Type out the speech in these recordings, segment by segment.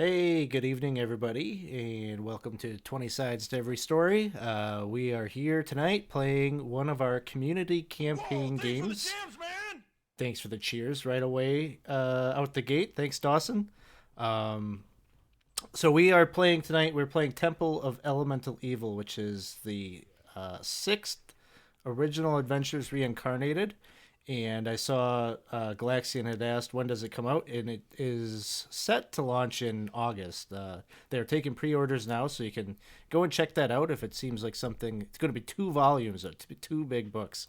Hey, good evening, everybody, and welcome to 20 Sides to Every Story. We are here tonight playing one of our community Whoa, campaign thanks for the games. jams, man! Thanks for the cheers right away out the gate. Thanks, Dawson. Um, so we are playing tonight. We're playing Temple of Elemental Evil, which is the sixth original Adventures Reincarnated. And I saw Galaxian had asked when does it come out, and it is set to launch in August. They're taking pre-orders now, so you can go and check that out if it seems like something. It's going to be two volumes, two big books,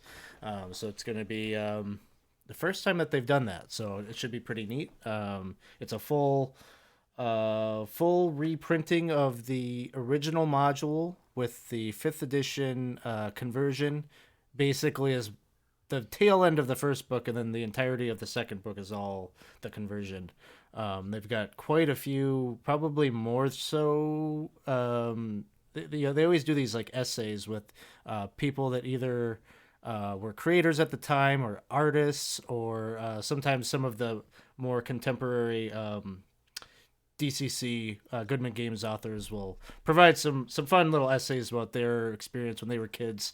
so it's going to be the first time that they've done that. So it should be pretty neat. It's a full reprinting of the original module with the fifth edition conversion. Basically, is the tail end of the first book, and then the entirety of the second book is all the conversion. They've got quite a few, probably more so. They always do these like essays with people that either were creators at the time or artists, or sometimes some of the more contemporary DCC Goodman Games authors will provide some fun little essays about their experience when they were kids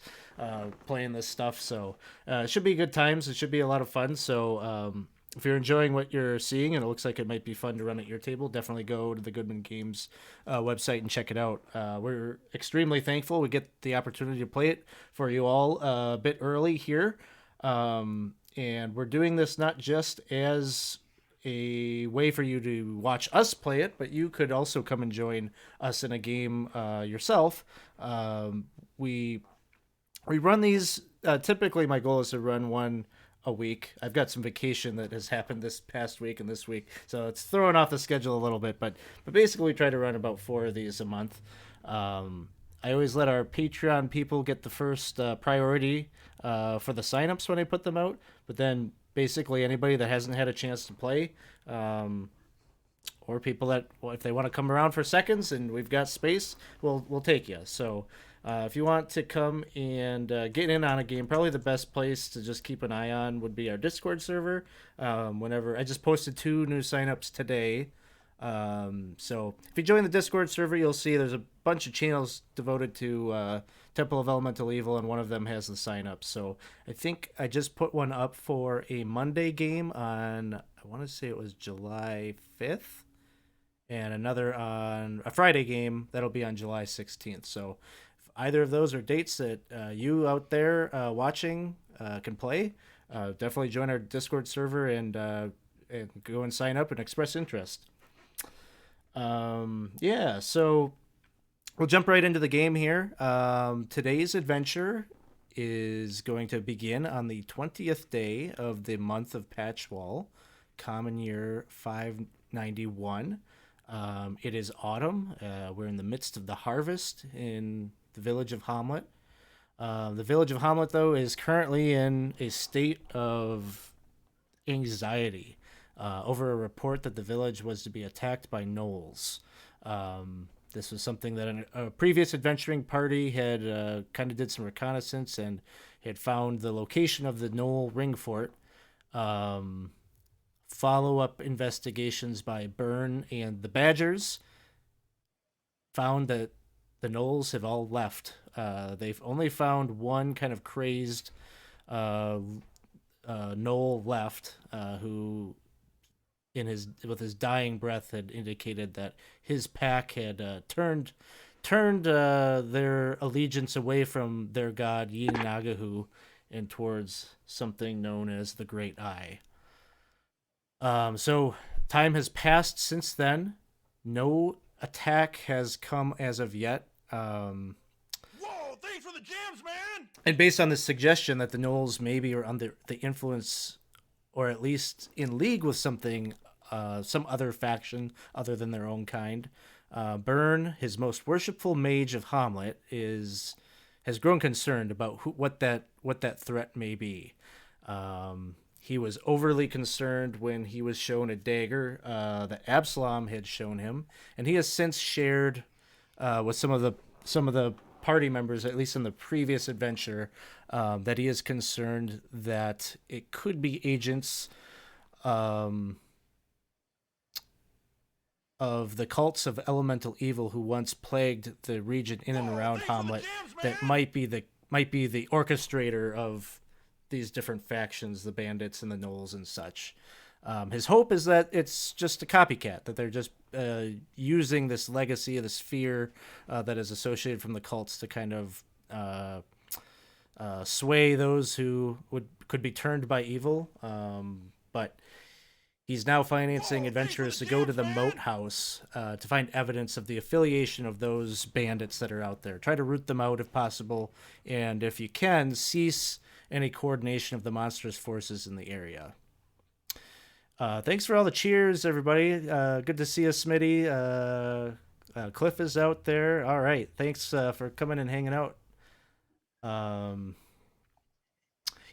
playing this stuff. So it should be good times. It should be a lot of fun. So if you're enjoying what you're seeing and it looks like it might be fun to run at your table, definitely go to the Goodman Games website and check it out. We're extremely thankful we get the opportunity to play it for you all a bit early here. And we're doing this not just as a way for you to watch us play it, but you could also come and join us in a game yourself. We run these. Typically, my goal is to run one a week. I've got some vacation that has happened this past week and this week, so it's throwing off the schedule a little bit. But basically, we try to run about four of these a month. I always let our Patreon people get the first priority for the signups when I put them out. But then basically anybody that hasn't had a chance to play, um, or people that, well, if they want to come around for seconds and we've got space, we'll take you. So if you want to come and get in on a game, probably the best place to just keep an eye on would be our Discord server. Whenever I just posted two new signups today, so if you join the Discord server, you'll see there's a bunch of channels devoted to Temple of Elemental Evil, and one of them has the sign up. So I think I just put one up for a Monday game on, I want to say it was July 5th, and another on a Friday game that'll be on July 16th. So if either of those are dates that you out there watching can play, definitely join our Discord server and go and sign up and express interest. Yeah, so we'll jump right into the game here. Today's adventure is going to begin on the 20th day of the month of Patchwall, Common Year 591. It is autumn. We're in the midst of the harvest in the village of Hamlet. The village of Hamlet, though, is currently in a state of anxiety over a report that the village was to be attacked by gnolls. This was something that a previous adventuring party had kind of did some reconnaissance and had found the location of the Knoll ring fort. Um, Follow up investigations by Byrne and the Badgers found that the Knolls have all left. They've only found one kind of crazed uh, Knoll left, who in his with his dying breath had indicated that his pack had turned their allegiance away from their god Yin Nagahu and towards something known as the Great Eye. So time has passed since then. No attack has come as of yet. Whoa, thanks for the jams, man! And based on the suggestion that the Knolls maybe are under the influence, or at least in league with something, some other faction other than their own kind, Byrne, his most worshipful mage of Hamlet, is has grown concerned about what that threat may be. He was overly concerned when he was shown a dagger that Absalom had shown him, and he has since shared with some of the party members, at least in the previous adventure, that he is concerned that it could be agents um, of the cults of elemental evil who once plagued the region in and Whoa, around thanks for the Hamlet gems, that man! might be the orchestrator of these different factions, the bandits and the gnolls and such. His hope is that it's just a copycat, that they're just using this legacy, this fear that is associated from the cults to kind of sway those who could be turned by evil. But he's now financing Whoa, thanks for the adventurers to go to gems, the Moat man! House to find evidence of the affiliation of those bandits that are out there. Try to root them out if possible, and if you can, cease any coordination of the monstrous forces in the area. Thanks for all the cheers, everybody. Good to see you, Smitty. Cliff is out there. All right. Thanks for coming and hanging out. Um,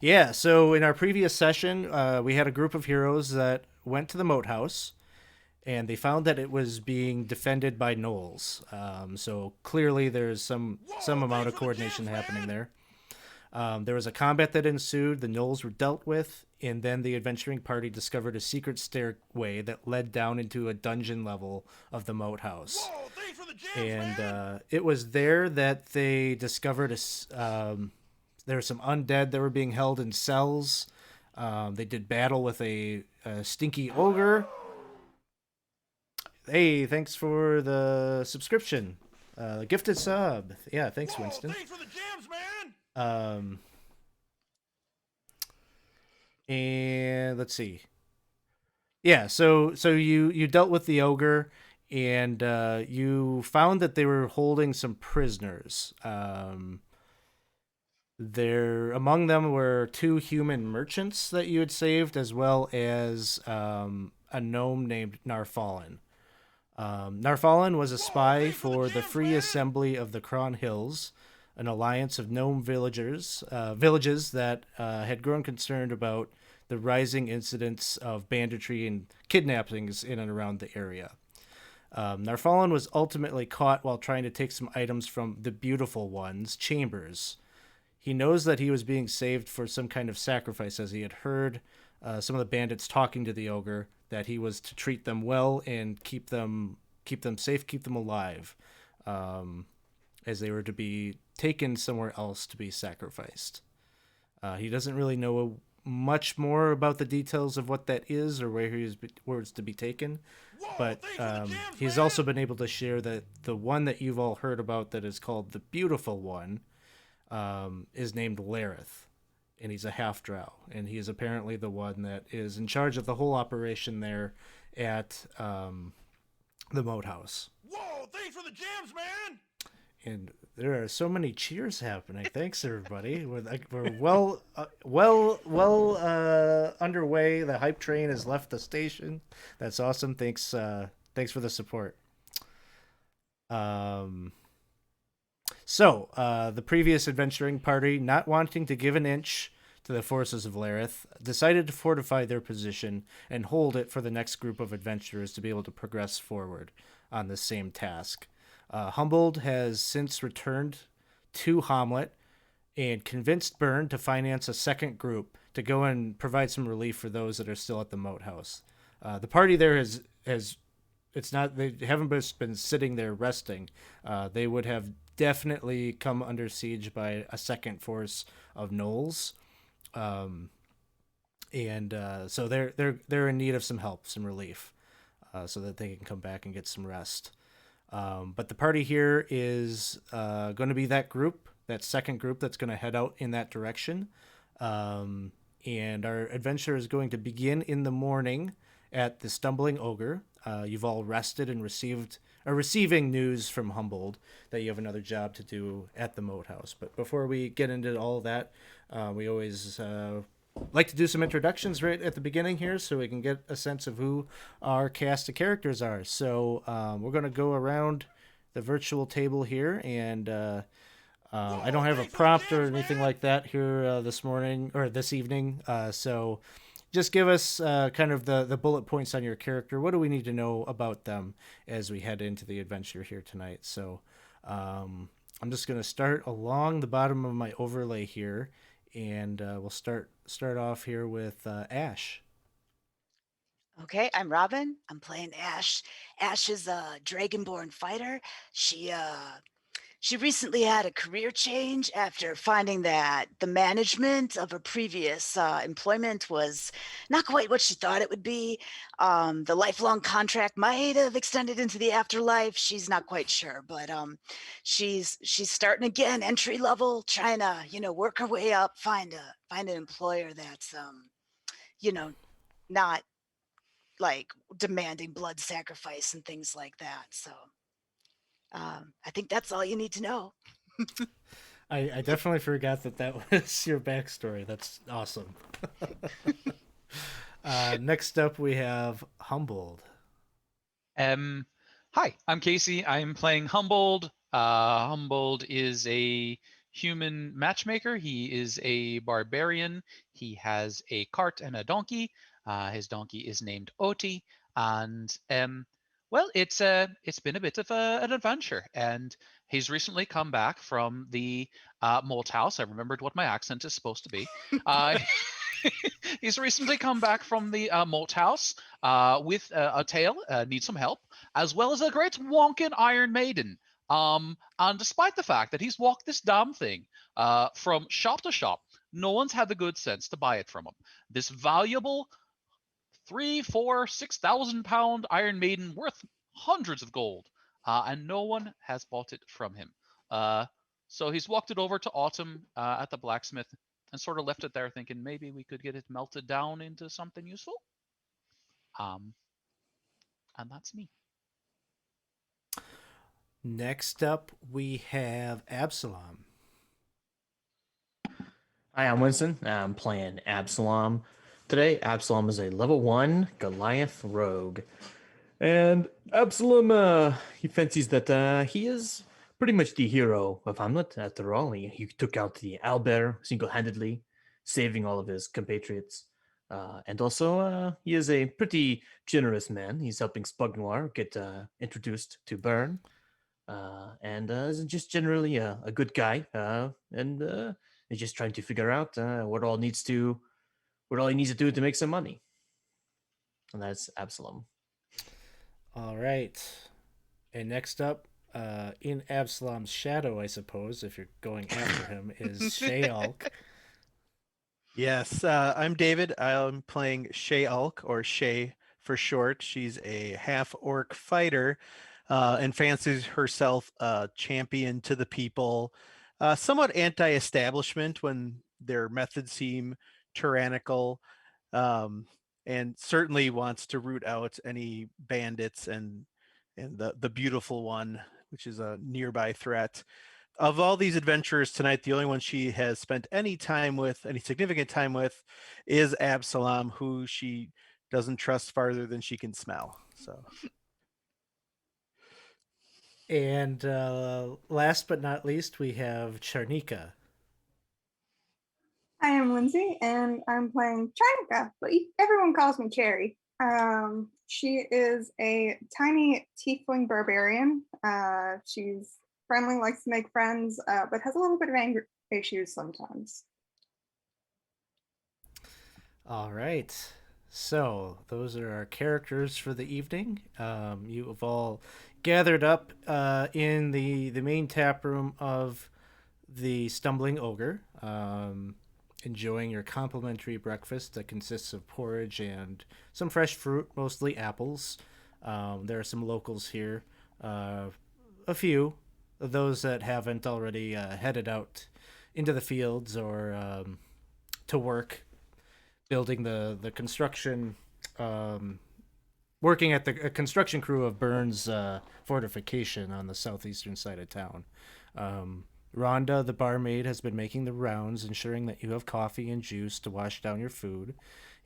yeah, so in our previous session, we had a group of heroes that went to the Moat House, and they found that it was being defended by gnolls. So clearly, there's some Whoa, amount thanks of for the coordination gems, happening man! there. There was a combat that ensued. The gnolls were dealt with, and then the adventuring party discovered a secret stairway that led down into a dungeon level of the Moat House. Whoa, thanks for the gems, And man! it was there that they discovered there were some undead that were being held in cells. They did battle with a stinky ogre. Hey, thanks for the subscription. Gifted sub. Yeah, thanks, Whoa, Winston. thanks for the gems, man! Um, and let's see. Yeah, so you dealt with the ogre, and you found that they were holding some prisoners. There among them were two human merchants that you had saved, as well as a gnome named Narfallen. Narfallen was a Whoa, spy thanks for the for the gems, Free man! Assembly of the Cron Hills, an alliance of gnome villages that had grown concerned about the rising incidents of banditry and kidnappings in and around the area. Narfallen was ultimately caught while trying to take some items from the Beautiful One's chambers. He knows that he was being saved for some kind of sacrifice, as he had heard some of the bandits talking to the ogre that he was to treat them well and keep them safe, keep them alive, as they were to be taken somewhere else to be sacrificed. He doesn't really know much more about the details of what that is or where it's to be taken, Whoa, but thanks for the gems, he's man! also been able to share that the one that you've all heard about that is called the Beautiful One is named Lareth, and he's a half drow, and he is apparently the one that is in charge of the whole operation there at the Moat House. Whoa, thanks for the gems, man! And there are so many cheers happening. Thanks, everybody. We're well underway. The hype train has left the station. That's awesome. Thanks for the support. Um, the previous adventuring party, not wanting to give an inch to the forces of Lareth, decided to fortify their position and hold it for the next group of adventurers to be able to progress forward on the same task. Humboldt has since returned to Hamlet and convinced Byrne to finance a second group to go and provide some relief for those that are still at the Moat House. The party there has it's not they haven't just been sitting there resting. They would have definitely come under siege by a second force of gnolls, and so they're in need of some help, some relief, so that they can come back and get some rest. But the party here is going to be that group, that second group that's going to head out in that direction. And our adventure is going to begin in the morning at the Stumbling Ogre. You've all rested and are receiving news from Humboldt that you have another job to do at the Moat House. But before we get into all of that, we always like to do some introductions right at the beginning here so we can get a sense of who our cast of characters are. So we're going to go around the virtual table here, and I don't have a prompt or anything like that here this morning or this evening. So just give us kind of the bullet points on your character. What do we need to know about them as we head into the adventure here tonight? So I'm just going to start along the bottom of my overlay here, and we'll start off here with Ash. Okay, I'm Robin. I'm playing Ash. Ash is a dragonborn fighter. She uh she recently had a career change after finding that the management of her previous employment was not quite what she thought it would be. The lifelong contract might have extended into the afterlife. She's not quite sure, but she's starting again, entry level, trying to work her way up, find an employer that's you know not like demanding blood sacrifice and things like that. So I think that's all you need to know. I definitely forgot that that was your backstory. That's awesome. Next up, we have Humbled. Um, Hi, I'm Casey. I'm playing Humboldt. Humboldt is a human matchmaker. He is a barbarian. He has a cart and a donkey. His donkey is named Oti, and well, it's been a bit of an adventure. And he's recently come back from the Moat house. I remembered what my accent is supposed to be. Uh, he's recently come back from the Moat house with a tail, needs some help, as well as a great wonkin' Iron Maiden. And despite the fact that he's walked this damn thing from shop to shop, no one's had the good sense to buy it from him. This valuable 3, 4, 6,000 pound Iron Maiden worth hundreds of gold, and no one has bought it from him. So he's walked it over to Autumn at the blacksmith and sort of left it there, thinking maybe we could get it melted down into something useful. Um, and that's me. Next up, we have Absalom. Hi, I'm Winston. I'm playing Absalom. Today, Absalom is a level 1 Goliath rogue. And Absalom, he fancies that he is pretty much the hero of Hamlet, after all. He took out the owlbear single handedly, saving all of his compatriots. And also, he is a pretty generous man. He's helping Spugnoir get introduced to Byrne, and is just generally a good guy, and he's just trying to figure out what all he needs to do to make some money, and that's Absalom. All right. And next up, in Absalom's shadow, I suppose, if you're going after him, is Shealk. Yes, I'm David. I'm playing Shay Ulk, or Shay for short. She's a half orc fighter and fancies herself a champion to the people, somewhat anti establishment when their methods seem tyrannical, um, and certainly wants to root out any bandits and the beautiful one, which is a nearby threat. Of all these adventurers tonight, the only one she has spent any time with, any significant time with, is Absalom, who she doesn't trust farther than she can smell. So, And last but not least, we have Charnika. I am Lindsay, and I'm playing Chinika, but everyone calls me Cherry. She is a tiny tiefling barbarian. She's friendly, likes to make friends, but has a little bit of anger issues sometimes. All right. So, those are our characters for the evening. You have all gathered up in the main tap room of the Stumbling Ogre, enjoying your complimentary breakfast that consists of porridge and some fresh fruit, mostly apples. There are some locals here, a few of those that haven't already headed out into the fields or to work building the construction, working at the construction crew of Burns fortification on the southeastern side of town. Rhonda, the barmaid, has been making the rounds, ensuring that you have coffee and juice to wash down your food.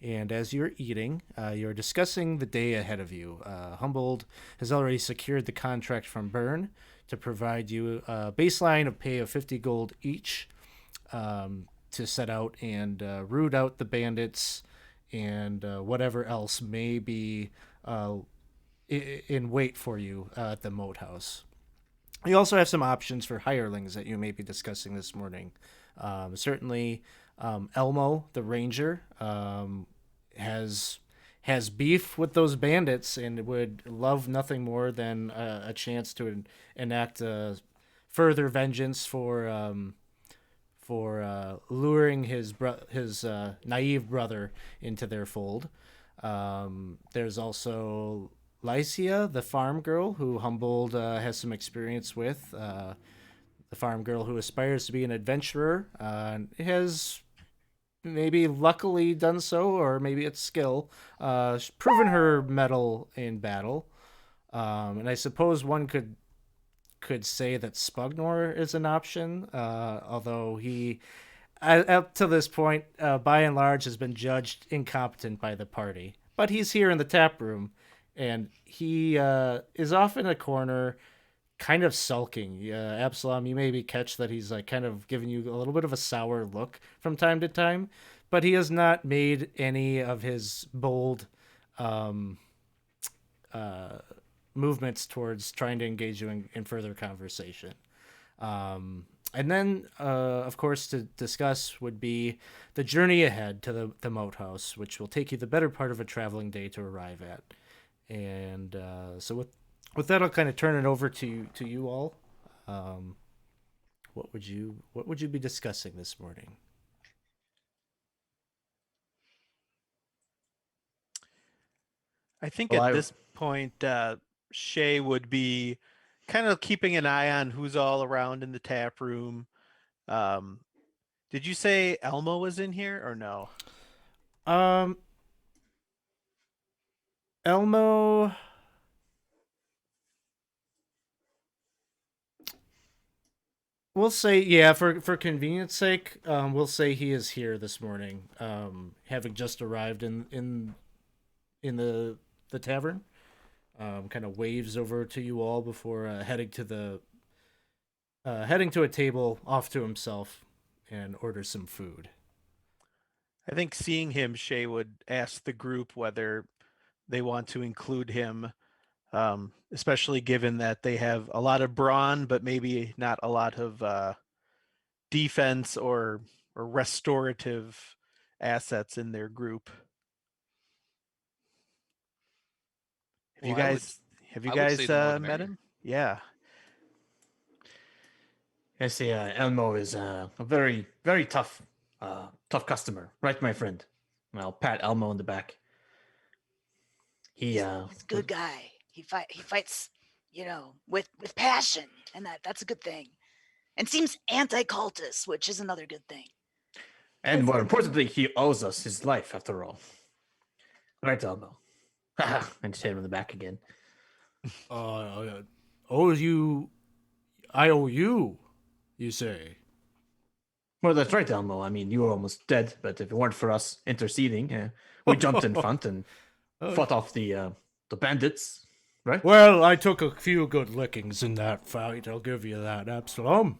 And as you're eating, you're discussing the day ahead of you. Humboldt has already secured the contract from Byrne to provide you a baseline of pay of 50 gold each, to set out and root out the bandits and whatever else may be in wait for you at the Moat House. You also have some options for hirelings that you may be discussing this morning. Certainly, Elmo, the ranger, has has beef with those bandits and would love nothing more than a chance to enact further vengeance for luring his naive brother into their fold. There's also Lycia, the farm girl, who Humboldt has some experience with. The farm girl who aspires to be an adventurer, has maybe luckily done so, or maybe it's skill, proven her mettle in battle. And I suppose one could say that Spugnor is an option, although he, up to this point, by and large, has been judged incompetent by the party. But he's here in the tap room, and he is off in a corner, kind of sulking. Absalom, you maybe catch that he's like kind of giving you a little bit of a sour look from time to time, but he has not made any of his bold um, movements towards trying to engage you in further conversation. And then, of course, to discuss would be the journey ahead to the Moat House, which will take you the better part of a traveling day to arrive at. And so with that, I'll kind of turn it over to you all. What would you be discussing this morning? I think Well, at I this point, Shay would be kind of keeping an eye on who's all around in the tap room. Um, did you say Elmo was in here or no? Um, Elmo. We'll say, yeah, for convenience sake, we'll say he is here this morning, having just arrived in the tavern. Kind of waves over to you all before heading to a table off to himself and orders some food. I think seeing him, Shay would ask the group whether they want to include him, especially given that they have a lot of brawn, but maybe not a lot of defense or restorative assets in their group. Have you Well, guys I would say the more the met merrier. him? Yeah. I see. Elmo is a very, very tough customer, right, my friend? And I'll pat Elmo in the back. He He's a good guy. He fights, with passion, and that's a good thing. And seems anti-cultist, which is another good thing. and more importantly, he owes us his life after all. Right, Elmo? And just hit him in the back again. Oh, I owe you, you say? Well, that's right, Elmo. I mean, you were almost dead, but if it weren't for us interceding, we jumped in front and fought off the bandits, right? Well, I took a few good lickings in that fight. I'll give you that, Absalom.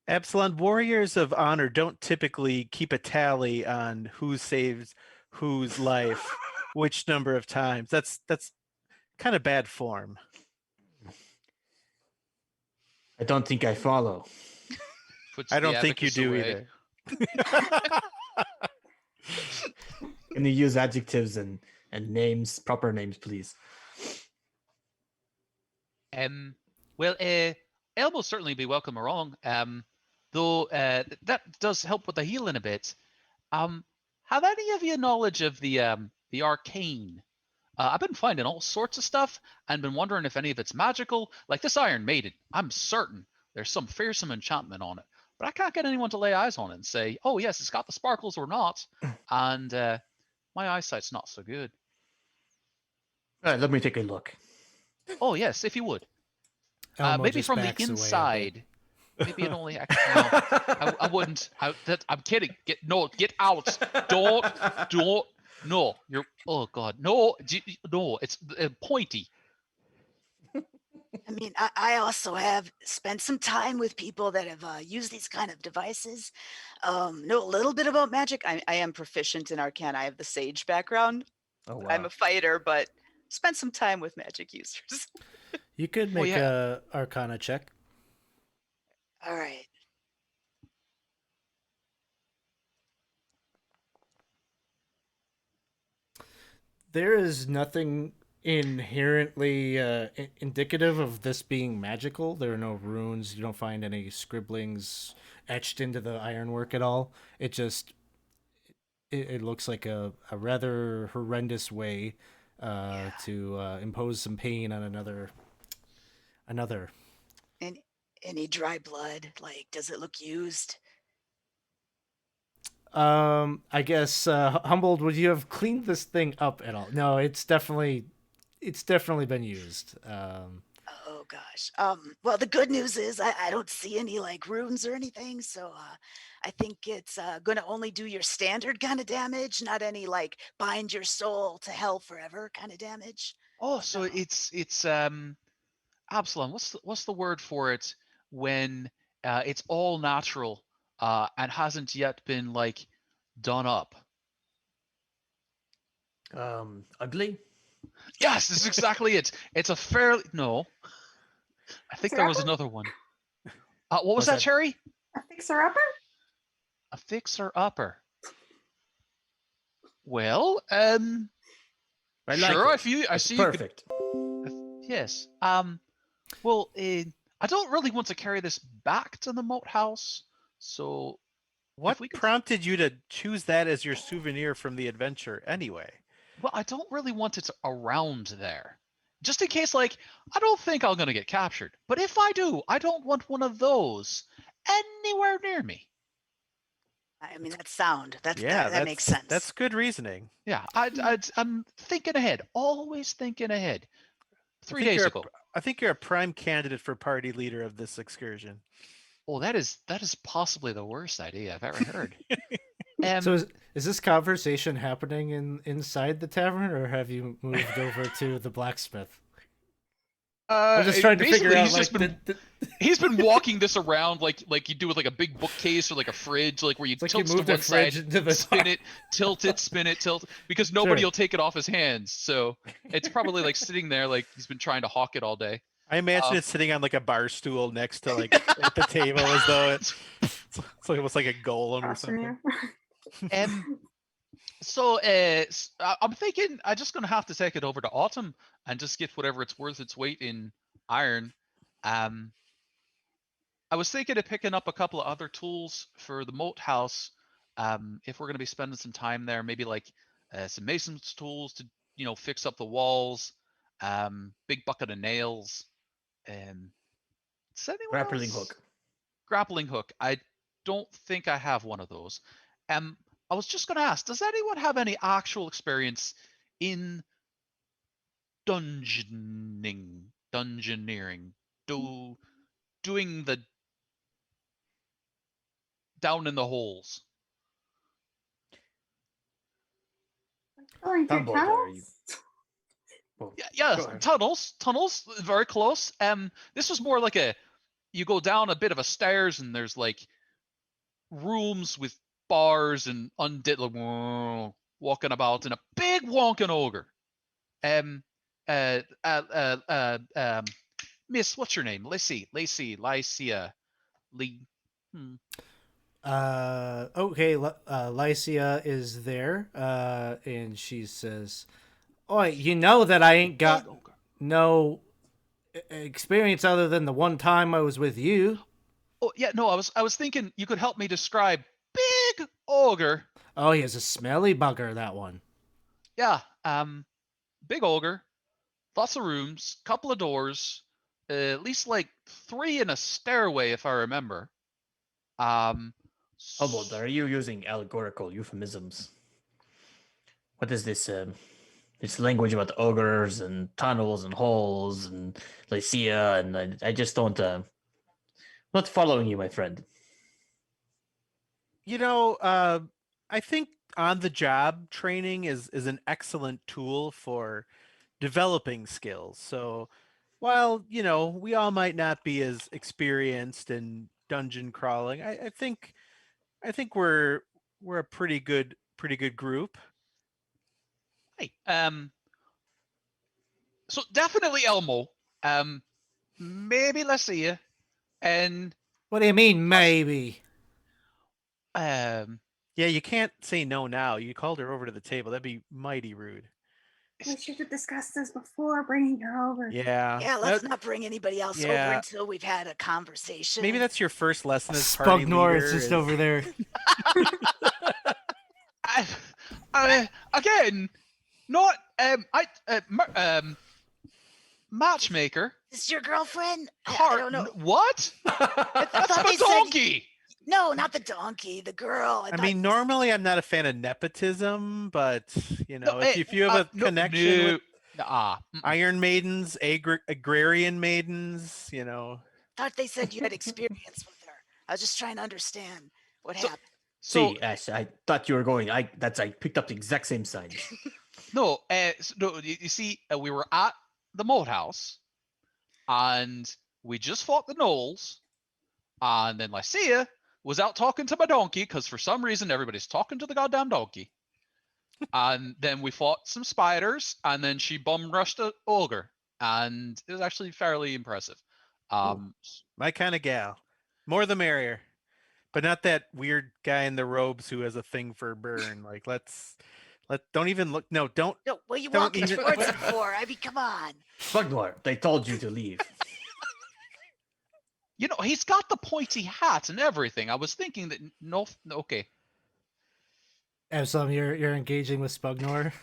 Absalon, warriors of honor don't typically keep a tally on who saves whose life, which number of times. That's kind of bad form. I don't think I follow. Puts I the don't think you abacus do away. either. Can you use adjectives and names, proper names, please? Well, Elbow certainly be welcome along. Though that does help with the healing a bit. Have any of you knowledge of the arcane? I've been finding all sorts of stuff and been wondering if any of it's magical. Like this Iron Maiden, I'm certain there's some fearsome enchantment on it, but I can't get anyone to lay eyes on it and say, "Oh yes, it's got the sparkles or not." And my eyesight's not so good. All right, let me take a look. Oh yes, if you would. Elmo Maybe just from the backs away a bit. inside. Maybe it only actually. No, I wouldn't. I'm kidding. Get out. Don't. No, you're. Oh God, no, no. It's pointy. I mean, I also have spent some time with people that have used these kind of devices. Know a little bit about magic. I am proficient in Arcana. I have the Sage background. Oh I'm wow! a fighter, but spent some time with magic users. You could Oh make yeah. a Arcana check. All right. There is nothing inherently indicative of this being magical. There are no runes. You don't find any scribblings etched into the ironwork at all. It just it looks like a rather horrendous way Yeah. to impose some pain on another. And any dry blood? Like, does it look used? I guess Humboldt, would you have cleaned this thing up at all? No, it's definitely been used. Oh gosh. Well, the good news is I don't see any like runes or anything, so I think it's going to only do your standard kind of damage, not any like bind your soul to hell forever kind of damage. Oh, So so it's Absalom. What's the word for it when it's all natural and hasn't yet been like done up? Ugly. Yes, this is exactly it. It's a fairly no. I think there was Fixer-upper? another one. What was What's that, that? Cherry? A fixer-upper? A fixer upper. Well, I like sure. it. I It's see you could. perfect. Yes. Well, I don't really want to carry this back to the Moat House, so What we could. prompted you to choose that as your souvenir from the adventure anyway? Well, I don't really want it around there. Just in case, like, I don't think I'm gonna get captured. But if I do, I don't want one of those anywhere near me. I mean that's sound. Yeah, That makes sense. that's good reasoning. Yeah, I'm thinking ahead. Always thinking ahead. I 3 think days you're ago. I think you're a prime candidate for party leader of this excursion. Oh, that is possibly the worst idea I've ever heard. So is this conversation happening inside the tavern, or have you moved over to the blacksmith? I'm just trying to figure basically, out he's like just been he's been walking this around like you do with like a big bookcase or like a fridge, like where you it's like you tilt it to moved a one side, fridge into the spin bar. it, tilt it, spin it, tilt, because nobody Sure. will take it off his hands. So it's probably like sitting there like he's been trying to hawk it all day. I imagine Uh, it sitting on like a bar stool next to like at the table as though it's like almost like a golem or Across from something. you. um, so I'm thinking I'm just gonna have to take it over to Autumn and just get whatever it's worth its weight in iron. Um, I was thinking of picking up a couple of other tools for the Moat House. If we're going to be spending some time there, maybe like some mason's tools to fix up the walls, big bucket of nails. Does anyone Grappling else? hook. Grappling hook. I don't think I have one of those. I was just going to ask, does anyone have any actual experience in dungeoneering, doing the down in the holes? Going through Tumbled, are you? tunnels? Well, Yeah, go ahead. tunnels, very close. This was more like you go down a bit of a stairs and there's like rooms with bars and undead like, walking about and a big wonking ogre. Um, uh, uh, uh, Miss, what's your name? Lycia, Lee. Okay, Lycia is there, and she says, "Oh, you know that I ain't got Ogre. no experience other than the one time I was with you." Oh yeah, no, I was thinking you could help me describe big ogre. Oh, he has a smelly bugger, that one. Yeah, big ogre, lots of rooms, couple of doors, at least like 3 in a stairway if I remember. Um, Humboldt, are you using allegorical euphemisms? What is this language about ogres and tunnels and holes and Lycia, and I just don't not following you, my friend. You know, I think on the job training is an excellent tool for developing skills. So while, we all might not be as experienced in dungeon crawling, I think we're a pretty good group. hey, so definitely Elmo. Um, maybe Lycia, and What do you mean, maybe? um, Yeah, you can't say no now. You called her over to the table. That'd be mighty rude. We should have discussed this before bringing her over. Yeah. Yeah, let's not bring anybody else over yeah. until we've had a conversation. Maybe that's your first lesson as party Spugnor leader. is just over there. Again, not matchmaker. Is this your girlfriend? I Cart. don't know. What? I That's thought my they said donkey. no, not the donkey, the girl. I mean, normally I'm not a fan of nepotism, but if you have a connection with Iron Maidens, agrarian maidens, thought they said you had experience with her. I was just trying to understand what happened. So See, Ash, I thought you were going. I picked up the exact same signs. no, you see, we were at the Moat House, and we just fought the gnolls, and then Lycia was out talking to my donkey because for some reason everybody's talking to the goddamn donkey. And then we fought some spiders, and then she bum rushed an ogre, and it was actually fairly impressive. My kind of gal. More the merrier. But not that weird guy in the robes who has a thing for burn. Like, don't even look. No, don't. No, what are you Don't walking even- towards it for? I mean, come on. Spugnor, they told you to leave. He's got the pointy hat and everything. I was thinking that okay. Absalom, you're engaging with Spugnor.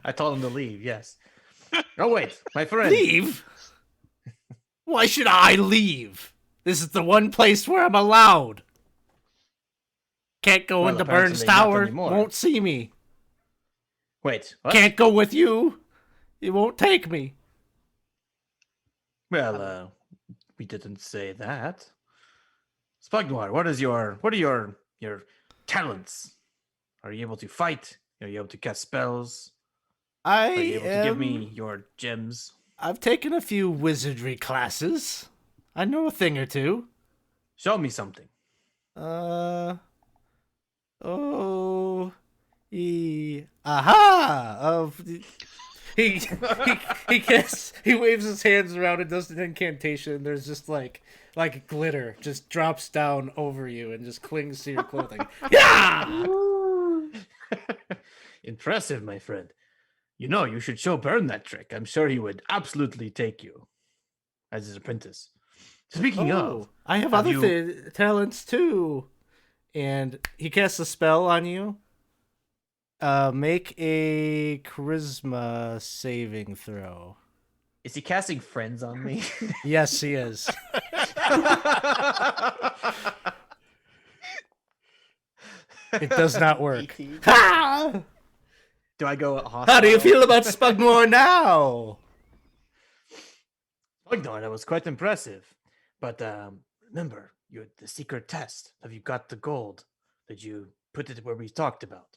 I told him to leave. Yes. Oh wait, my friend. Leave? Why should I leave? This is the one place where I'm allowed. Can't go Well, into apparently Burns not Tower. anymore. Won't see me. Wait. What? Can't go with you. You won't take me. Well, we didn't say that. Spugnor, what are your talents? Are you able to fight? Are you able to cast spells? I Are you able to give am. me your gems? I've taken a few wizardry classes. I know a thing or two. Show me something. Aha! He waves his hands around and does an incantation. There's just like glitter just drops down over you and just clings to your clothing. Yeah! Impressive, my friend. You should show Burn that trick. I'm sure he would absolutely take you as his apprentice. Speaking of, I have have other you- talents too. And he casts a spell on you. Make a charisma saving throw. is he casting friends on me? Yes, he is. It does not work. Ha! Do I go hostile? How do you feel about Spugmore now? Spugnor, that was quite impressive. But remember, the secret test. Have you got the gold? Did you put it where we talked about?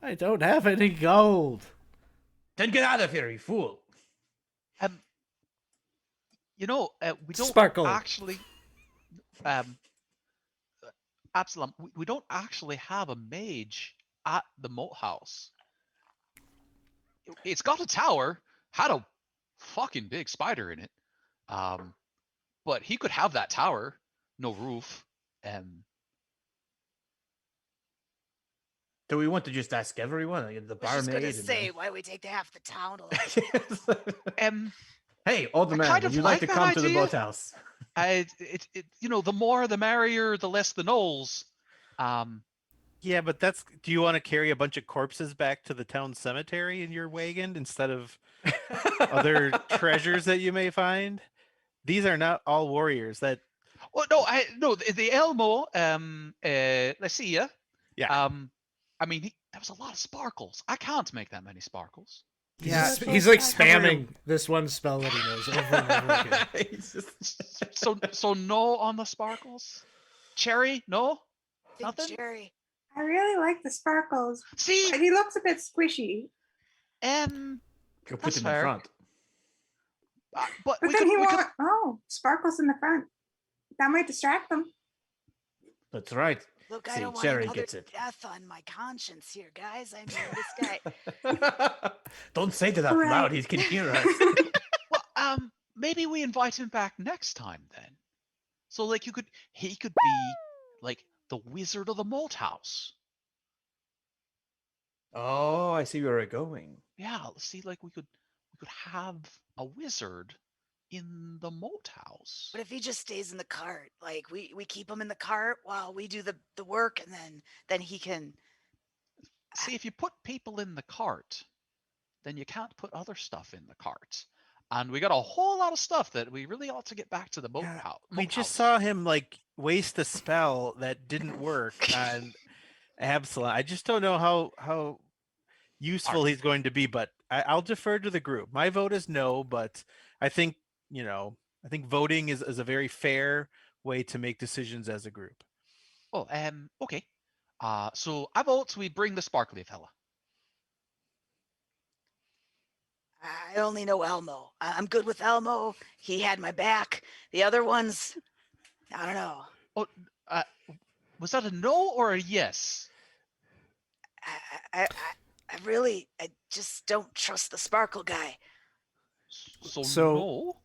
I don't have any gold. Then get out of here, you fool! We don't Sparkle. actually. Absalom, we don't actually have a mage at the Moat House. It's got a tower, had a fucking big spider in it. But he could have that tower, no roof. Do we want to just ask everyone? Like, the I was just barmaid. gonna and say, the- why we take half the town alone? Hey, old I man, kind would of you like like to that come to the idea. boathouse? The more the merrier, the less the gnolls. Yeah, but do you want to carry a bunch of corpses back to the town cemetery in your wagon instead of other treasures that you may find? These are not all warriors. Well, the Elmo, let's see ya. Yeah. There was a lot of sparkles. I can't make that many sparkles. He's like spamming this one spell that he knows over and over again. He's just- So no on the sparkles. Cherry, no. Big Nothing? Jerry. I really like the sparkles, See, but he looks a bit squishy. Go put That's him in fair. front. but But we then could, he we could, wants sparkles in the front. That might distract them. That's right. Look, I See, don't want Jerry another gets it. death on my conscience here, guys. I mean, this guy. Don't say that out Right. loud. He can hear us. well, maybe we invite him back next time then. So like he could be like the wizard of the Moat House. Oh, I see where we're going. Yeah, let's see, like we could have a wizard in the Moat house. But if he just stays in the cart, like we keep him in the cart while we do the work, and then he can. See, if you put people in the cart, then you can't put other stuff in the cart. And we got a whole lot of stuff that we really ought to get back to the Moat Yeah, house. we just saw him like waste a spell that didn't work on Absalom. I just don't know how useful he's going to be, but I'll defer to the group. My vote is no, but I think I think voting is a very fair way to make decisions as a group. Oh, okay. So I vote we bring the sparkly fella. I only know Elmo. I'm good with Elmo. He had my back. The other ones, I don't know. Oh, was that a no or a yes? I I just don't trust the sparkle guy. So no.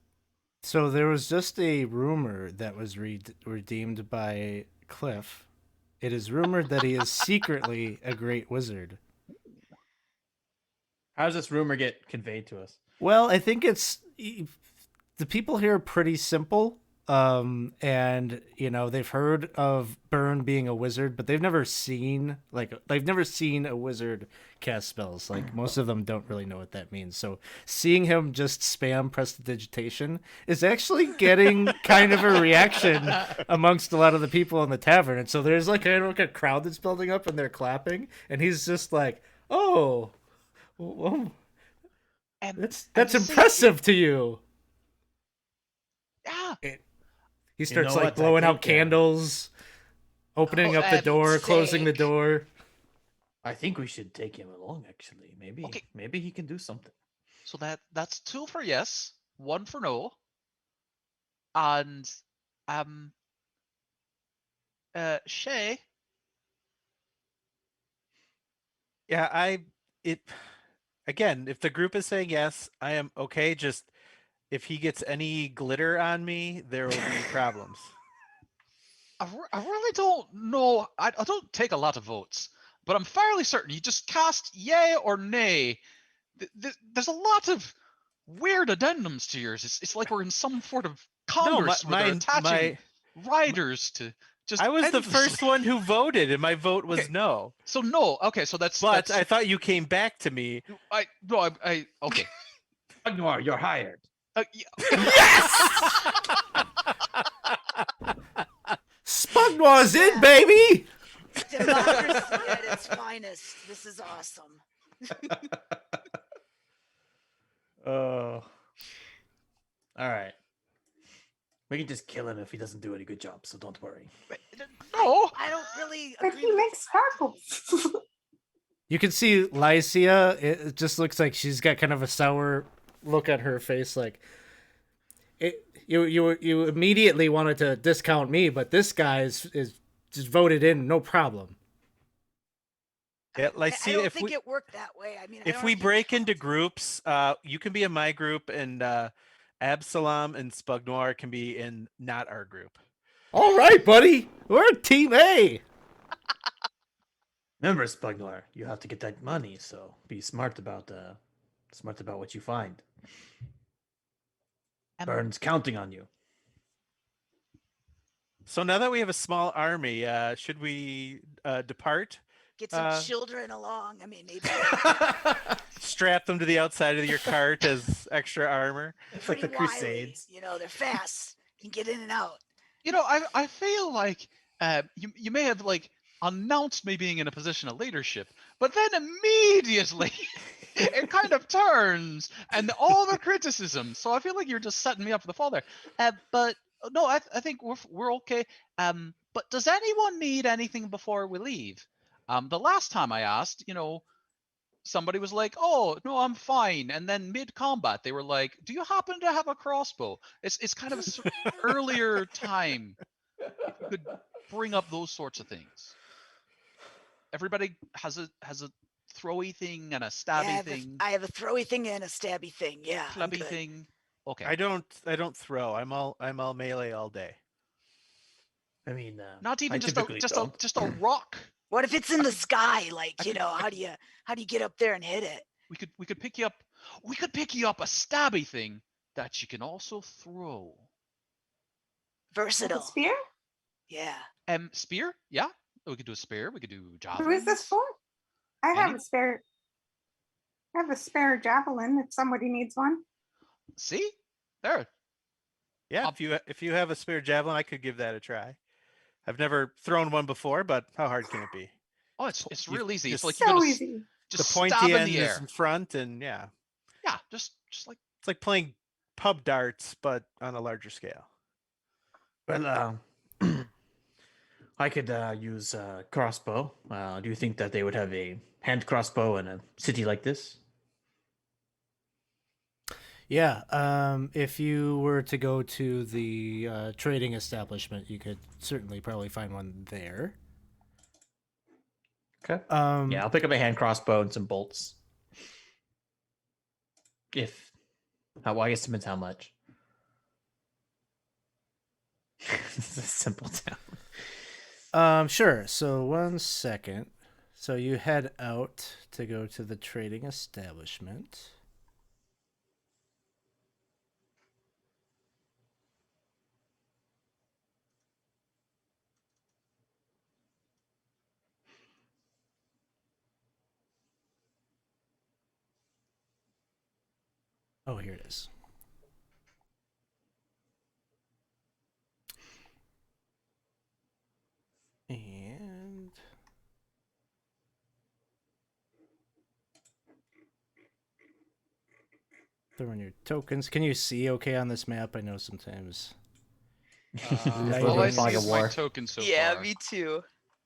So there was just a rumor that was redeemed by Cliff. It is rumored that he is secretly a great wizard. How does this rumor get conveyed to us? Well, I think it's the people here are pretty simple. And they've heard of Byrne being a wizard, but they've never seen a wizard cast spells. Like most of them don't really know what that means. So seeing him just spam prestidigitation is actually getting kind of a reaction amongst a lot of the people in the tavern. And so there's like a crowd that's building up and they're clapping, and he's just like, "Oh, well, that's impressive to you." Yeah. He starts blowing out candles, opening up the door, closing the door. I think we should take him along. Actually, maybe he can do something. So that's 2 for yes, 1 for no, and Shay. Yeah, again, if the group is saying yes, I am okay. Just if he gets any glitter on me, there will be problems. I really don't know. I don't take a lot of votes, but I'm fairly certain you just cast yay or nay. There's a lot of weird addendums to yours. It's like we're in some sort of Congress where they're attaching riders to just. I was the first one who voted, and my vote was no. So no. Okay, so that's. But I thought you came back to me. I okay. Noir, you're hired. Yes! Spugnoir's in, baby! Democracy at its finest. This is awesome. Oh. All right. We can just kill him if he doesn't do any good job, so don't worry. No! I don't really But agree he with makes sparkles. You can see Lycia, it just looks like she's got kind of a sour look on her face, like you immediately wanted to discount me, but this guy is just voted in, no problem. Yeah, I don't think if it worked that way. I mean, if we break into groups, you can be in my group, and Absalom and Spugnoir can be in not our group. All right, buddy, we're Team A. Remember, Spugnoir, you have to get that money, so be smart about what you find. Byrne's counting on you. So now that we have a small army, should we depart? Get some children along. I mean, maybe strap them to the outside of your cart as extra armor. It's like the Crusades. They're fast. You can get in and out. I feel like you may have announced me being in a position of leadership, but then immediately it kind of turns and all the criticism. So I feel like you're just setting me up for the fall there. But no, I think we're okay. But does anyone need anything before we leave? The last time I asked, somebody was like, "Oh no, I'm fine," and then mid-combat they were like, "Do you happen to have a crossbow?" It's kind of a earlier time. If you could bring up those sorts of things. Everybody has a throwy thing and a stabby thing. I have a throwy thing and a stabby thing. Yeah, clubby thing. Okay. I don't throw. I'm all melee all day. I mean, not even just a rock What if it's in the sky? Like, how do you get up there and hit it? We could pick you up. We could pick you up a stabby thing that you can also throw. Like a Versatile. spear? Yeah. Spear? Yeah. We could do a spear. We could do javelins. Who is this for? I have Any- a spare. I have a spare javelin if somebody needs one. See? There. Yeah, if you have a spare javelin, I could give that a try. I've never thrown one before, but how hard can it be? Oh, it's You real easy. It's just- like you're So gonna easy. just the pointy stab in end the is air. in front, and yeah, Yeah, just like it's like playing pub darts, but on a larger scale. Well, I could use a crossbow. Do you think that they would have a hand crossbow in a city like this? Yeah, if you were to go to the trading establishment, you could certainly probably find one there. Okay. Um, Yeah, I'll pick up a hand crossbow and some bolts. Well, I guess it depends how much. It's a simple town. Sure. So 1 second. So you head out to go to the trading establishment. Oh, here it is. And throw in your tokens. Can you see okay on this map? I know sometimes. Just all look I at Flag see of is my War. token so yeah, far. me too.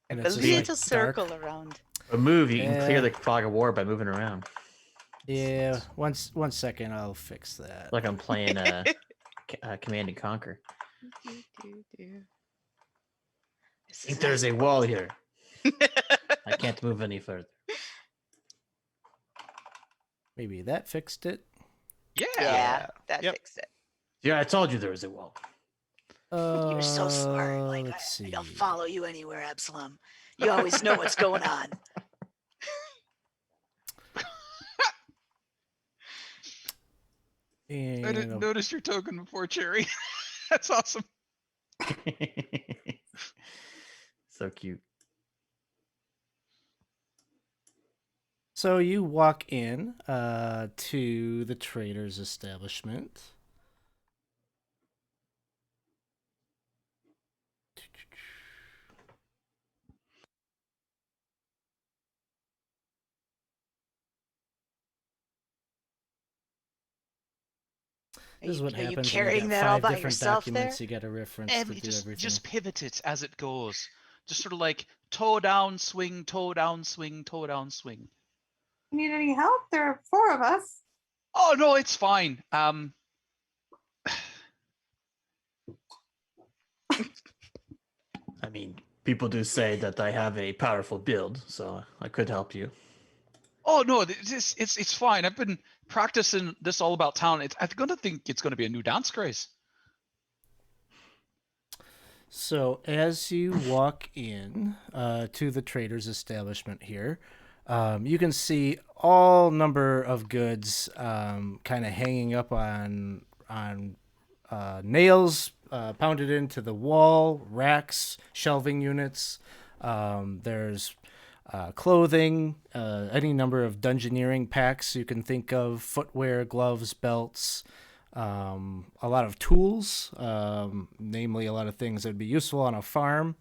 And A it's just, little dark. circle around. A move, you can clear Yeah. the fog of war by moving around. Yeah, 1 second, I'll fix that. Like I'm playing Command and Conquer. This I think is there's nice. a wall here. I can't move any further. Maybe that fixed it. Yeah. Yeah, that Yep. fixed it. Yeah, I told you there was a wall. You're so smart. Like Let's see. I'll follow you anywhere, Absalom. You always know what's going on. I And didn't notice your token before, Cherry. That's awesome. So cute. so you walk in to the trader's establishment. This is what Are you happens when you carrying got that all 5 by different yourself there? documents you got to reference to do everything. Just pivot it as it goes. Just sort of like toe down, swing, toe down, swing, toe down, swing. Need any help? There are 4 of us. Oh no, it's fine. I mean, people do say that I have a powerful build, so I could help you. Oh no, it's fine. I've been practicing this all about town. I'm gonna think it's gonna be a new dance craze. So as you walk in to the trader's establishment here, you can see all number of goods kind of hanging up on nails pounded into the wall, racks, shelving units. There's clothing, any number of dungeoneering packs you can think of, footwear, gloves, belts. A lot of tools, namely a lot of things that would be useful on a farm,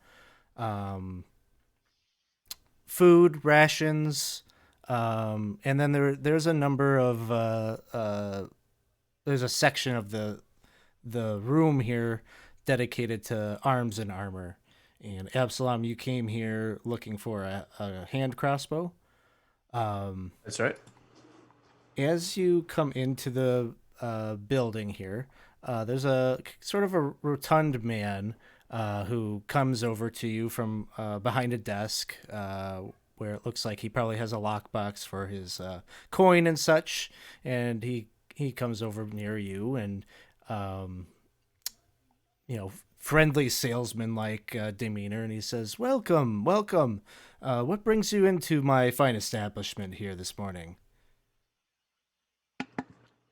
food, rations, and then there's a number of there's a section of the room here dedicated to arms and armor. And Absalom, you came here looking for a hand crossbow. That's right. As you come into the building here, there's a sort of a rotund man who comes over to you from behind a desk where it looks like he probably has a lockbox for his coin and such. And he comes over near you and, friendly salesman-like demeanor, and he says, "Welcome, welcome. What brings you into my fine establishment here this morning?"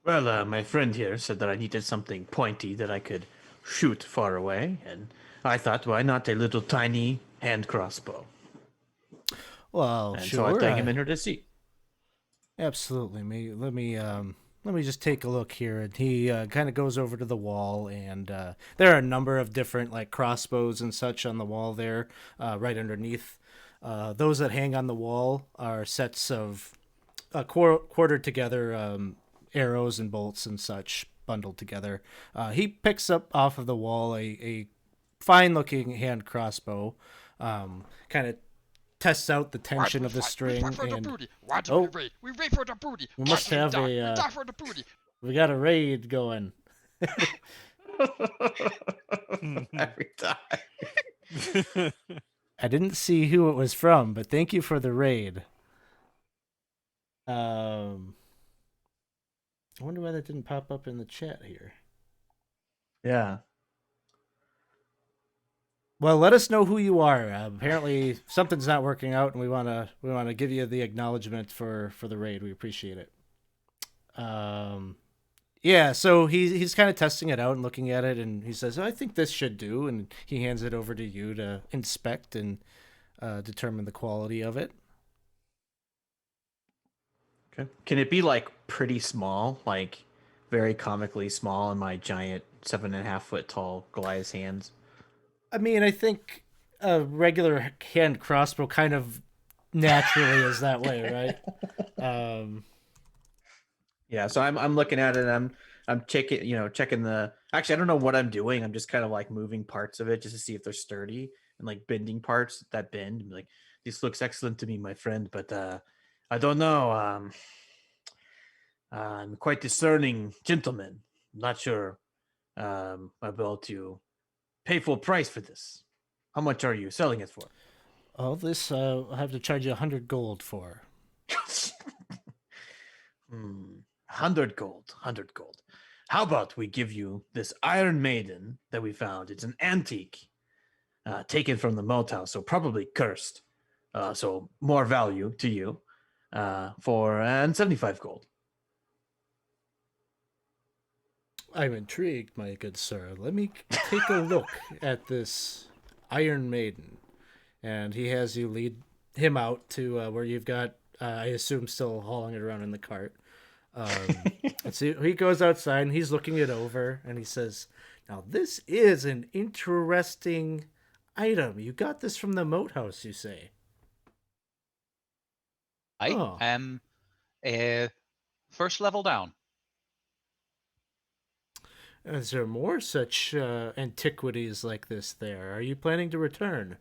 Well, my friend here said that I needed something pointy that I could shoot far away, and I thought, why not a little tiny hand crossbow? Well, And so I sure. take him in here to see. Absolutely. Let me just take a look here. And he kind of goes over to the wall, and there are a number of different like crossbows and such on the wall there, right underneath. Those that hang on the wall are sets of quartered together arrows and bolts and such bundled together. He picks up off of the wall a fine looking hand crossbow, kind of tests out the tension of the string, and oh, We wait for the booty. we must have a Die for the booty. we got a raid going. Every time. I didn't see who it was from, but thank you for the raid. I wonder why that didn't pop up in the chat here. Yeah. Well, let us know who you are. Apparently, something's not working out, and we wanna give you the acknowledgement for the raid. We appreciate it. Yeah. So he's kind of testing it out and looking at it, and he says, "I think this should do," and he hands it over to you to inspect and determine the quality of it. Okay. Can it be like pretty small, like very comically small in my giant 7.5 foot tall Goliath's hands? I mean, I think a regular hand crossbow kind of naturally is that way, right? Yeah, so I'm looking at it. And I'm checking the. Actually, I don't know what I'm doing. I'm just kind of like moving parts of it just to see if they're sturdy and like bending parts that bend. I'm like, this looks excellent to me, my friend, but I don't know. I'm quite discerning gentleman. I'm not sure I'm able to pay full price for this. How much are you selling it for? All this I'll have to charge you 100 gold for. 100 gold, 100 gold. How about we give you this Iron Maiden that we found? It's an antique, taken from the Moat house, so probably cursed. So more value to you, for 75 gold. I'm intrigued, my good sir. Let me take a look at this Iron Maiden. And he has you lead him out to where you've got, I assume, still hauling it around in the cart. And so he goes outside and he's looking it over and he says, "Now, this is an interesting item. You got this from the Moat house, you say?" I am first level down. Is there more such antiquities like this there? Are you planning to return?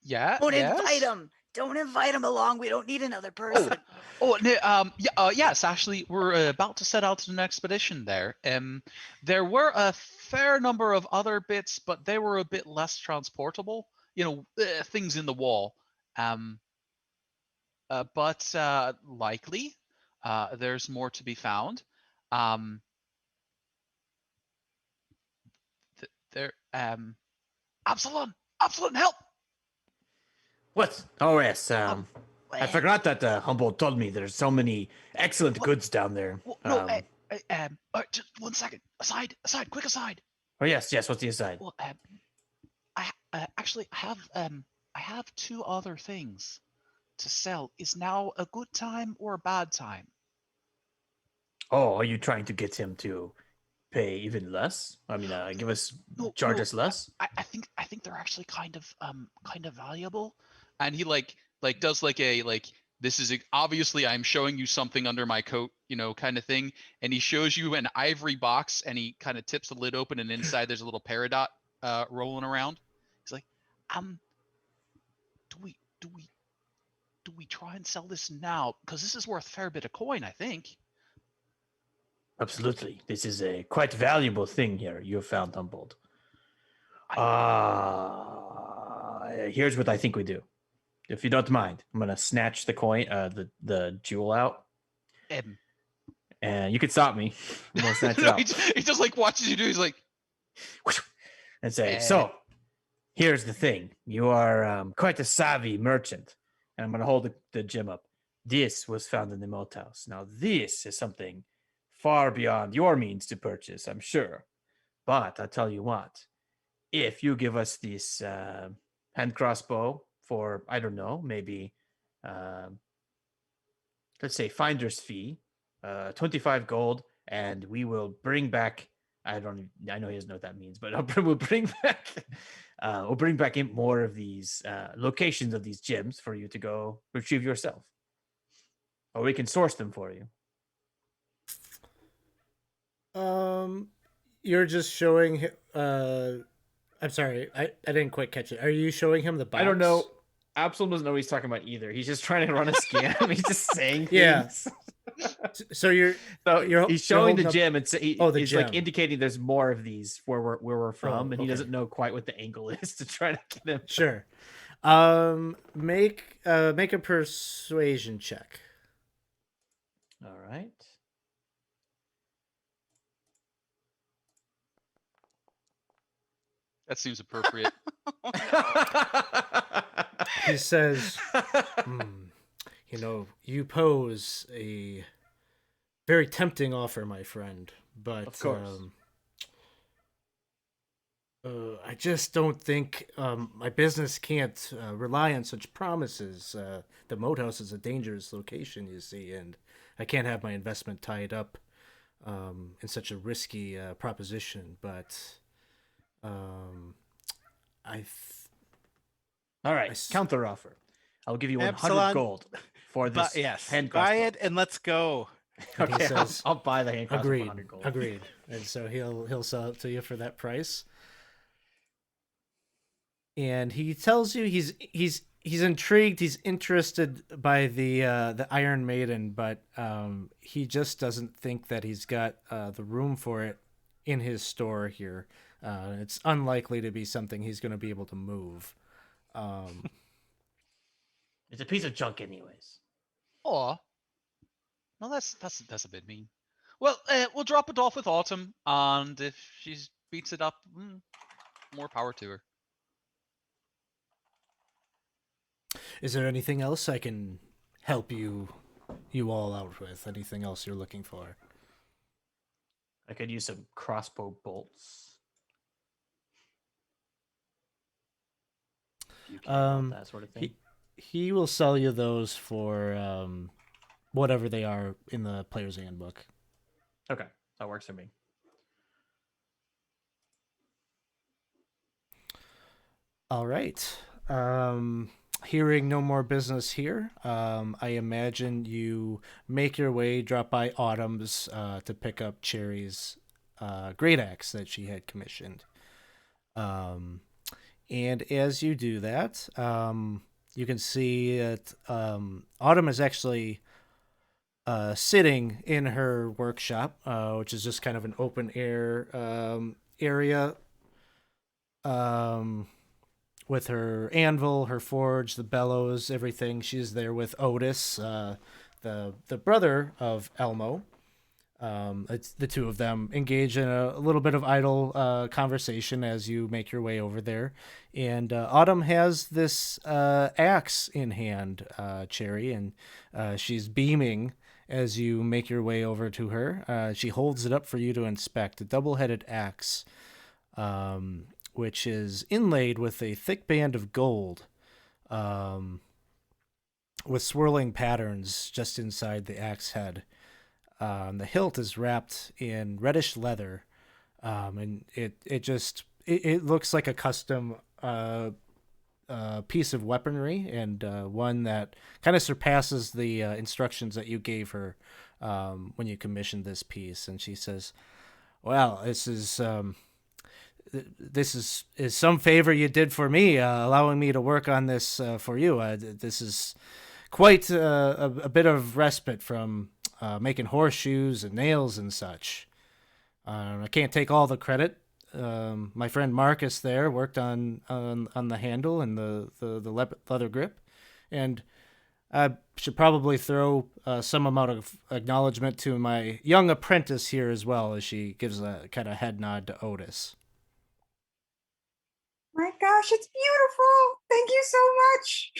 Yeah. Don't yes. invite him. Don't invite him along. We don't need another person. Yes, actually, we're about to set out to an expedition there. There were a fair number of other bits, but they were a bit less transportable. Things in the wall. But likely, there's more to be found. Absalom, help! What? Oh, yes. I forgot that Humboldt told me there's so many excellent goods down there. Just 1 second. Aside, quick aside. Oh, yes. What's the aside? Well, I actually I have 2 other things to sell. Is now a good time or a bad time? Oh, are you trying to get him to pay even less? I mean, charge us less? I think they're actually kind of valuable. And he like does like a this is obviously I'm showing you something under my coat, kind of thing. And he shows you an ivory box and he kind of tips the lid open and inside there's a little peridot rolling around. He's like, do we try and sell this now? Because this is worth a fair bit of coin, I think. Absolutely. This is a quite valuable thing here you have found, Humboldt. Here's what I think we do. If you don't mind, I'm gonna snatch the coin, the jewel out, and you could stop me. We'll snatch it No, out. he just like watches you do. He's like, And say, Eh. so here's the thing. You are quite a savvy merchant. And I'm going to hold the gem up. This was found in the Moat house. Now, this is something far beyond your means to purchase, I'm sure. But I'll tell you what, if you give us this hand crossbow for, I don't know, maybe, let's say, finder's fee, 25 gold, and we will bring back, I know he doesn't know what that means, but we'll bring back in more of these locations of these gems for you to go retrieve yourself. Or we can source them for you. You're just showing. I'm sorry, I didn't quite catch it. Are you showing him the box? I don't know. Absalom doesn't know what he's talking about either. He's just trying to run a scam. He's just saying Yeah. things. So he's showing the gem and he's gem. like indicating there's more of these where we're from, and he okay. doesn't know quite what the angle is to try to get him. Sure. Make a persuasion check. All right. that seems appropriate. He says, you pose a very tempting offer, my friend, but of course. I just don't think my business can't rely on such promises. The Moat House is a dangerous location, you see, and I can't have my investment tied up in such a risky proposition. But All right, counter offer. I'll give you 100 Epsilon, gold for this hand buy crossbow. it and let's go. Okay, says, I'll buy the hand crossbow for agreed, 100 gold. agreed. And so he'll sell it to you for that price. And he tells you he's intrigued, he's interested by the Iron Maiden, but he just doesn't think that he's got the room for it in his store here. It's unlikely to be something he's going to be able to move. It's a piece of junk, anyways. Aw. No, that's a bit mean. Well, we'll drop it off with Autumn, and if she beats it up, more power to her. Is there anything else I can help you all out with? Anything else you're looking for? I could use some crossbow bolts. If you care about that sort of thing. He will sell you those for whatever they are in the player's handbook. Okay, that works for me. All right. Hearing no more business here, I imagine you make your way, drop by Autumn's to pick up Cherry's great axe that she had commissioned. And as you do that, you can see that Autumn is actually sitting in her workshop, which is just kind of an open air area, with her anvil, her forge, the bellows, everything. She's there with Otis, the brother of Elmo. It's the two of them engage in a little bit of idle conversation as you make your way over there. And Autumn has this axe in hand, Cherry, and she's beaming as you make your way over to her. She holds it up for you to inspect, a double-headed axe, which is inlaid with a thick band of gold, with swirling patterns just inside the axe head. The hilt is wrapped in reddish leather, and it looks like a custom piece of weaponry, and one that kind of surpasses the instructions that you gave her when you commissioned this piece. And she says, "Well, this is some favor you did for me, allowing me to work on this for you. This is quite a bit of respite from making horseshoes and nails and such. I can't take all the credit. My friend Marcus there worked on the handle and the leather grip, and should probably throw some amount of acknowledgement to my young apprentice here as well, as she gives a kind of head nod to Otis. My gosh, it's beautiful. Thank you so much.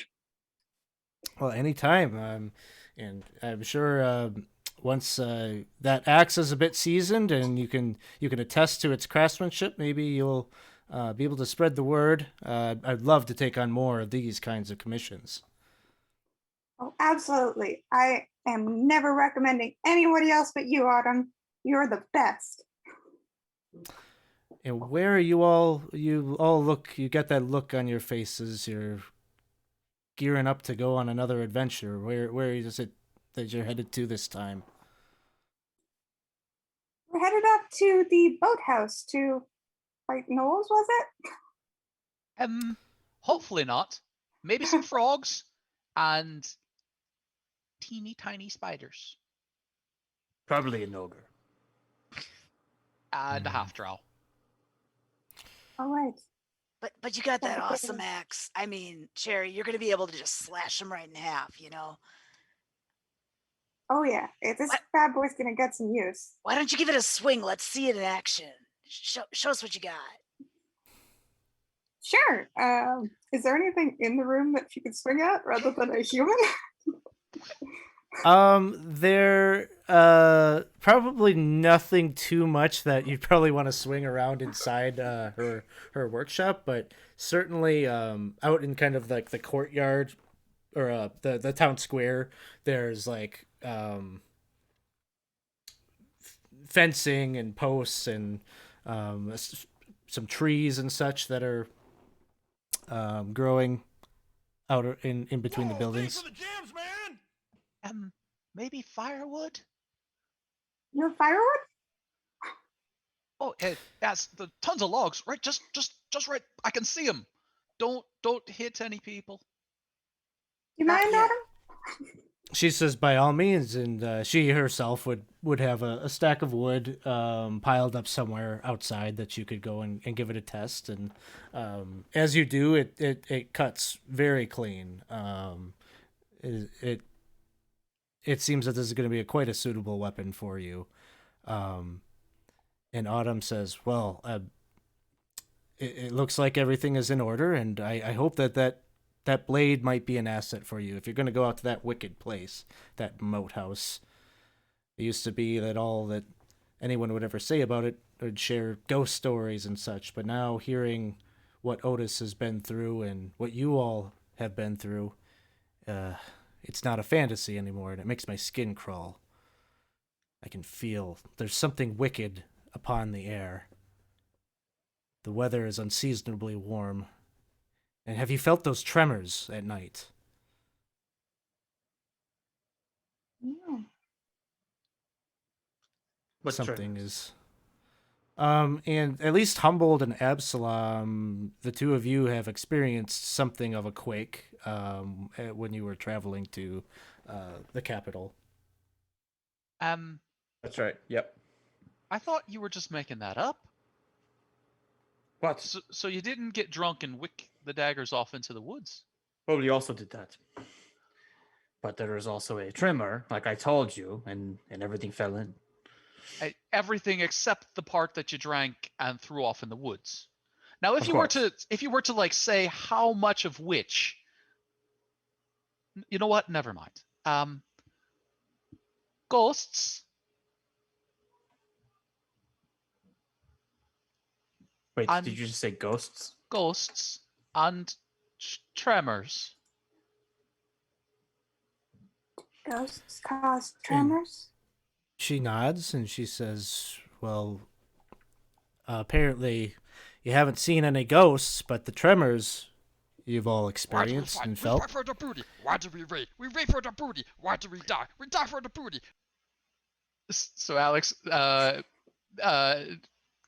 Well, anytime. And I'm sure once that axe is a bit seasoned and you can attest to its craftsmanship, maybe you'll be able to spread the word. I'd love to take on more of these kinds of commissions. Oh, absolutely. I am never recommending anybody else but you, Autumn. You're the best. And where are you all? You all look. You got that look on your faces. You're gearing up to go on another adventure. Where is it that you're headed to this time? We're headed up to the boathouse to fight Knowles, was it? Hopefully not. Maybe some frogs and teeny tiny spiders Probably an ogre. and a half drow. All right. But you got that awesome axe. I mean, Cherry, you're gonna be able to just slash them right in half, you know. Oh yeah, this bad boy's gonna get some use. Why don't you give it a swing? Let's see it in action. Show us what you got. Sure. Is there anything in the room that she could swing at rather than a human? There probably nothing too much that you'd probably want to swing around inside her workshop, but certainly out in kind of like the courtyard or the town square, there's like fencing and posts and some trees and such that are growing out in between the buildings. Thanks for the jams, man. Maybe firewood? You have firewood? Oh, yes, the tons of logs, right? Just right. I can see them. Don't hit any people. You mind, yet. Autumn? She says by all means, and she herself would have a stack of wood piled up somewhere outside that you could go and give it a test. And as you do, it cuts very clean. It seems that this is going to be quite a suitable weapon for you. And Autumn says, well, it looks like everything is in order, and I hope that blade might be an asset for you if you're going to go out to that wicked place, that Moat house. It used to be that all that anyone would ever say about it would share ghost stories and such, but now hearing what Otis has been through and what you all have been through, it's not a fantasy anymore, and it makes my skin crawl. I can feel there's something wicked upon the air. The weather is unseasonably warm. And have you felt those tremors at night? Yeah. What Something tremors? is. And at least Humboldt and Absalom, the two of you have experienced something of a quake when you were traveling to the capital. That's right. Yep. I thought you were just making that up. What? So you didn't get drunk and wick the daggers off into the woods? Well, we also did that. But there was also a tremor, like I told you, and everything fell in. Everything except the part that you drank and threw off in the woods. Now, if Of you were course. to like say how much of which, you know what? Never mind. Ghosts. Wait, And- did you just say ghosts? Ghosts and tremors. Ghosts cause tremors? She nods and she says, well, apparently you haven't seen any ghosts, but the tremors you've all experienced and We felt. fight for the booty. Why do we raid? We raid for the booty. Why do we die? We die for the booty. So Alex,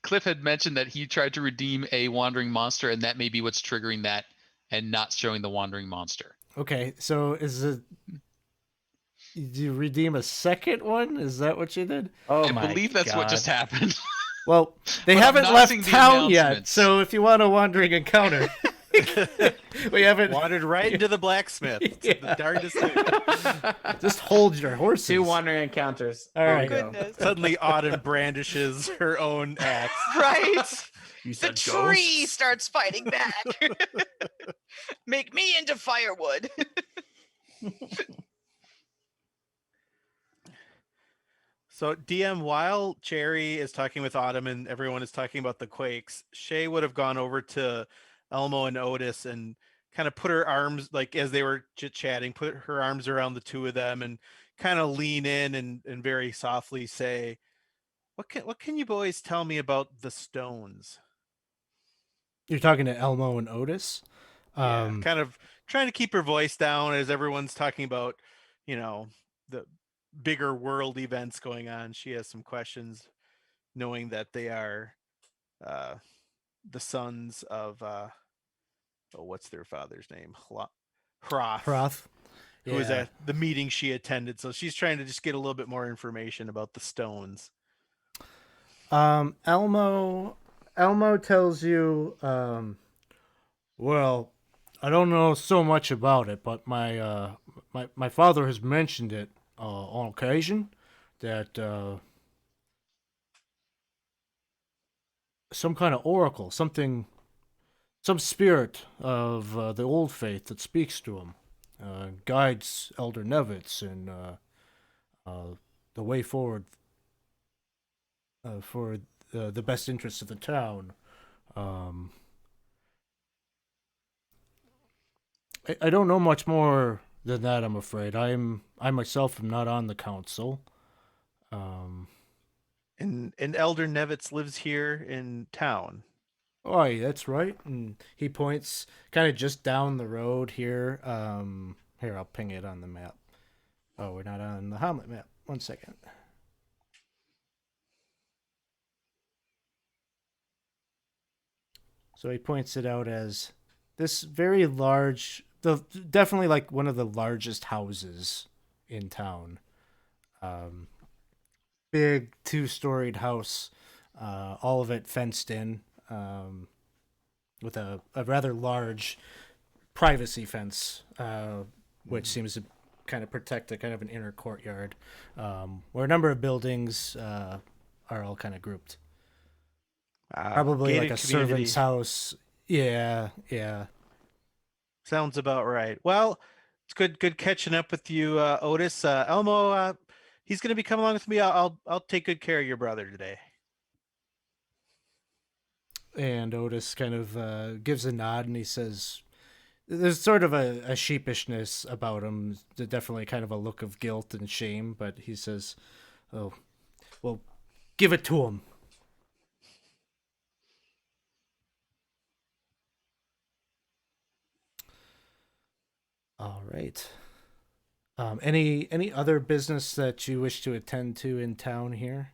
Cliff had mentioned that he tried to redeem a wandering monster, and that may be what's triggering that, and not showing the wandering monster. Okay, so is it? Did you redeem a second one? Is that what you did? Oh I my believe that's what just God. happened. Well, they But I'm haven't not left seeing the town yet, announcements. so if you want a wandering encounter, We haven't Wandered right into the blacksmith. It's the darndest thing. just hold your horses. 2 wandering encounters. All There right. we go. Goodness. Suddenly, Autumn brandishes her own axe. Right? You The said tree ghosts? starts fighting back. Make me into firewood. So, DM, while Cherry is talking with Autumn and everyone is talking about the quakes, Shay would have gone over to Elmo and Otis and kind of put her arms, like as they were chit-chatting, put her arms around the two of them and kind of lean in and very softly say, what can you boys tell me about the stones? You're talking to Elmo and Otis. Yeah, kind of trying to keep her voice down as everyone's talking about, the bigger world events going on. She has some questions, knowing that they are the sons of what's their father's name? Hroth, Proth. who was at the meeting she attended. So she's trying to just get a little bit more information about the stones. Elmo tells you, well, I don't know so much about it, but my father has mentioned it on occasion that some kind of oracle, some spirit of the old faith that speaks to him, guides Elder Nevitz in the way forward for the best interests of the town. I don't know much more than that, I'm afraid. I myself am not on the council. And Elder Nevitz lives here in town. Oh, yeah, that's right. And he points kind of just down the road here. Here, I'll ping it on the map. Oh, we're not on the Hamlet map. 1 second. So he points it out as this very large, definitely like one of the largest houses in town. Big 2-storied house, all of it fenced in, with a rather large privacy fence, which seems to kind of protect a kind of an inner courtyard, where a number of buildings are all kind of grouped. Probably like a servant's house. Yeah. Sounds about right. Well, it's good catching up with you, Otis. Elmo, he's going to be coming along with me. I'll take good care of your brother today. And Otis kind of gives a nod, and he says, there's sort of a sheepishness about him, definitely kind of a look of guilt and shame, but he says, oh, well, give it to him. All right. Any other business that you wish to attend to in town here,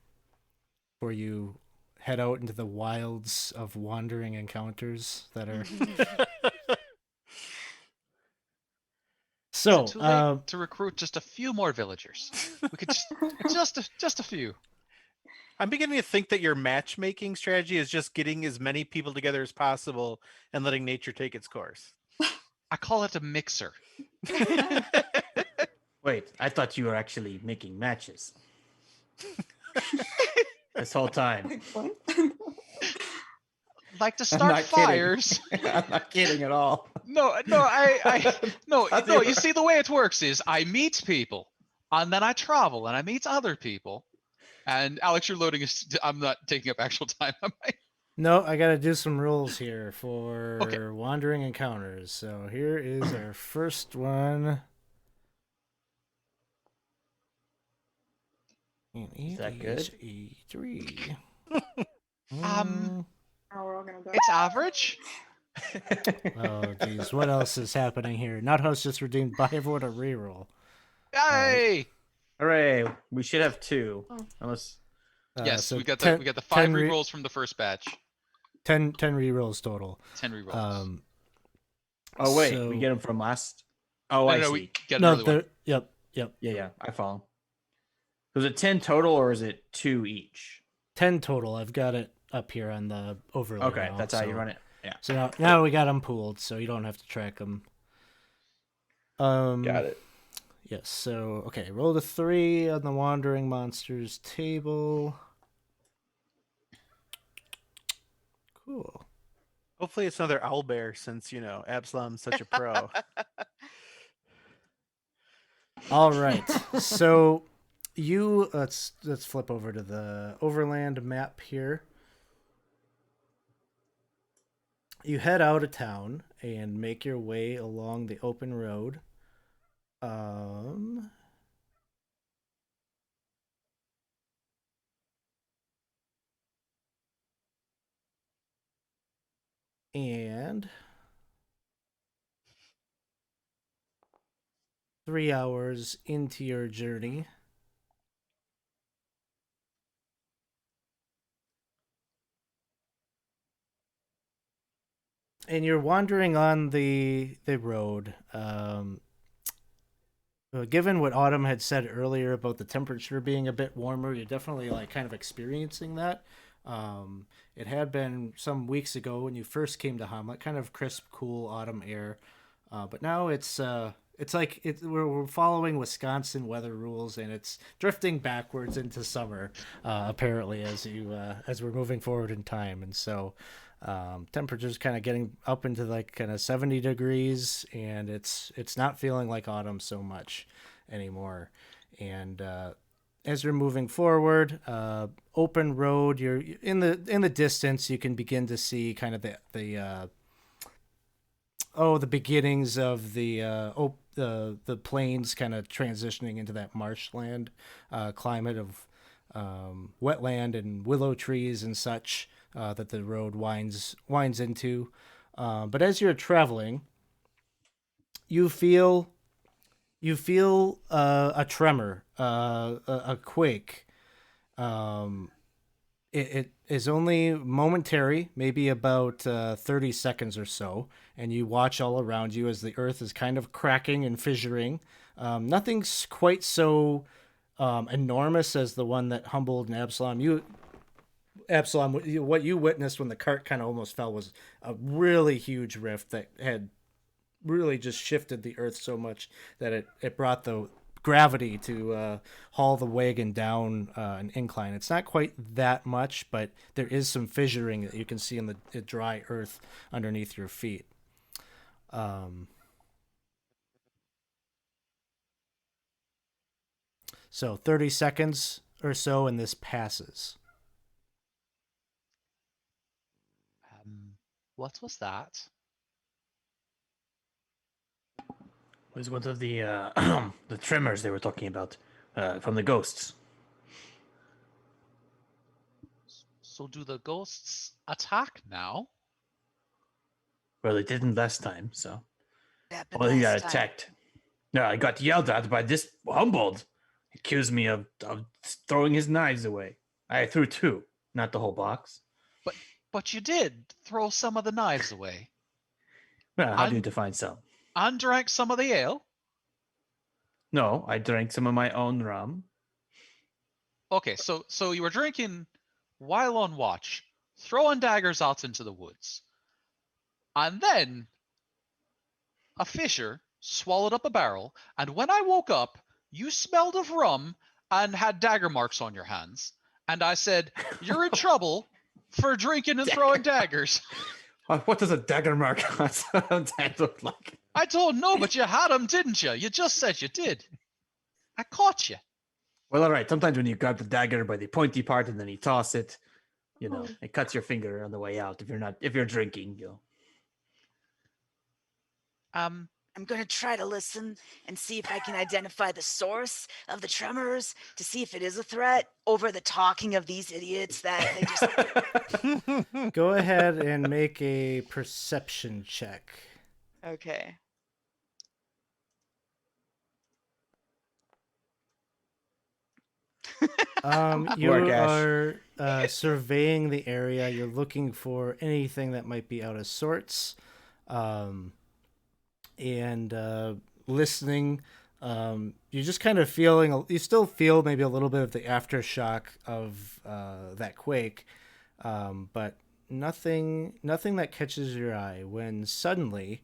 before you head out into the wilds of wandering encounters that are? So, Is it too late to recruit just a few more villagers? We could just a few. I'm beginning to think that your matchmaking strategy is just getting as many people together as possible and letting nature take its course. I call it a mixer. Wait, I thought you were actually making matches. This whole time. What? Like to I'm start not kidding. fires. I'm not kidding at all. No, you see, the way it works is I meet people, and then I travel, and I meet other people. And Alex, you're loading. I'm not taking up actual time, am I? no, I got to do some rules here for Okay. wandering encounters. So here is our first one. And Is that it is good? a 3. Oh, we're all gonna die. It's average. Oh, geez. What else is happening here? Not host just redeemed by everyone a reroll. Yay! Hooray! We should have 2, Oh. unless Yes, so we got 10 the 5 10 rerolls from the first batch. 10 rerolls total. 10 rerolls. Oh wait, So- we get them from last. Oh, no, I no, see. we get an No, early one. yep. Yeah, I follow. Was it 10 total or is it 2 each? 10 total. I've got it up here on the overlay. Okay, now, that's how you so, run it. Yeah. So now we got them pooled, so you don't have to track them. Got it. Yes. So okay, roll the 3 on the wandering monsters table. Cool. Hopefully, it's another owlbear since Absalom's such a pro. All right. So let's flip over to the overland map here. You head out of town and make your way along the open road. And 3 hours into your journey, and you're wandering on the road. Given what Autumn had said earlier about the temperature being a bit warmer, you're definitely like kind of experiencing that. It had been some weeks ago when you first came to Hamlet, kind of crisp, cool autumn air, but now it's like we're following Wisconsin weather rules, and it's drifting backwards into summer, apparently as we're moving forward in time, and so temperatures kind of getting up into like kind of 70 degrees, and it's not feeling like autumn so much anymore, and as you're moving forward, open road, you're in the distance. You can begin to see kind of the beginnings of the plains kind of transitioning into that marshland climate of wetland and willow trees and such that the road winds into. But as you're traveling, you feel a tremor, a quake. It is only momentary, maybe about 30 seconds or so, and you watch all around you as the earth is kind of cracking and fissuring. Nothing's quite so enormous as the one that Humboldt and Absalom, what you witnessed when the cart kind of almost fell was a really huge rift that had really just shifted the earth so much that it brought the gravity to haul the wagon down an incline. It's not quite that much, but there is some fissuring that you can see in the dry earth underneath your feet. So 30 seconds or so, and this passes. What was that? It was one of the the tremors they were talking about from the ghosts. So do the ghosts attack now? Well, they didn't last time, so. Happened Well, he got last time. attacked. No, I got yelled at by this Humboldt. He accused me of throwing his knives away. I threw 2, not the whole box. But you did throw some of the knives away. Well, how do you And- define some? And drank some of the ale? No, I drank some of my own rum. Okay, so you were drinking while on watch, throwing daggers out into the woods. And then a fisher swallowed up a barrel, and when I woke up, you smelled of rum and had dagger marks on your hands. And I said, "You're in trouble for drinking and throwing daggers." What does a dagger mark on that look like? I don't know, but you had them, didn't you? You just said you did. I caught you. Well, all right. Sometimes when you grab the dagger by the pointy part and then you toss it, it cuts your finger on the way out. If you're drinking, Um, I'm going to try to listen and see if I can identify the source of the tremors to see if it is a threat over the talking of these idiots that they just. Go ahead and make a perception check. Okay. You Work, Ash. are surveying the area. You're looking for anything that might be out of sorts, and listening. You're just kind of feeling. You still feel maybe a little bit of the aftershock of that quake, but nothing that catches your eye when suddenly,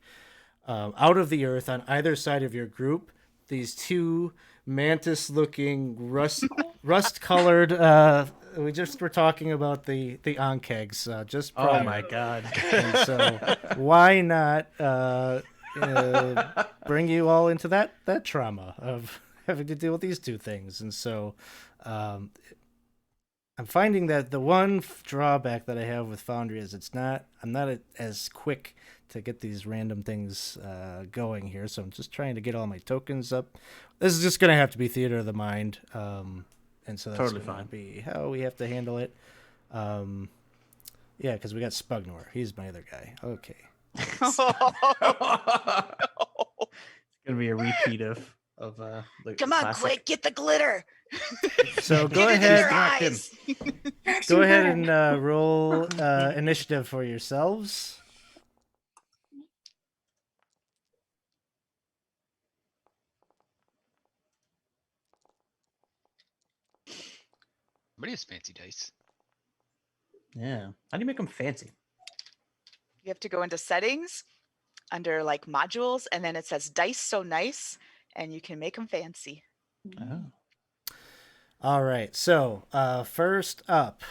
out of the earth on either side of your group, these two mantis-looking rust-colored. We just were talking about the onkegs just prior. Oh my god. And so why not bring you all into that trauma of having to deal with these two things? And so I'm finding that the one drawback that I have with Foundry is I'm not as quick to get these random things going here. So I'm just trying to get all my tokens up. This is just going to have to be theater of the mind. And so that's Totally gonna fine. be how we have to handle it. Yeah, because we got Spugnor. He's my other guy. Okay. It's gonna be a repeat of the Come on, classic. quick, get the glitter. So go Get it in ahead. your Distract him. eyes. Go ahead and roll initiative for yourselves. Somebody has fancy dice. Yeah. How do you make them fancy? You have to go into settings under like modules, and then it says dice so nice, and you can make them fancy. Oh. All right. So first up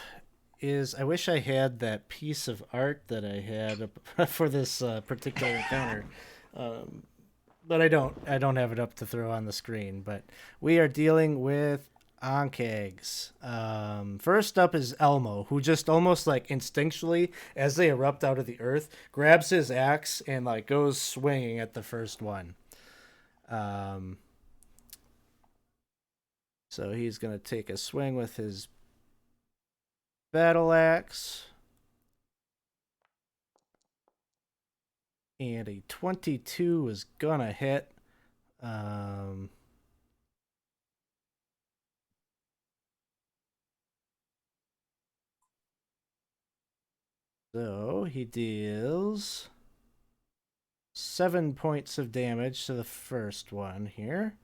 is I wish I had that piece of art that I had for this particular encounter. But I don't. I don't have it up to throw on the screen. But we are dealing with Onkegs. First up is Elmo, who just almost like instinctually, as they erupt out of the earth, grabs his axe and like goes swinging at the first one. So he's gonna take a swing with his battle axe. And a 22 is gonna hit. So he deals 7 points of damage to the first one here.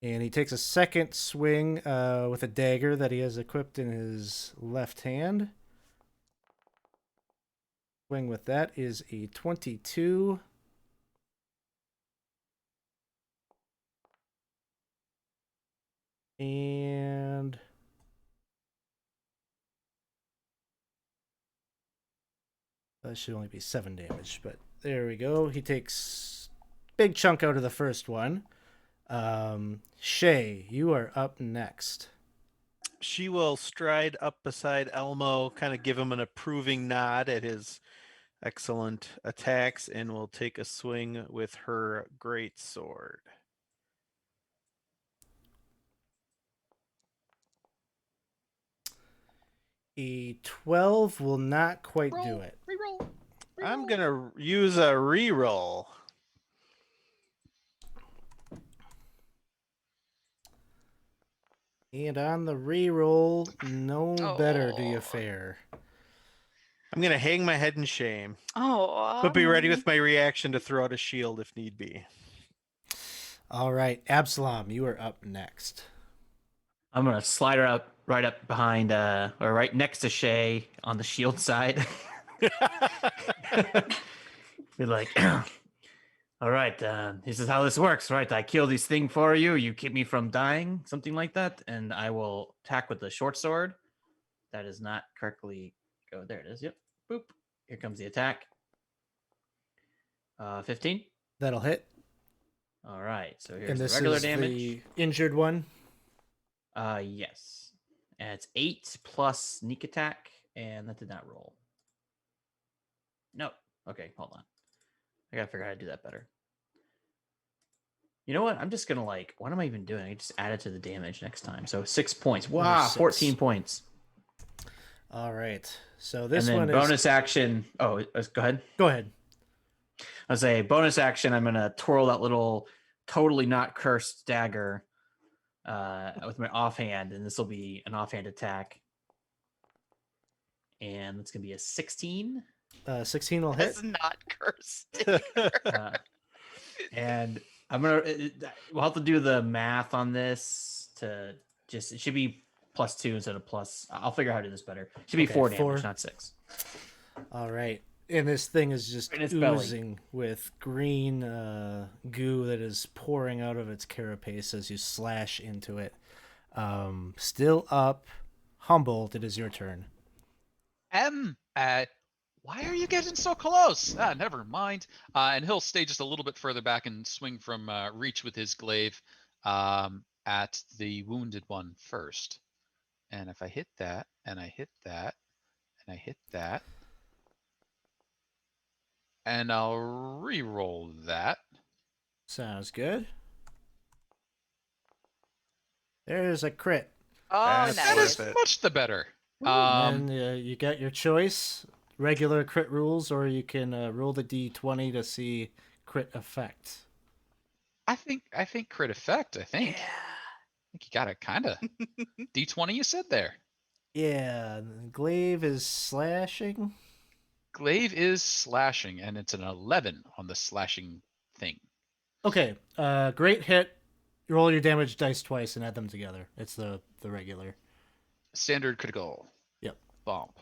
And he takes a second swing with a dagger that he has equipped in his left hand. Swing with that is a 22. And that should only be 7 damage, but there we go. He takes big chunk out of the first one. Shay, you are up next. She will stride up beside Elmo, kind of give him an approving nod at his excellent attacks, and will take a swing with her great sword. A 12 will not quite do Roll. it. Reroll. I'm gonna use a reroll. And on the reroll, no better do you fare. I'm gonna hang my head in shame, Oh, but be ready with my reaction to throw out a shield if need be. All right, Absalom, you are up next. I'm gonna slide her up right up behind or right next to Shay on the shield side. Be like, all right, this is how this works, right? I kill this thing for you, you keep me from dying, something like that, and I will attack with the short sword. That is not correctly go. There it is. Yep. Boop. Here comes the attack. 15. That'll hit. All right. So here's And the this regular is damage. the injured one. Yes. And it's 8 plus sneak attack, and that did not roll. No. Okay, hold on. I gotta figure out how to do that better. You know what? I'm just gonna what am I even doing? I just add it to the damage next time. So 6 points. Wow, 6. 14 points. All right. So this and then one bonus is action. Oh, go ahead. Go ahead. I'll say bonus action. I'm gonna twirl that little totally not cursed dagger with my offhand, and this will be an offhand attack. And it's gonna be a 16. 16 will hit. it's not cursed. And I'm gonna. We'll have to do the math on this to just. It should be +2 instead of plus. I'll figure out how to do this better. Should be Okay, 4 4. damage, not 6. All right. And this thing is just In its belly. oozing with green goo that is pouring out of its carapace as you slash into it. Still up. Humboldt, it is your turn. Why are you getting so close? Never mind. And he'll stay just a little bit further back and swing from reach with his glaive at the wounded one first. And if I hit that, and I hit that, and I hit that, and I'll re-roll that. Sounds good. There's a crit. Oh, That's That nice. is much the better. And then you got your choice. Regular crit rules, or you can roll the d20 to see crit effect. I think crit effect. I think Yeah. you got it, kind of. D20, you said there. Yeah, glaive is slashing. Glaive is slashing, and it's an 11 on the slashing thing. Okay, great hit. Roll your damage dice twice and add them together. It's the regular. Standard critical. Yep. Bump.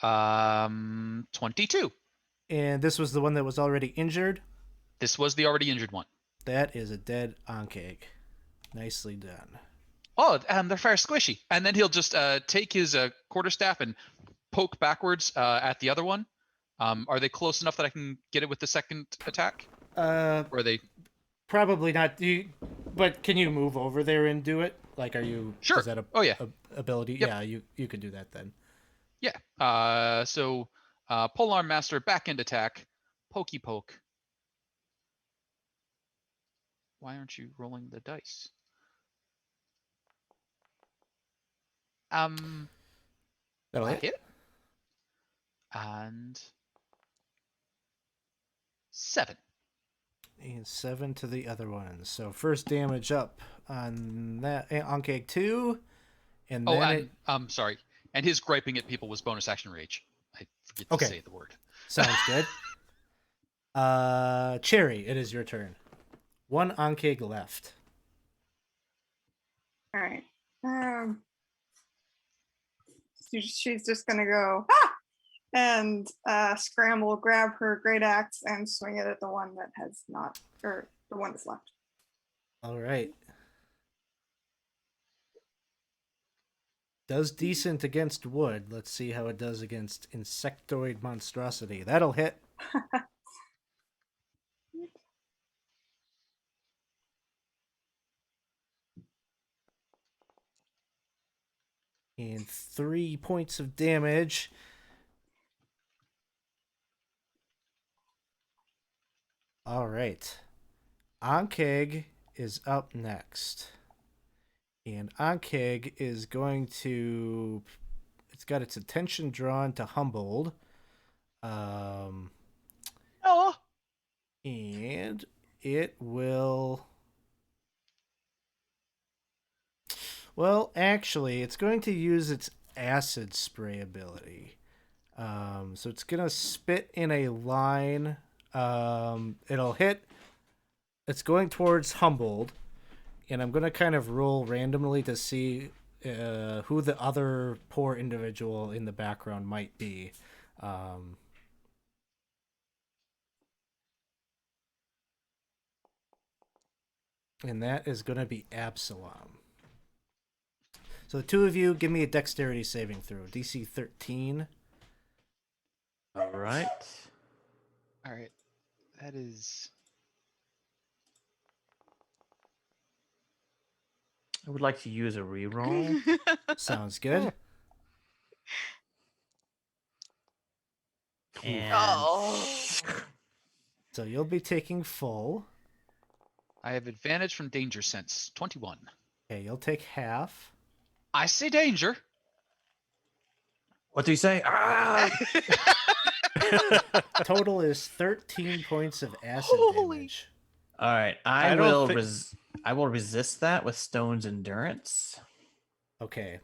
22. And this was the one that was already injured. This was the already injured one. That is a dead Ankeg. Nicely done. Oh, they're fair squishy. And then he'll just take his quarterstaff and poke backwards at the other one. Are they close enough that I can get it with the second attack? Or are they? Probably not. But can you move over there and do it? Like, are you? Sure. Is that a, Oh, yeah. ability? Yep. Yeah, you could do that then. Yeah. So Polearm Master, back end attack, pokey poke. Why aren't you rolling the dice? That'll I hit. hit. And 7. And 7 to the other one. So first damage up on that Ankeg 2, and Oh, then and sorry. And his griping at people was bonus action rage. I forget to Okay. say the word. sounds good. Cherry, it is your turn. 1 Ankeg left. All right. She's just gonna go and scramble, grab her great axe, and swing it at the one that has not, or the one that's left. All right. Does decent against wood. Let's see how it does against insectoid monstrosity. That'll hit. And 3 points of damage. All right. Ankeg is up next. And Ankeg is going to... It's got its attention drawn to Humboldt. Oh, And it will... Well, actually, it's going to use its acid spray ability. So it's going to spit in a line. It'll hit. It's going towards Humboldt. And I'm going to kind of roll randomly to see who the other poor individual in the background might be. And that is going to be Absalom. So the two of you, give me a dexterity saving throw. DC 13. All right. All right. That is. I would like to use a reroll. Sounds good. And oh. So you'll be taking full. I have advantage from danger sense. 21. Okay, you'll take half. I say danger. what do you say? Ah! Total is 13 points of acid Holy- damage. All right. I I don't will thi- I will resist that with Stone's Endurance. Okay.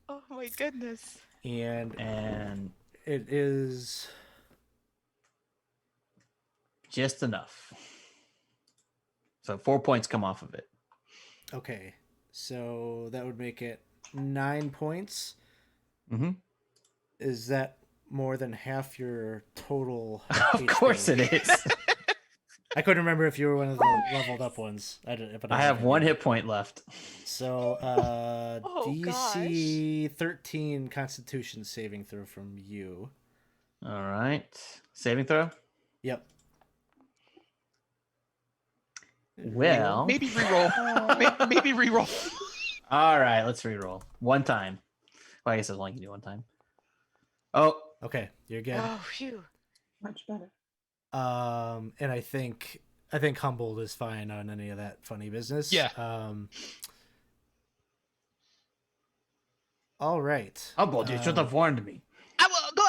Oh my goodness. And And it is... just enough. So 4 points come off of it. Okay. So that would make it 9 points. Mm-hmm. Is that more than half your total Of course it is. I couldn't remember if you were one of the leveled up ones. But I have one hit point left. So, Oh, DC 13 Constitution saving throw from you. All right. Saving throw? Yep. Well. Maybe reroll. Maybe reroll. All right, let's reroll. One time. Well, I guess it's only can do one time. Oh. Okay, you're good. Oh, phew. Much better. And I think Humboldt is fine on any of that funny business. Yeah. All right. Humboldt, you should have warned me. I will go.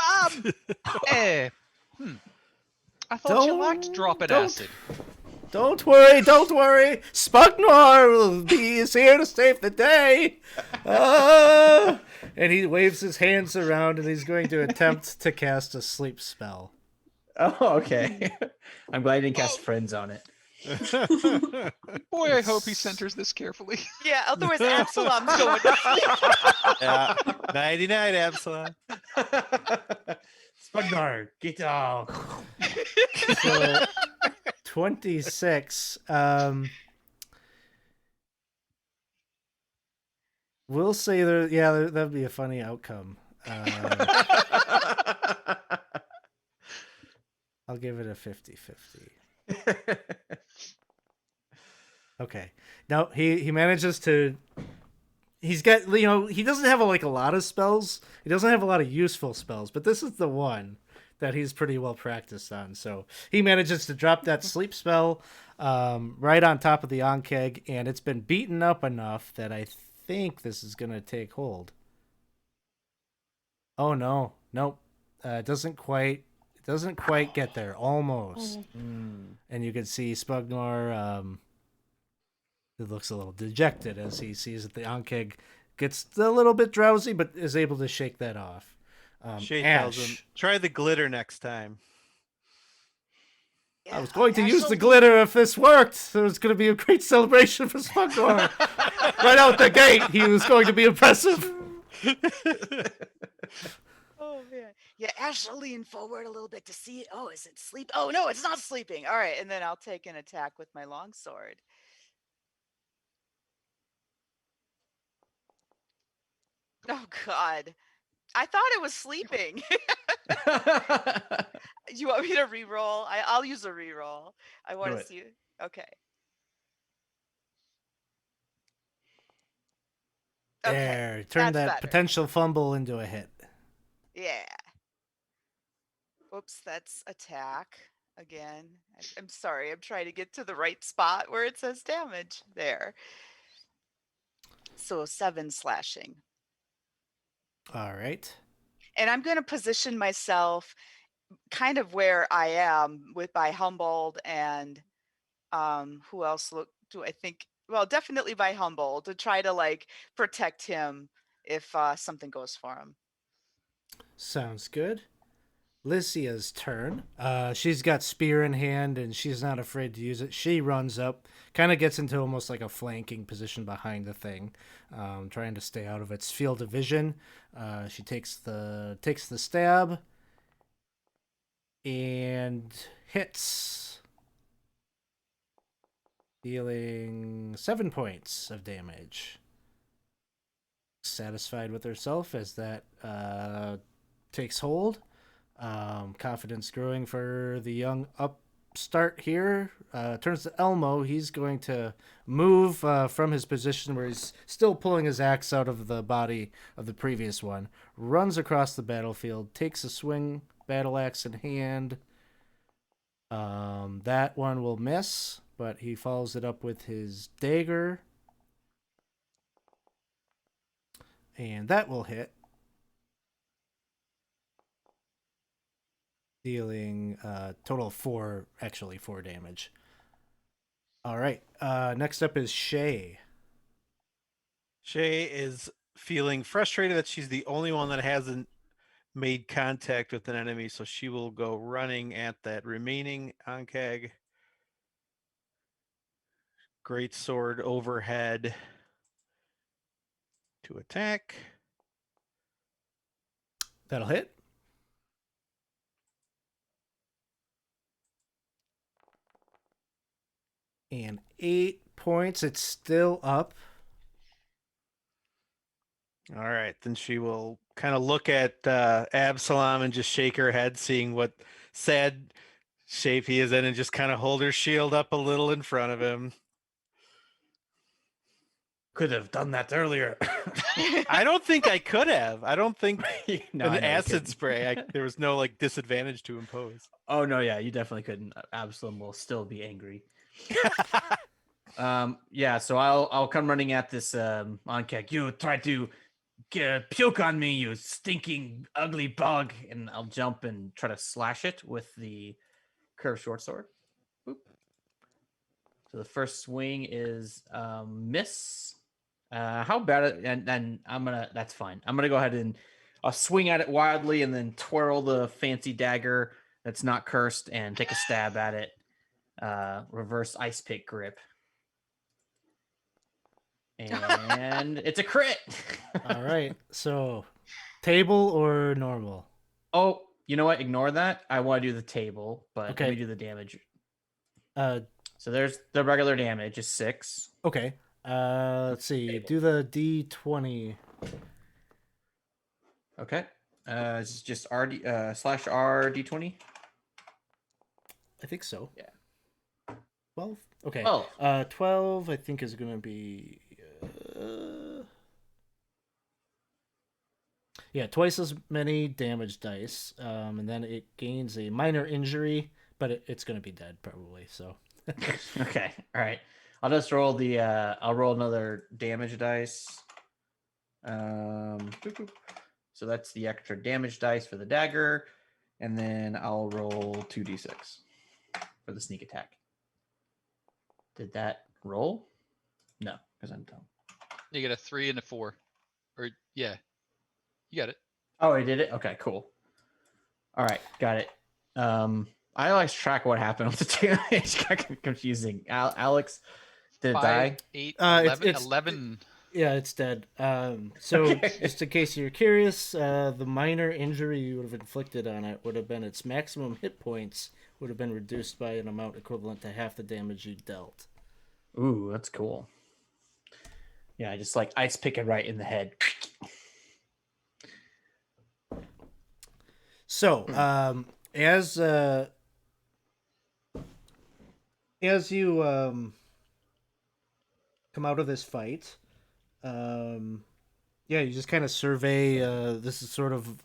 I thought you liked dropping acid. Don't worry. Spugnar is here to save the day. And he waves his hands around, and he's going to attempt to cast a sleep spell. Oh, okay. I'm glad I didn't cast friends on it. Boy, I hope he centers this carefully. Yeah, otherwise Absalom's going to sleep. Yeah. Nighty night, Absalom. Spugnar, get out. So 26. We'll say that'd be a funny outcome. I'll give it a 50-50. Okay. No, he manages to. He's got, he doesn't have a lot of spells. He doesn't have a lot of useful spells, but this is the one that he's pretty well practiced on. So he manages to drop that sleep spell right on top of the Ankeg, and it's been beaten up enough that I think this is going to take hold. Oh, no. Nope. It doesn't quite get there. Almost. And you can see Spugnar, it looks a little dejected as he sees that the Ankeg gets a little bit drowsy, but is able to shake that off. Shay tells Ash. him, try the glitter next time. I was going to use the glitter if this worked. There was going to be a great celebration for Spugnar. Right out the gate, he was going to be impressive. Oh, man. Yeah, Ash will lean forward a little bit to see it. Oh, is it sleep? Oh, no, it's not sleeping. All right, and then I'll take an attack with my longsword. Oh, God. I thought it was sleeping. You want me to re-roll? I'll use a re-roll. I want to it. see. Okay. There, turn that's that better. potential fumble into a hit. Yeah. Oops, that's attack again. I'm sorry. I'm trying to get to the right spot where it says damage there. So 7 slashing. All right. And I'm going to position myself kind of where I am by Humboldt and who else do I think? Well, definitely by Humboldt to try to protect him if something goes for him. Sounds good. Lycia's turn. She's got spear in hand and she's not afraid to use it. She runs up, kind of gets into almost like a flanking position behind the thing, trying to stay out of its field of vision. She takes the stab and hits, dealing 7 points of damage. Satisfied with herself as that takes hold. Confidence growing for the young upstart here. Turns to Elmo. He's going to move from his position where he's still pulling his axe out of the body of the previous one. Runs across the battlefield. Takes a swing. Battle axe in hand. That one will miss, but he follows it up with his dagger. And that will hit. Dealing total of 4 damage. All right. Next up is Shay. Shay is feeling frustrated that she's the only one that hasn't made contact with an enemy, so she will go running at that remaining Ankeg. Great sword overhead. to attack. That'll hit. And 8 points. It's still up. All right, then she will kind of look at Absalom and just shake her head, seeing what sad shape he is in, and just kind of hold her shield up a little in front of him. Could have done that earlier. I don't think I could have. I don't think No, an I know you acid couldn't. spray. There was no like disadvantage to impose. Oh no, yeah, you definitely couldn't. Absalom will still be angry. Yeah, so I'll come running at this Onkek. You try to puke on me, you stinking ugly bug, and I'll jump and try to slash it with the curved short sword. Boop. So the first swing is miss. How bad? And I'm gonna. That's fine. I'm gonna go ahead and I'll swing at it wildly and then twirl the fancy dagger that's not cursed and take a stab at it. Reverse ice pick grip. And it's a crit. All right. So, table or normal? Oh, you know what? Ignore that. I want to do the table, but Okay. let me do the damage. Uh, So there's the regular damage is 6. okay. Let's see. Do the D20. Okay. It's just RD slash R D20. I think so. Yeah. 12? Okay. 12. 12 I think is going to be yeah, twice as many damage dice. And then it gains a minor injury, but it's going to be dead probably. So Okay. All right. I'll just roll the I'll roll another damage dice. Boop, boop. So that's the extra damage dice for the dagger, and then I'll roll 2d6 for the sneak attack. Did that roll? No, because I'm dumb. You get a 3 and a 4. Or yeah. You got it. Oh, I did it? Okay, cool. All right, got it. I lost track of what happened with the damage. Got confusing. Alex, did it 5, die? 8, it's- 11. it's- 11. yeah, it's dead. So Okay. just in case you're curious, the minor injury you would have inflicted on it would have been its maximum hit points would have been reduced by an amount equivalent to half the damage you dealt. Ooh, that's cool. Yeah, just like ice pick it right in the head. So, as you come out of this fight, yeah, you just kind of survey. This is sort of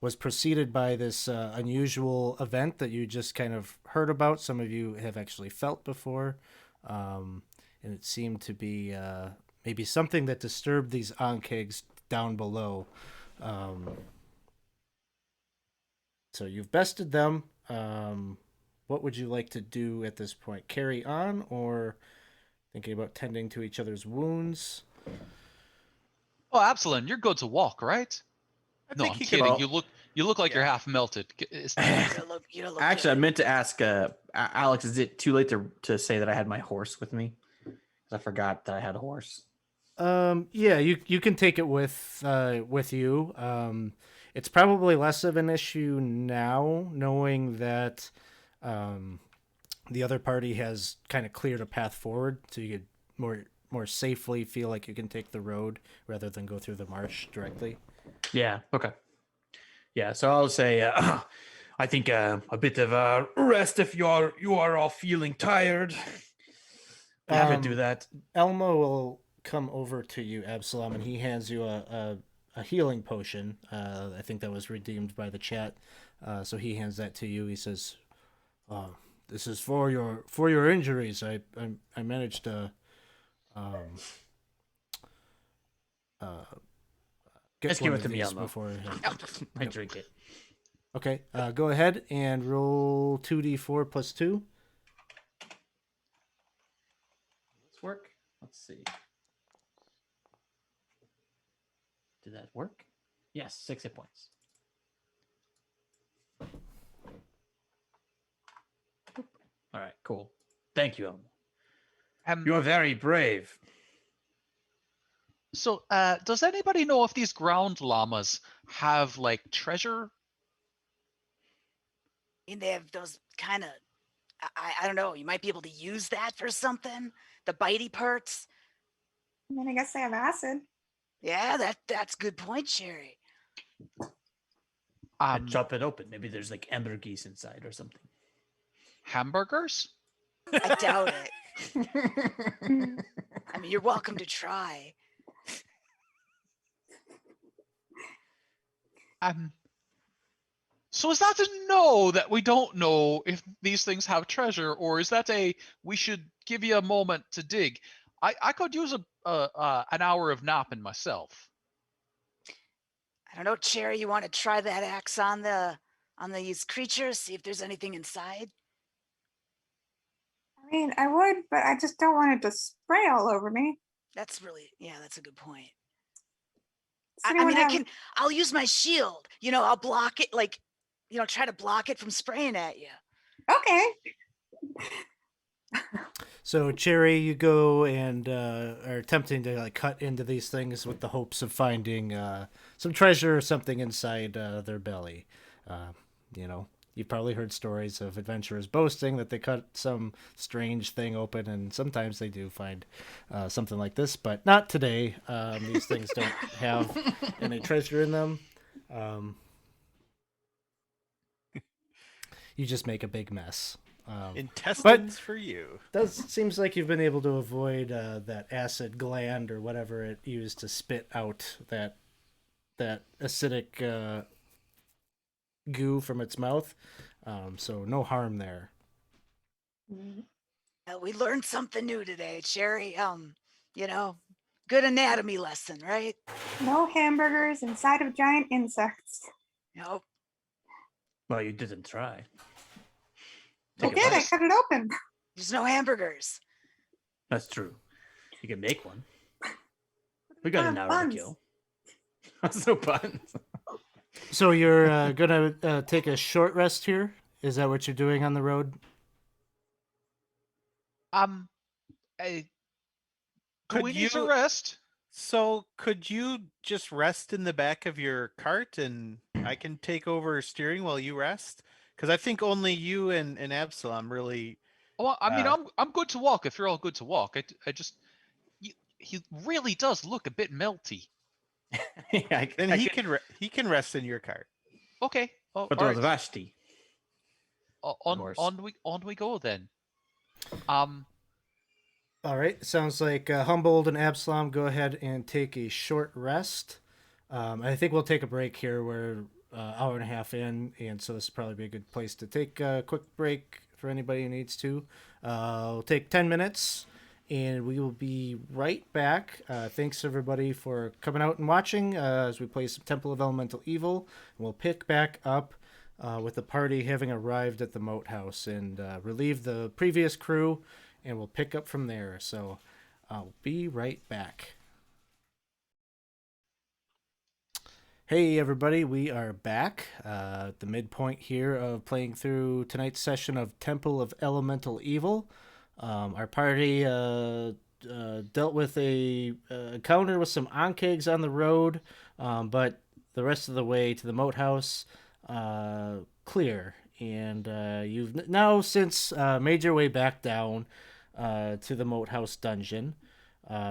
was preceded by this unusual event that you just kind of heard about. Some of you have actually felt before, and it seemed to be maybe something that disturbed these Ankegs down below. So you've bested them. What would you like to do at this point? Carry on, or thinking about tending to each other's wounds? Oh, Absalom, you're good to walk, right? I No, think I'm he could- kidding. You look like you're half melted. You don't look Actually, I good. meant to ask Alex, is it too late to say that I had my horse with me? Because I forgot that I had a horse. Yeah, you can take it with you. It's probably less of an issue now, knowing that the other party has kind of cleared a path forward, so you could more safely feel like you can take the road rather than go through the marsh directly. Yeah. Okay. Yeah. So I'll say, I think a bit of a rest if you are all feeling tired. I could do that. Elmo will come over to you, Absalom, and he hands you a healing potion. I think that was redeemed by the chat. So he hands that to you. He says, "This is for your injuries. I managed to get Just one give it of to me, these Elmo. before." I drink it. Okay, go ahead and roll 2d4 plus 2. Let's work. Let's see. Did that work? Yes, 6 hit points. All right, cool. Thank you, Elmo. You are very brave. So, does anybody know if these ground llamas have like treasure? I mean, they have those kind of, I don't know, you might be able to use that for something. The bitey parts. I mean, I guess they have acid. Yeah, that's a good point, Sherry. I'd chop it open. Maybe there's like hamburgies inside or something. Hamburgers? I doubt it. I mean, you're welcome to try. So is that a no that we don't know if these things have treasure, or is that a we should give you a moment to dig? I could use an hour of napping myself. I don't know, Cherry, you want to try that axe on these creatures, see if there's anything inside? I mean, I would, but I just don't want it to spray all over me. That's a good point. Does I anyone mean, have- I'll use my shield. I'll block it, like, try to block it from spraying at you. Okay. So Cherry, you go and are attempting to like cut into these things with the hopes of finding some treasure or something inside their belly. You've probably heard stories of adventurers boasting that they cut some strange thing open, and sometimes they do find something like this, but not today. These things don't have any treasure in them. You just make a big mess. Intestines for you. Seems like you've been able to avoid that acid gland or whatever it used to spit out that acidic goo from its mouth. So no harm there. We learned something new today, Cherry. Good anatomy lesson, right? No hamburgers inside of giant insects. Nope. Well, you didn't try. I Take a did. I bite. cut it open. There's no hamburgers. That's true. You can make one. We got an hour to Buns. kill. That's no buns. So you're gonna take a short rest here? Is that what you're doing on the road? Do we need to rest? So could you just rest in the back of your cart and I can take over steering while you rest? Because I think only you and Absalom really. Well, I mean, I'm good to walk if you're all good to walk. I just he really does look a bit melty. Yeah, Then he can rest in your cart. Okay. Oh, But all was right. Vashti. On we go then. All right. Sounds like Humboldt and Absalom go ahead and take a short rest. I think we'll take a break here. We're hour and a half in, and so this will probably be a good place to take a quick break for anybody who needs to. We'll take 10 minutes, and we will be right back. Thanks, everybody, for coming out and watching as we play some Temple of Elemental Evil. And we'll pick back up with the party having arrived at the Moat House and relieve the previous crew, and we'll pick up from there. So I'll be right back. Hey everybody, we are back at the midpoint here of playing through tonight's session of Temple of Elemental Evil. Our party dealt with a encounter with some Ankegs on the road, but the rest of the way to the Moat House clear. And you've now since made your way back down to the Moat House dungeon.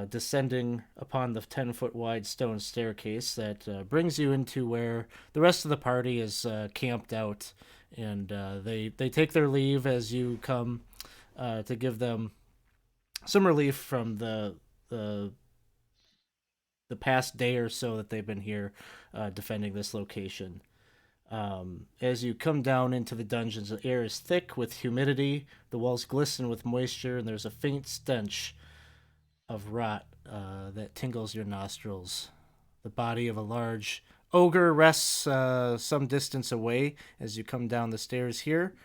Descending upon the 10-foot wide stone staircase that brings you into where the rest of the party is camped out, and they take their leave as you come to give them some relief from the past day or so that they've been here defending this location. As you come down into the dungeons, the air is thick with humidity, the walls glisten with moisture, and there's a faint stench of rot that tingles your nostrils. The body of a large ogre rests some distance away as you come down the stairs here.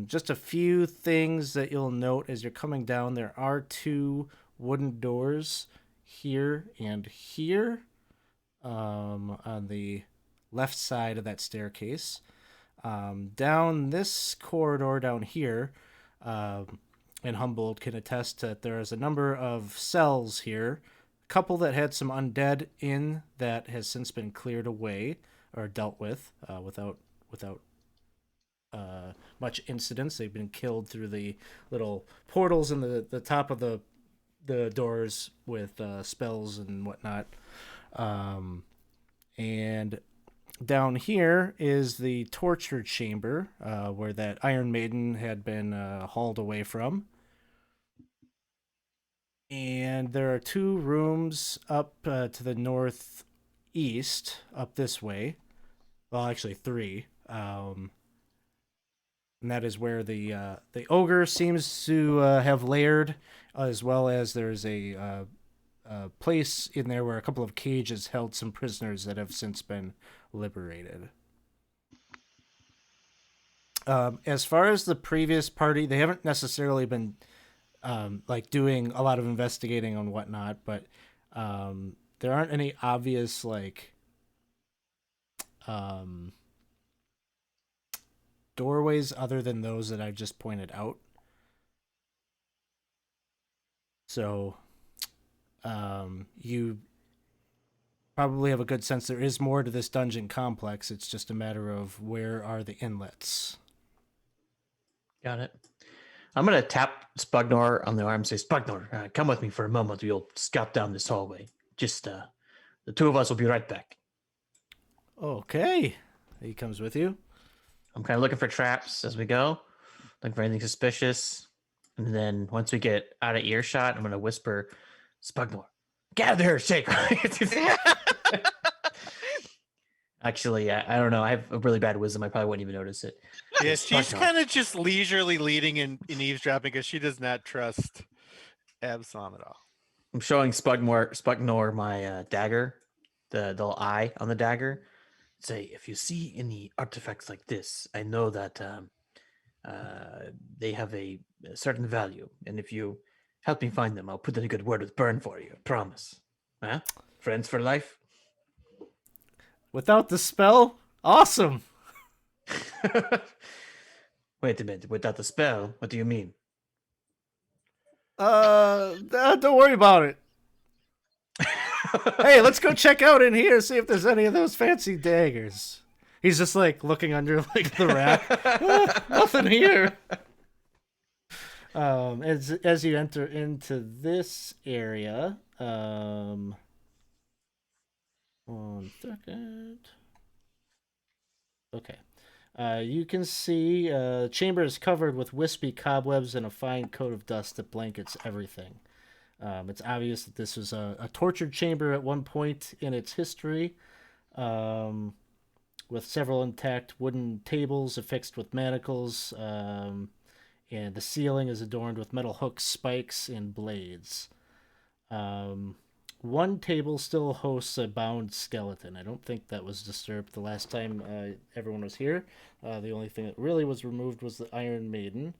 Just a few things that you'll note as you're coming down. There are two wooden doors here and here on the left side of that staircase. Down this corridor down here, and Humboldt can attest that there is a number of cells here couple that had some undead in that has since been cleared away or dealt with without much incidents. They've been killed through the little portals in the top of the doors with spells and whatnot. And down here is the torture chamber where that Iron Maiden had been hauled away from. And there are 2 rooms up to the northeast, up this way. Well, actually 3. And that is where the ogre seems to have laired, as well as there's a place in there where a couple of cages held some prisoners that have since been liberated. As far as the previous party, they haven't necessarily been like doing a lot of investigating on whatnot, but there aren't any obvious like doorways other than those that I've just pointed out. So you probably have a good sense there is more to this dungeon complex. It's just a matter of where are the inlets. Got it. I'm going to tap Spugnor on the arm and say, Spugnor, come with me for a moment. We'll scout down this hallway. Just the 2 of us will be right back. Okay. He comes with you. I'm kind of looking for traps as we go, looking for anything suspicious. And then once we get out of earshot, I'm going to whisper, Spugnor, get out of here, shake. Actually, I don't know. I have a really bad wisdom. I probably wouldn't even notice it. Yeah, It's she's Spugnor. kind of just leisurely leading in eavesdropping because she does not trust Absalom at all. I'm showing Spugnor my dagger, the little eye on the dagger. Say, if you see any artifacts like this, I know that they have a certain value. And if you help me find them, I'll put in a good word with Burn for you. I promise. Huh? Friends for life? Without the spell? Awesome. Wait a minute. Without the spell, what do you mean? Don't worry about it. Hey, let's go check out in here, see if there's any of those fancy daggers. He's just like looking under like the rack. Nothing here. As you enter into this area, 1 second. Okay. You can see the chamber is covered with wispy cobwebs and a fine coat of dust that blankets everything. It's obvious that this was a tortured chamber at one point in its history, with several intact wooden tables affixed with manacles, and the ceiling is adorned with metal hooks, spikes, and blades. One table still hosts a bound skeleton. I don't think that was disturbed the last time everyone was here. The only thing that really was removed was the Iron Maiden.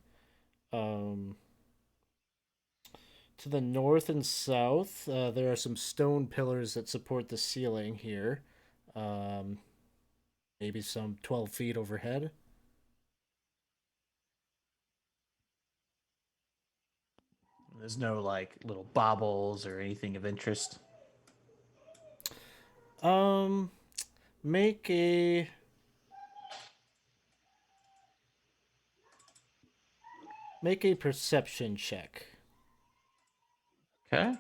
To the north and south, there are some stone pillars that support the ceiling here. Maybe some 12 feet overhead. There's no like little baubles or anything of interest. Make a perception check. Okay.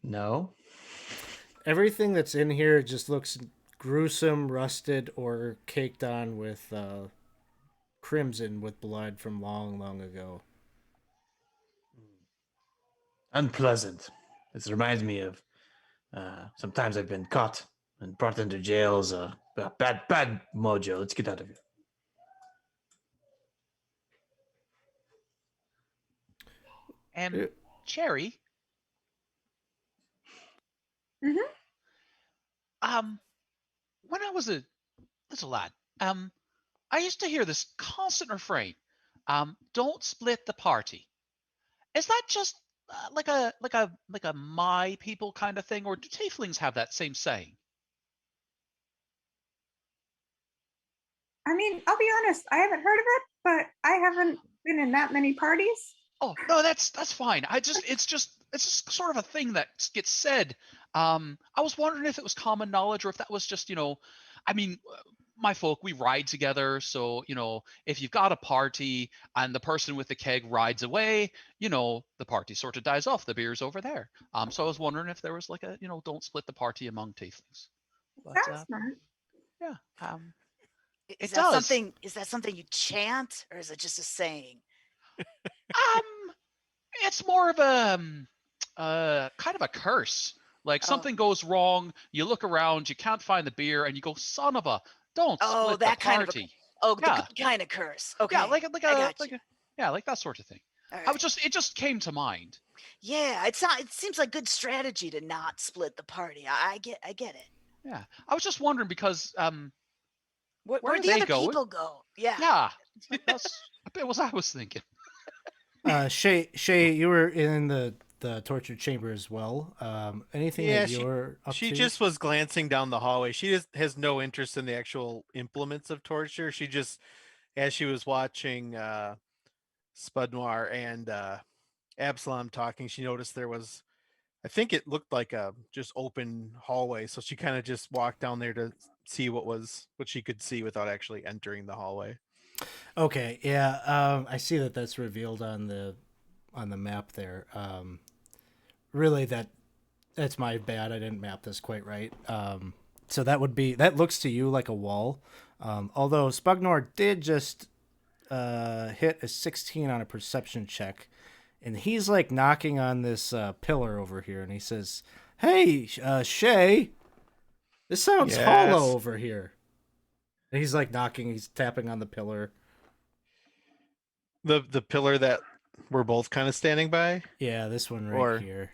No. Everything that's in here just looks gruesome, rusted, or caked on with crimson with blood from long, long ago. Unpleasant. This reminds me of sometimes I've been caught and brought into jails. Bad mojo. Let's get out of here. And Cherry. Mhm. When I was a little lad, I used to hear this constant refrain, "Don't split the party." Is that just like a my people kind of thing, or do tieflings have that same saying? I mean, I'll be honest, I haven't heard of it, but I haven't been in that many parties. Oh no, that's fine. It's just sort of a thing that gets said. I was wondering if it was common knowledge or if that was just I mean, my folk, we ride together, so if you've got a party and the person with the keg rides away, the party sort of dies off. The beer's over there. So I was wondering if there was like a don't split the party among tieflings. But Sounds smart. yeah, Is it that does. something you chant, or is it just a saying? Um, it's more of a kind of a curse. Like Oh. something goes wrong, you look around, you can't find the beer, and you go, "Son of a, don't Oh, split the that kind of a party." the Yeah, good kind of curse. Okay, yeah, like I got you. yeah, like that sort of thing. All I was right. it just came to mind. Yeah, it's not. It seems like good strategy to not split the party. I get it. Yeah, I was just wondering because where Where'd are the they other going? people go? Yeah. Yeah, that's a bit what I was thinking. Shay, you were in the torture chamber as well. Anything Yeah, that you're up she to? just was glancing down the hallway. She just has no interest in the actual implements of torture. She just, as she was watching Spud Noir and Absalom talking, she noticed there was, I think it looked like a just open hallway. So she kind of just walked down there to see what she could see without actually entering the hallway. Okay, yeah. I see that that's revealed on the map there. Really, that's my bad. I didn't map this quite right. So that looks to you like a wall. Although Spugnor did just hit a 16 on a perception check, and he's like knocking on this pillar over here, and he says, "Hey, Shay, this sounds hollow over here." And he's like knocking, he's tapping on the pillar. The pillar that we're both kind of standing by. Yeah, this one right Or- here.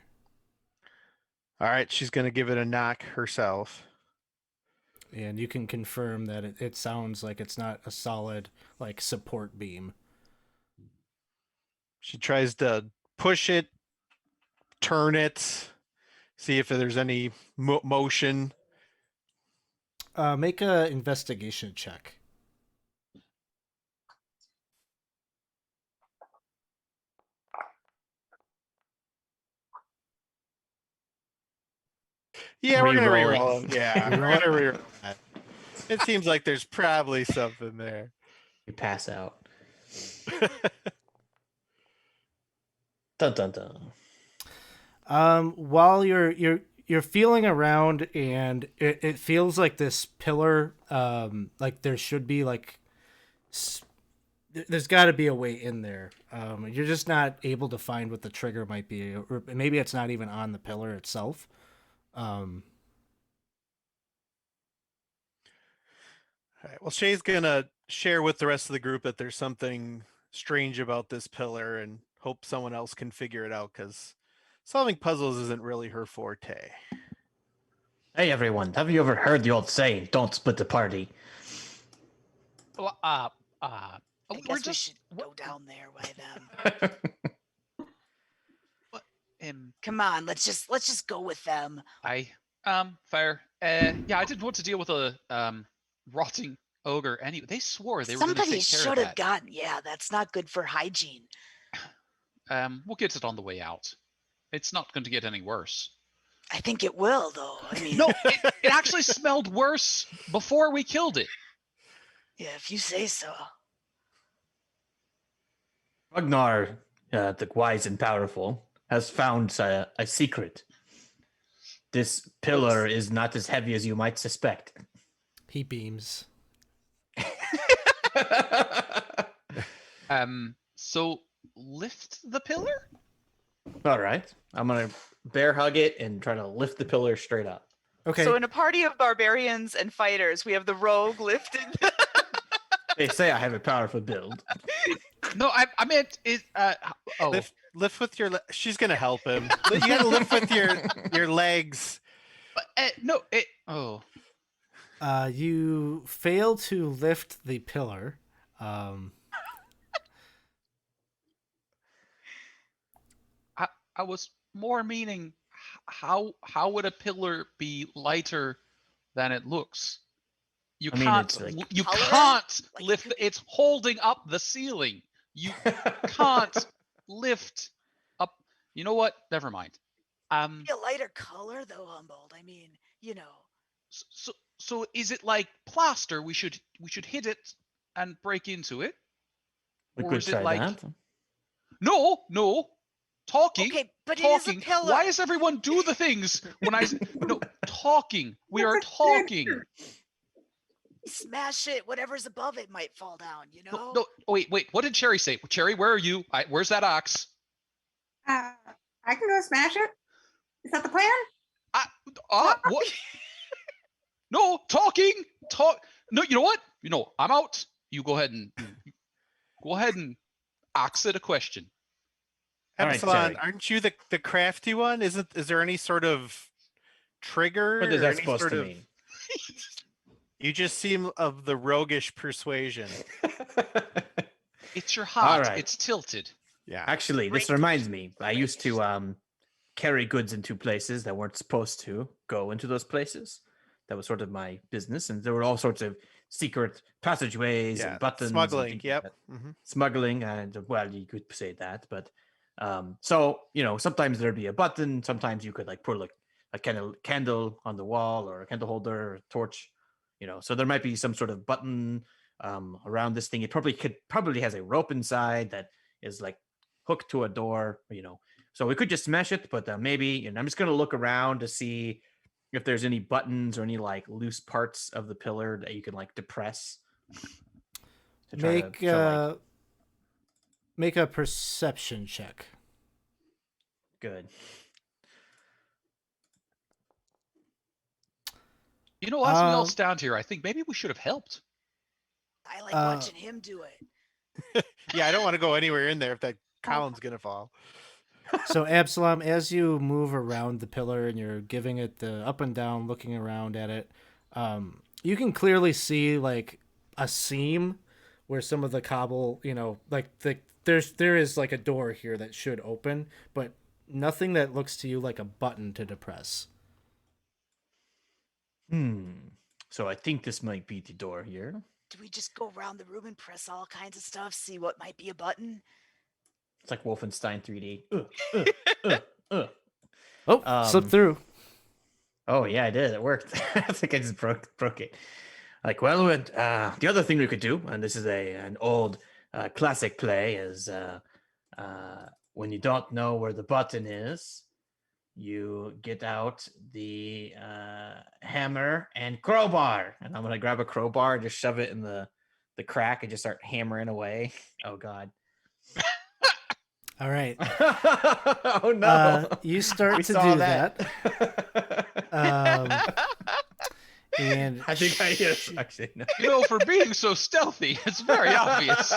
All right, she's gonna give it a knock herself. And you can confirm that it sounds like it's not a solid like support beam. She tries to push it, turn it, see if there's any motion. Make a investigation check. Yeah, we're gonna Re-rolling. reroll. Yeah, we're gonna reroll that. It seems like there's probably something there. You pass out. Dun dun dun. While you're feeling around, and it feels like this pillar, like there should be like there's got to be a way in there. You're just not able to find what the trigger might be, or maybe it's not even on the pillar itself. All right. Well, Shay's gonna share with the rest of the group that there's something strange about this pillar, and hope someone else can figure it out because solving puzzles isn't really her forte. Hey everyone, have you ever heard the old saying, don't split the party? Well, I we're guess we just should go down there by them. Come on, let's just go with them. Fair. Yeah, I didn't want to deal with a rotting ogre anyway. They swore they were going to Somebody take care of should have that. gotten. Yeah, that's not good for hygiene. We'll get it on the way out. It's not going to get any worse. I think it will, though. I mean, No, it actually smelled worse before we killed it. yeah, if you say so. Ragnar, the wise and powerful, has found a secret. This pillar is not as heavy as you might suspect. He beams. So lift the pillar? All right. I'm going to bear hug it and try to lift the pillar straight up. Okay. So in a party of barbarians and fighters, we have the rogue lifted. They say I have a powerful build. No, I meant it. Oh, Lift with your. She's gonna help him. You gotta lift with your legs. no, it. Oh, You fail to lift the pillar. I was more meaning how would a pillar be lighter than it looks? You I mean, can't it's like you color? can't Like, lift it's holding up the ceiling. You can't lift up. You know what? Never mind. Be a lighter color though, Humboldt. I mean, you know. So is it like plaster? We should hit it and break into it, We or could is it try like that. no talking? Okay, but it is a Talking. pillar. Why does everyone do the things when I no talking? We are talking. Smash it. Whatever's above it might fall down. You know. No. Oh, wait. What did Cherry say? Cherry, where are you? Where's that ox? I can go smash it. Is that the plan? What? No, talking. No, you know what? I'm out. You go ahead and ask it a question. All right, Epsilon, Terry. aren't you the crafty one? Is there any sort of trigger? What is or that any supposed sort to of- mean? You just seem of the roguish persuasion. It's your heart. right. It's tilted. Yeah. Actually, this Great reminds question. me. I used to carry goods into places that weren't supposed to go into those places. That was sort of my business, and there were all sorts of secret passageways Yeah. and buttons. and Smuggling. things like Yep. that. hmm Smuggling, and well, you could say that, but so sometimes there'd be a button. Sometimes you could like put like a candle on the wall, or a candle holder, or a torch. So there might be some sort of button around this thing. It probably has a rope inside that is like hooked to a door. So we could just smash it, but maybe I'm just gonna look around to see if there's any buttons or any like loose parts of the pillar that you can like depress. To try Make to show, like, make a perception check. good. As we all stand here, I think maybe we should have helped. I like watching him do it. Yeah, I don't want to go anywhere in there if that column's gonna fall. So Absalom, as you move around the pillar and you're giving it the up and down, looking around at it, you can clearly see like a seam where some of the cobble, there is like a door here that should open, but nothing that looks to you like a button to depress. So I think this might be the door here. Do we just go around the room and press all kinds of stuff, see what might be a button? It's like Wolfenstein 3D. Oh, slip through. Oh yeah, I did. It worked. I think I just broke it. Like, well, the other thing we could do, and this is an old classic play, is when you don't know where the button is, you get out the hammer and crowbar. And I'm gonna grab a crowbar, just shove it in the crack, and just start hammering away. Oh God. All right. Oh no! You start We to saw do that. And I think I actually no. For being so stealthy, it's very obvious.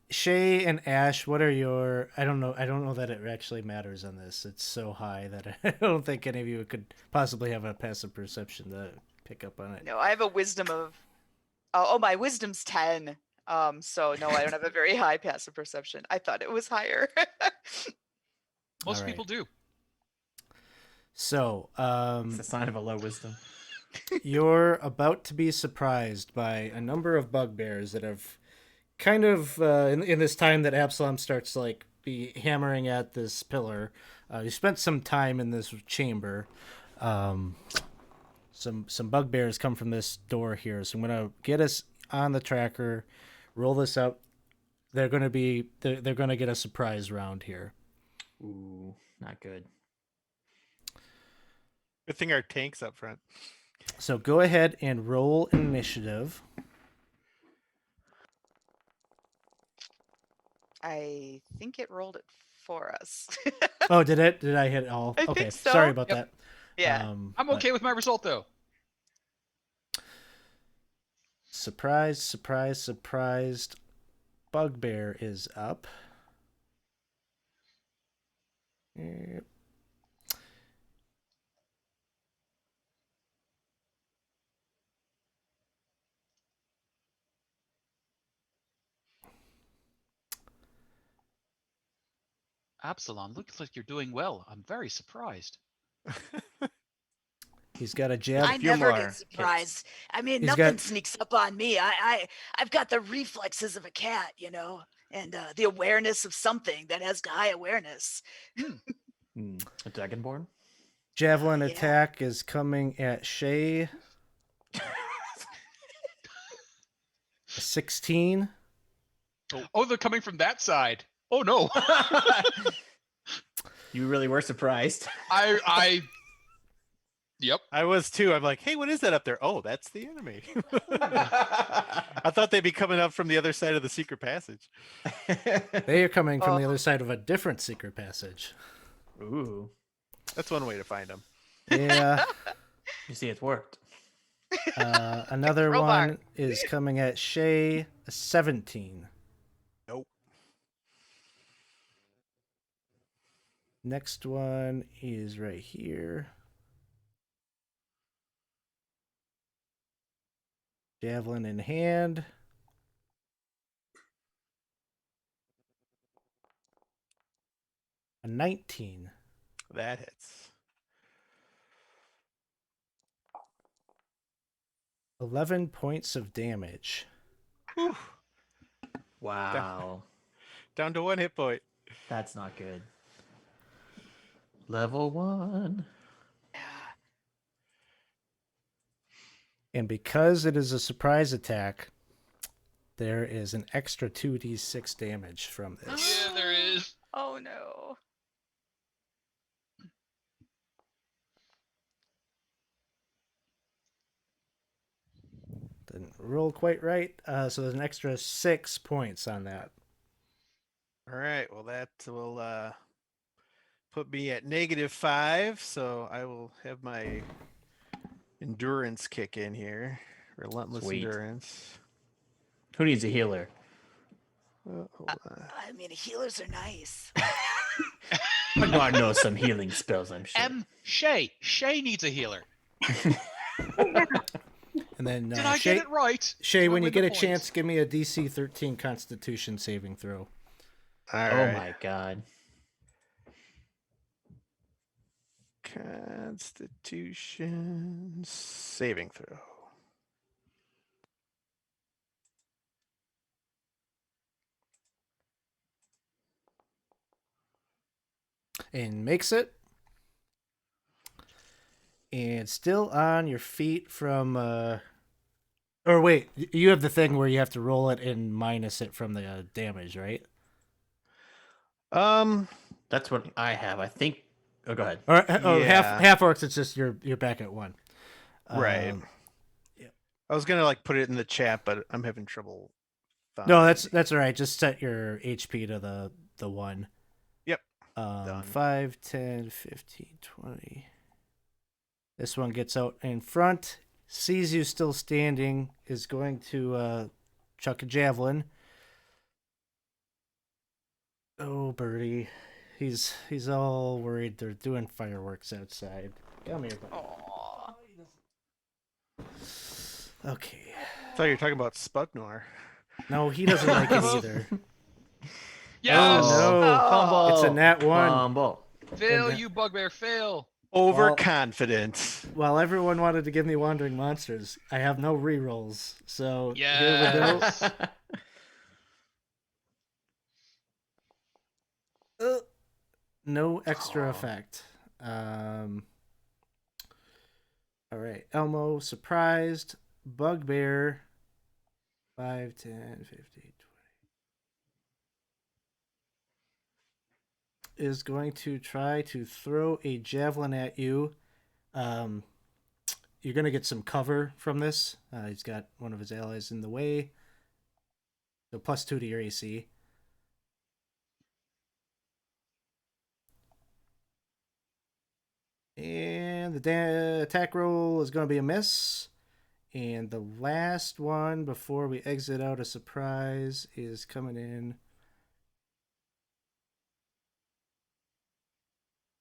Shay and Ash, what are your? I don't know that it actually matters on this. It's so high that I don't think any of you could possibly have a passive perception to pick up on it. No, I have a wisdom of. Oh, my wisdom's 10. So no, I don't have a very high passive perception. I thought it was higher. Most people do. So, it's a sign of a low wisdom. You're about to be surprised by a number of bugbears that have kind of in this time that Absalom starts like be hammering at this pillar. You spent some time in this chamber. Some bugbears come from this door here, so I'm gonna get us on the tracker. Roll this up. They're gonna get a surprise round here. Ooh, not good. Good thing our tank's up front. So go ahead and roll initiative. I think it rolled it for us. Oh, did it? Did I hit it all? I Okay, think so. sorry about Yep. that. Yeah. I'm okay with my result though. Surprised. Bugbear is up. Yep. Absalom, looks like you're doing well. I'm very surprised. He's got a I jab. few never more get hits. surprised. I mean, He's nothing got- sneaks up on me. I've got the reflexes of a cat, and the awareness of something that has high awareness. A Dragonborn. Javelin Yeah. attack is coming at Shay. 16. Oh, they're coming from that side. Oh no. You really were surprised. I Yep. I was too. I'm like, hey, what is that up there? Oh, that's the enemy. I thought they'd be coming up from the other side of the secret passage. They are coming from the Oh. other side of a different secret passage. Ooh. That's one way to find them. Yeah. You see, it's worked. Another Crowbar. one is coming at Shay. 17. Nope. Next one is right here. Javelin in hand. A 19. That hits. 11 points of damage. Whew. Wow. Down to 1 hit point. That's not good. Level 1. Yeah. And because it is a surprise attack, there is an extra 2d6 damage from this. Yeah, there is. Oh no. Didn't roll quite right. So there's an extra 6 points on that. All right. Well, that will put me at -5. So I will have my endurance kick in here. Relentless Sweet. endurance. Who needs a healer? Hold on. I mean, healers are nice. God knows some healing spells, I'm sure. Shay. Shay needs a healer. And then Did I Shay, get it right? Shay, Do I when you win get the a points? chance, give me a DC 13 Constitution saving throw. All Oh right. my god. Constitution saving throw. And makes it. And still on your feet from or wait, you have the thing where you have to roll it and minus it from the damage, right? That's what I have. I think. Oh, go ahead. Or Yeah. half orcs, it's just you're back at 1. Right. yeah. I was gonna put it in the chat, but I'm having trouble. No, finding- that's all right. Just set your HP to the 1. Yep. Done. 5, 10, 15, 20. This one gets out in front, sees you still standing, is going to chuck a javelin. Oh, Birdie. He's all worried they're doing fireworks outside. Come here, buddy. Aw. Okay. I thought you were talking about Spugnar. No, he doesn't like it either. Yes. Oh, no. Fumble. It's a nat 1. Fumble. Fail, And- you bugbear, fail. Overconfident. While everyone wanted to give me Wandering Monsters, I have no rerolls. So here we Yes. go. No extra effect. All right. Elmo, surprised. Bugbear. 5, 10, 15, 20. Is going to try to throw a javelin at you. You're going to get some cover from this. He's got one of his allies in the way. So +2 to your AC. And the attack roll is going to be a miss. And the last one before we exit out a surprise is coming in.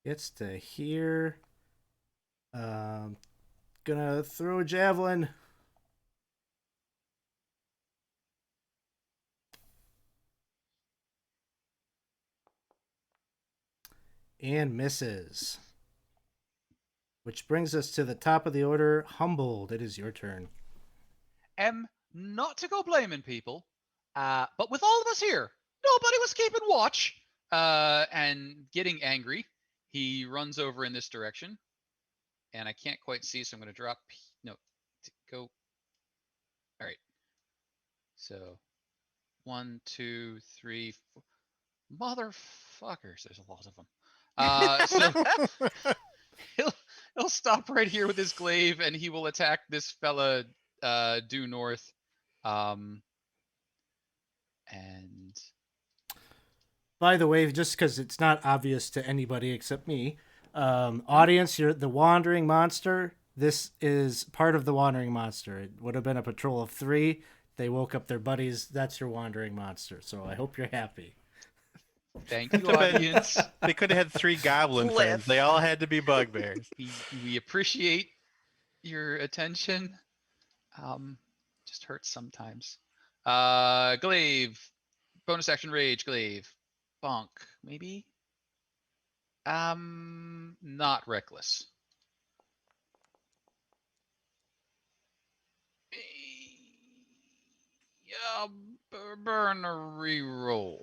Gets to here. Gonna throw a javelin. And misses. which brings us to the top of the order. Humbled, it is your turn. Not to go blaming people, but with all of us here, nobody was keeping watch. And getting angry, he runs over in this direction, and I can't quite see, so I'm going to drop. No, go. All right. So, 1, 2, 3, 4. Motherfuckers, there's a lot of them. So he'll stop right here with his glaive, and he will attack this fella due north. And By the way, just because it's not obvious to anybody except me, audience, you're the wandering monster. This is part of the wandering monster. It would have been a patrol of 3. They woke up their buddies. That's your wandering monster. So I hope you're happy. thank you, audience. They could have had 3 goblin friends. They all had to be bugbears. We appreciate your attention. Just hurts sometimes. Glaive, bonus action rage, glaive, bonk, maybe. Not reckless. Yeah, burn a reroll.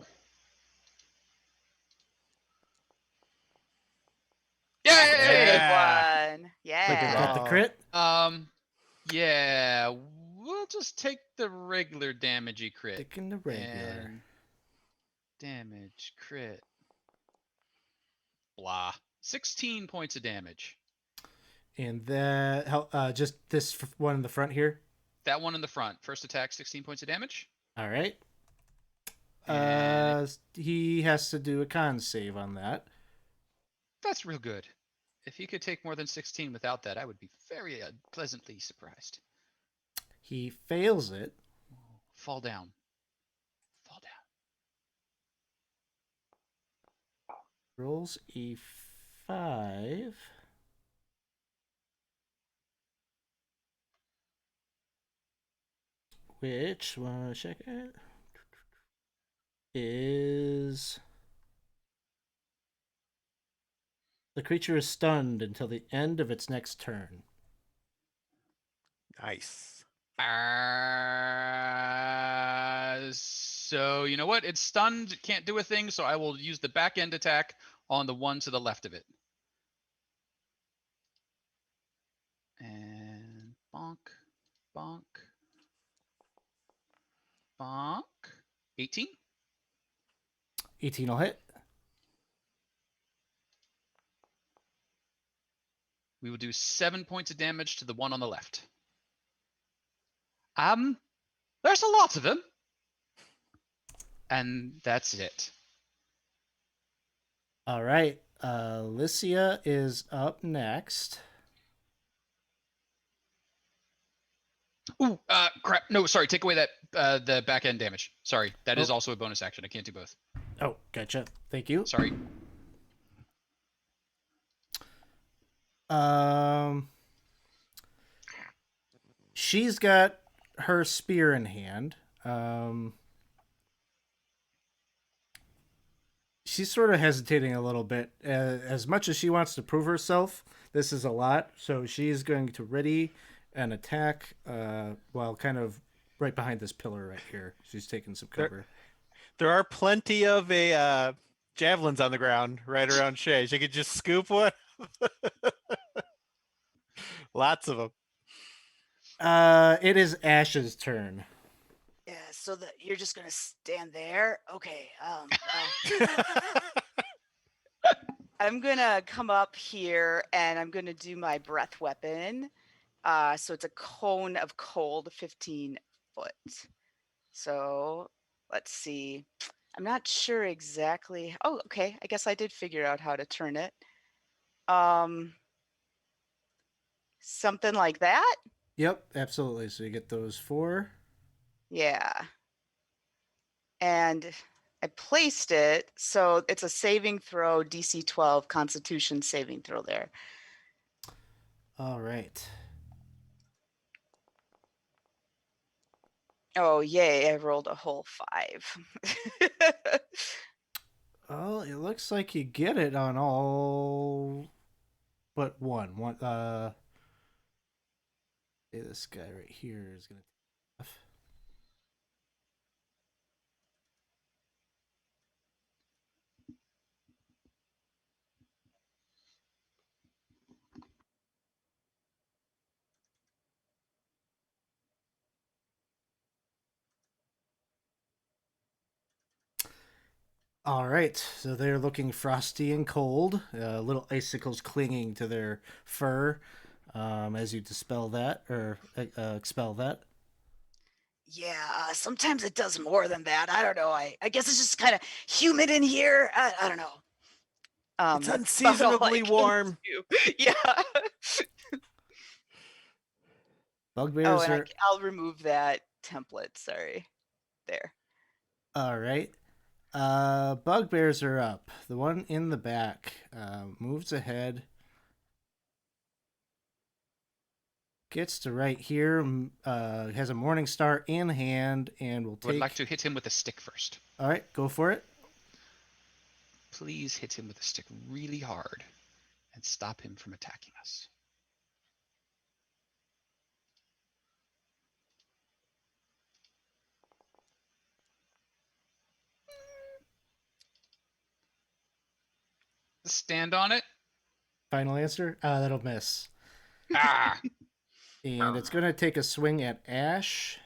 Good Yeah. one. Is Yeah. that the crit? Yeah, we'll just take the regular damagey crit. Sticking the regular. And damage crit. Blah. 16 points of damage. And that, just this one in the front here. That one in the front. First attack, 16 points of damage. All right. And He has to do a con save on that. that's real good. If he could take more than 16 without that, I would be very pleasantly surprised. He fails it. Fall down. Fall down. Rolls a 5. Which, want to check it, is... The creature is stunned until the end of its next turn. Nice. So you know what? It's stunned. It can't do a thing. So I will use the back end attack on the one to the left of it. And bonk, bonk, bonk. 18. 18 will hit. We will do 7 points of damage to the one on the left. There's a lot of them. And that's it. All right. Alicia is up next. Ooh, crap. No, sorry. Take away that the back end damage. Sorry. That is also a bonus action. I can't do both. Oh, gotcha. Thank you. Sorry. She's got her spear in hand. She's sort of hesitating a little bit. As much as she wants to prove herself, this is a lot. So she's going to ready an attack while kind of right behind this pillar right here. She's taking some cover. There are plenty of javelins on the ground right around Shay. She could just scoop one. Lots of them. It is Ash's turn. Yeah, so that you're just gonna stand there. Okay. I'm gonna come up here and I'm gonna do my breath weapon. So it's a cone of cold, 15 foot. So let's see. I'm not sure exactly. Oh, okay. I guess I did figure out how to turn it. Something like that. Yep, absolutely. So you get those 4. Yeah. And I placed it so it's a saving throw, DC 12 Constitution saving throw there. All right. Oh, yay. I rolled a whole 5. Well, it looks like you get it on all but one. This guy right here is gonna. All right, so they're looking frosty and cold. Little icicles clinging to their fur as you dispel that or expel that. Yeah, sometimes it does more than that. I don't know. I guess it's just kind of humid in here. I don't know. It's That's about all I unseasonably can warm. do. Yeah. Bugbears and are I'll remove that template. Sorry. There. all right. Bugbears are up. The one in the back moves ahead. Gets to right here. Has a morning star in hand and will take. Would like to hit him with a stick first. All right, go for it. Please hit him with a stick really hard and stop him from attacking us. Stand on it. Final answer. That'll miss. Ah! And it's gonna take a swing at Ash.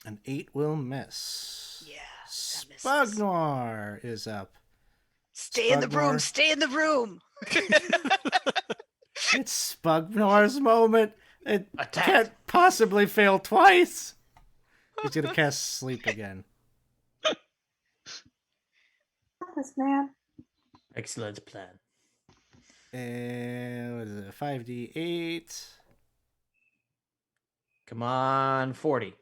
An 8 will miss. Yeah. That misses. Spugnoir is up. Stay in the room. Spugnoir. Stay in the room. It's Spugnoir's moment. It Attack. can't possibly fail twice. He's gonna cast sleep again. This man. Excellent plan. And what is it? 5d8. Come on, 40.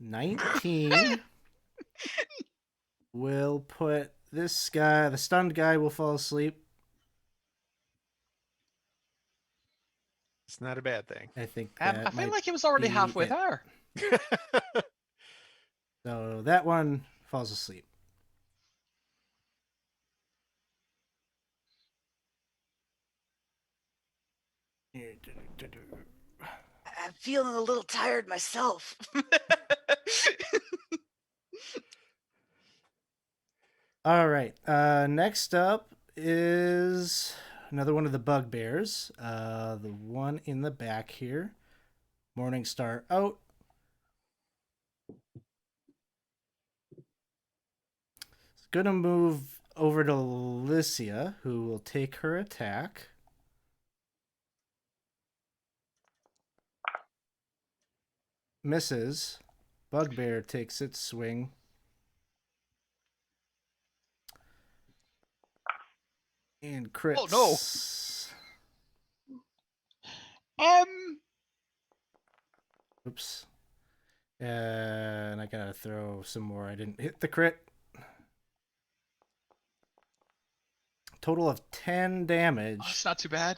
19. Will put this guy, the stunned guy, will fall asleep. It's not a bad thing. I think I that feel might like he was already be halfway it. there. So that one falls asleep. I'm feeling a little tired myself. All right. Next up is another one of the bugbears. The one in the back here. Morningstar out. It's gonna move over to Lycia, who will take her attack. Misses. Bugbear takes its swing. And crits. Oh no. Oops. And I gotta throw some more. I didn't hit the crit. Total of 10 damage. Oh, it's not too bad.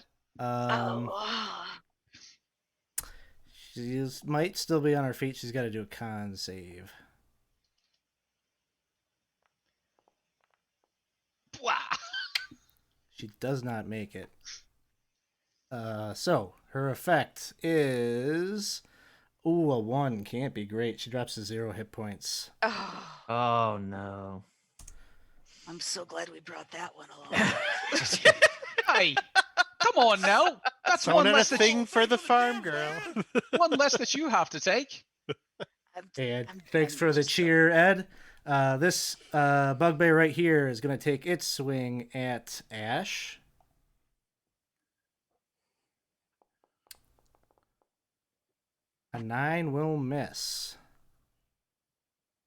She might still be on her feet. She's got to do a con save. Wow. She does not make it. So her effect is, ooh, a 1 can't be great. She drops to 0 hit points. Oh, Oh, no. I'm so glad we brought that one along. Hey, come on now. That's Throwing one in a less that thing for the farm girl. one less that you have to take. And I'm thanks for the just so- cheer, Ed. This bugbear right here is going to take its swing at Ash. A 9 will miss.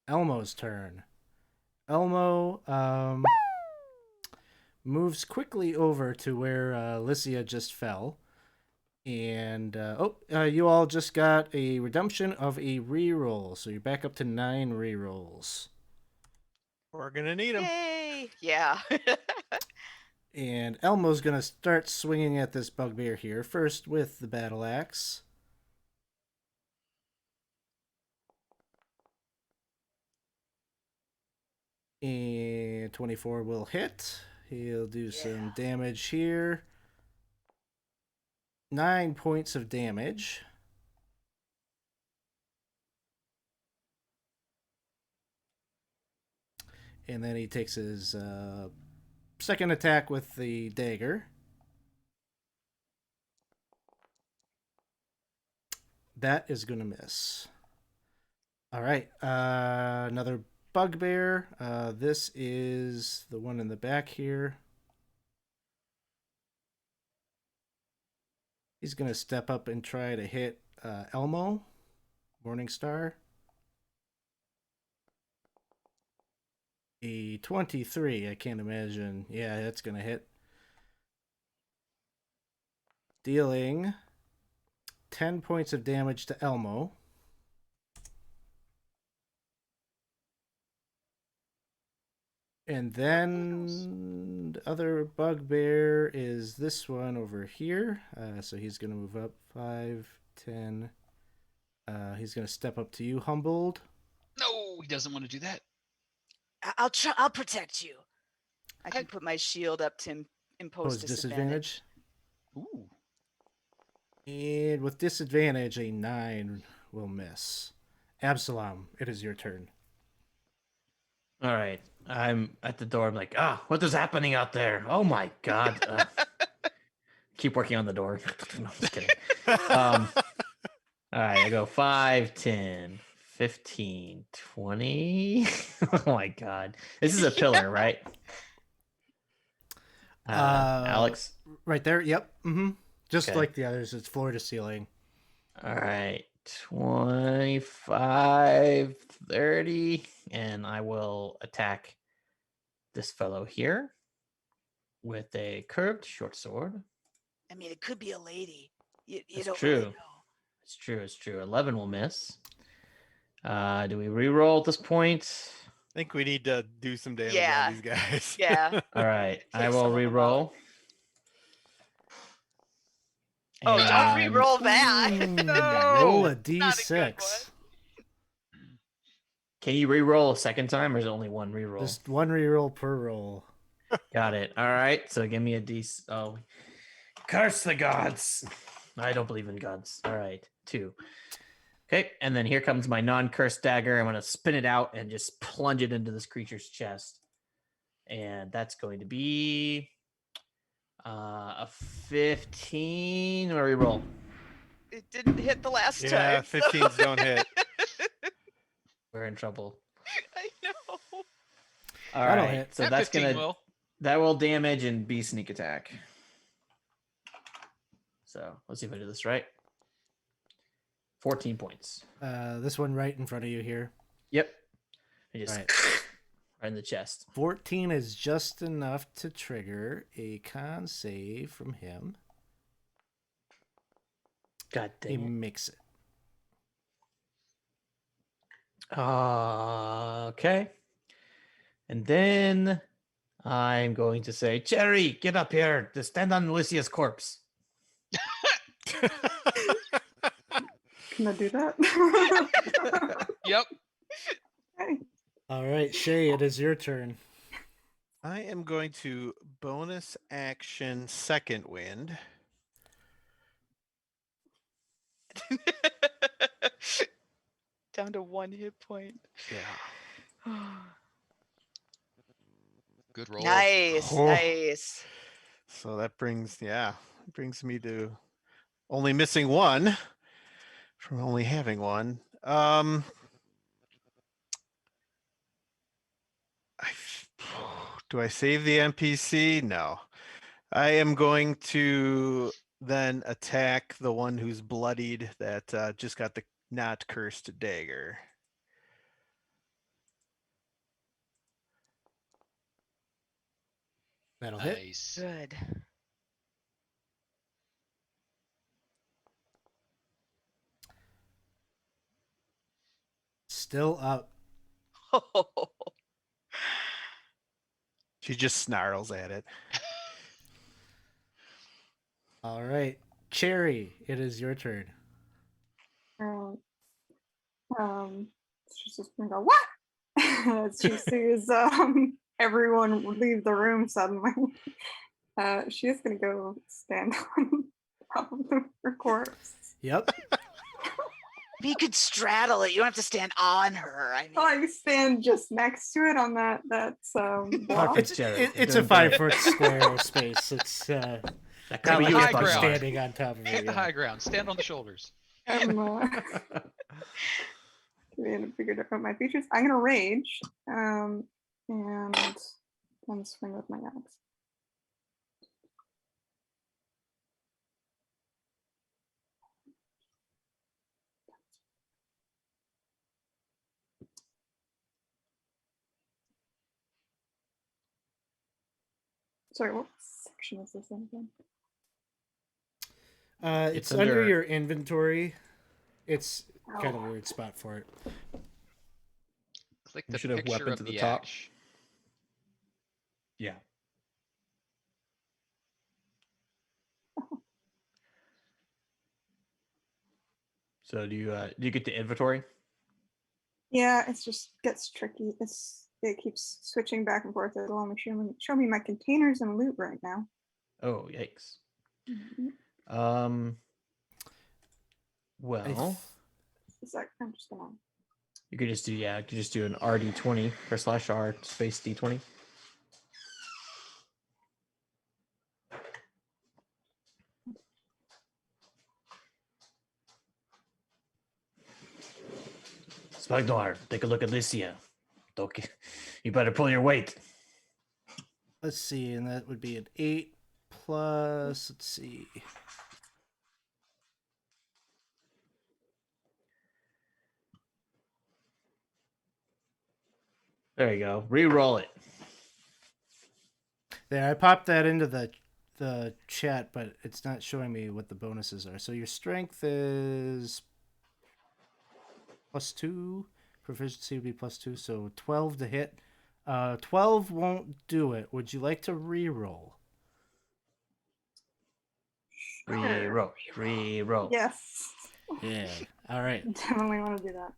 Elmo's turn. Elmo moves quickly over to where Lycia just fell. And, you all just got a redemption of a reroll. So you're back up to 9 rerolls. We're gonna need them. Yay! Yeah. And Elmo's going to start swinging at this bugbear here. First with the battle axe. And 24 will hit. He'll do some Yeah. damage here. 9 points of damage. And then he takes his second attack with the dagger. That is going to miss. All right. Another bugbear. This is the one in the back here. He's going to step up and try to hit Elmo, Morningstar. A 23. I can't imagine. Yeah, that's going to hit. Dealing 10 points of damage to Elmo. And then the other bugbear is this one over here. So he's going to move up 5, 10. He's going to step up to you, Humbled. No, he doesn't want to do that. I'll try. I'll protect you. I can put my shield up to impose Pose disadvantage. Ooh. And with disadvantage, a 9 will miss. Absalom, it is your turn. All right. I'm at the door. I'm like, what is happening out there? Oh my god. Keep working on the door. No, just kidding. All right, I go 5, 10, 15, 20. Oh my god. This is a pillar, right? Alex? Right there. Yep. Mm-hmm. Just Okay. like the others, it's floor to ceiling. All right. 25, 30. And I will attack this fellow here with a curved short sword. I mean, it could be a lady. You That's don't true. really know. It's true. It's true. 11 will miss. Do we re-roll at this point? I think we need to do some damage Yeah. on these guys. Yeah. All right. I Take will some of 'em out. re-roll. Oh, don't And- re-roll that. No. Roll a Not a good one. d6. Can you re-roll a second time, or is it only one re-roll? Just one reroll per roll. Got it. All right. So give me a d. Oh, curse the gods! I don't believe in gods. All right, 2. Okay, and then here comes my non-cursed dagger. I'm gonna spin it out and just plunge it into this creature's chest, and that's going to be a 15. Or re-roll. It didn't hit the last Yeah, time. so- 15s don't hit. We're in trouble. I know. All That'll right, hit. so That that's 15 gonna will. that will damage and be sneak attack. So let's see if I do this right. 14 points. This one right in front of you here. Yep. I just Right. right in the chest. 14 is just enough to trigger a con save from him. God He dang it. makes it. Okay. And then I'm going to say, Cherry, get up here. Just stand on Alicia's corpse. Can I do that? Yep. Okay. All right, Shay, it is your turn. I am going to bonus action second wind. Down to 1 hit point. Yeah. Good roll. Nice. Oh. Nice. So that brings me to only missing 1 from only having 1. Do I save the NPC? No. I am going to then attack the one who's bloodied that just got the not cursed dagger. That'll hit. Nice. Good. Still up. She just snarls at it. All right, Cherry, it is your turn. She's just gonna go, what? as she sees everyone leave the room suddenly. She is going to go stand on top of her corpse. Yep. You could straddle it. You don't have to stand on her. I mean, I stand just next to it on that block. Perfect, Jerry. It's Doing a great. 5-foot square space. It's That not could be like you you high have to be ground. standing on top of Hit it. the Yeah. high ground. Stand on the shoulders. I'm trying to figure out my features. I'm going to rage and then swing with my axe. Sorry, what section is this in again? It's It's under under- your inventory. It's kind of a Oh. weird spot for it. Click You the should have picture weapon of to the the top. ash. Yeah. So do you get the inventory? Yeah, it just gets tricky. It keeps switching back and forth. It'll only show me my containers and loot right now. Oh, yikes. Mhm. Well, It's like, I'm just gonna. you could just do an RD20 or /R space D20. Spagnar, take a look at this here. Okay. You better pull your weight. Let's see, and that would be an 8 plus. Let's see. There you go. Re-roll it. There, I popped that into the chat, but it's not showing me what the bonuses are. So your strength is +2. Proficiency would be +2, so 12 to hit. 12 won't do it. Would you like to re-roll? Re-roll. Re-roll. Yes. Yeah. All right. Definitely want to do that.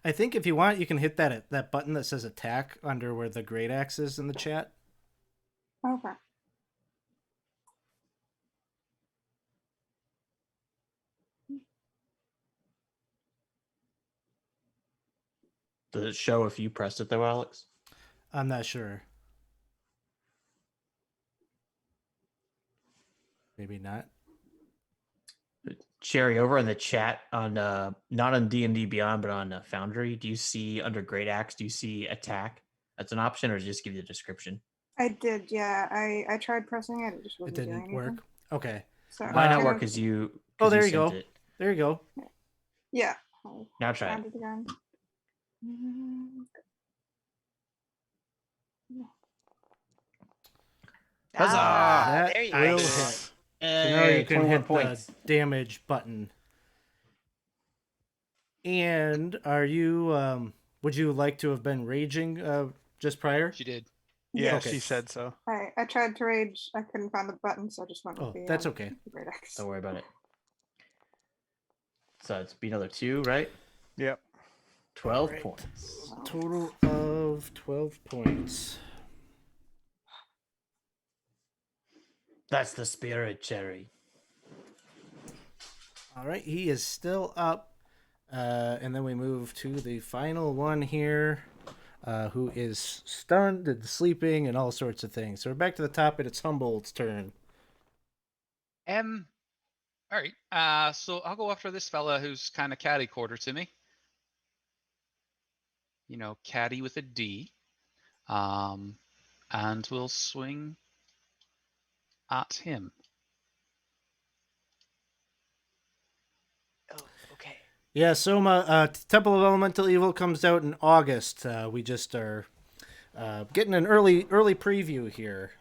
I think if you want, you can hit that button that says attack under where the great axe is in the chat. Okay. Does it show if you pressed it though, Alex? I'm not sure. Maybe not. Sherry, over in the chat on not on D&D Beyond, but on Foundry, do you see under Great Axe? Do you see attack? That's an option, or does it just give you the description? I did, yeah. I tried pressing it. It just It wasn't doing didn't anything. work. Okay. So Might I not kind work of- because you. Oh, there you sent go. It. There you go. Yeah. Now try Found it. it again. Huzzah! That there you will go. hit. So now Hey, you can 21 hit points. the damage button. And are you? Would you like to have been raging just prior? She did. Yeah, Okay. she said so. I tried to rage. I couldn't find the button, so I just went with Oh, the. that's okay. the great axe. Don't worry about it. So it's be another 2, right? Yep. 12 Right. points. Total of 12 points. That's the spirit, Cherry. All right, he is still up. And then we move to the final one here, who is stunned and sleeping and all sorts of things. So we're back to the top, and it's Humboldt's turn. All right. So I'll go after this fella who's kind of catty quarter to me. You know, catty with a D. And we'll swing at him. Oh, okay. Yeah, Soma, Temple of Elemental Evil comes out in August. We just are getting an early preview here.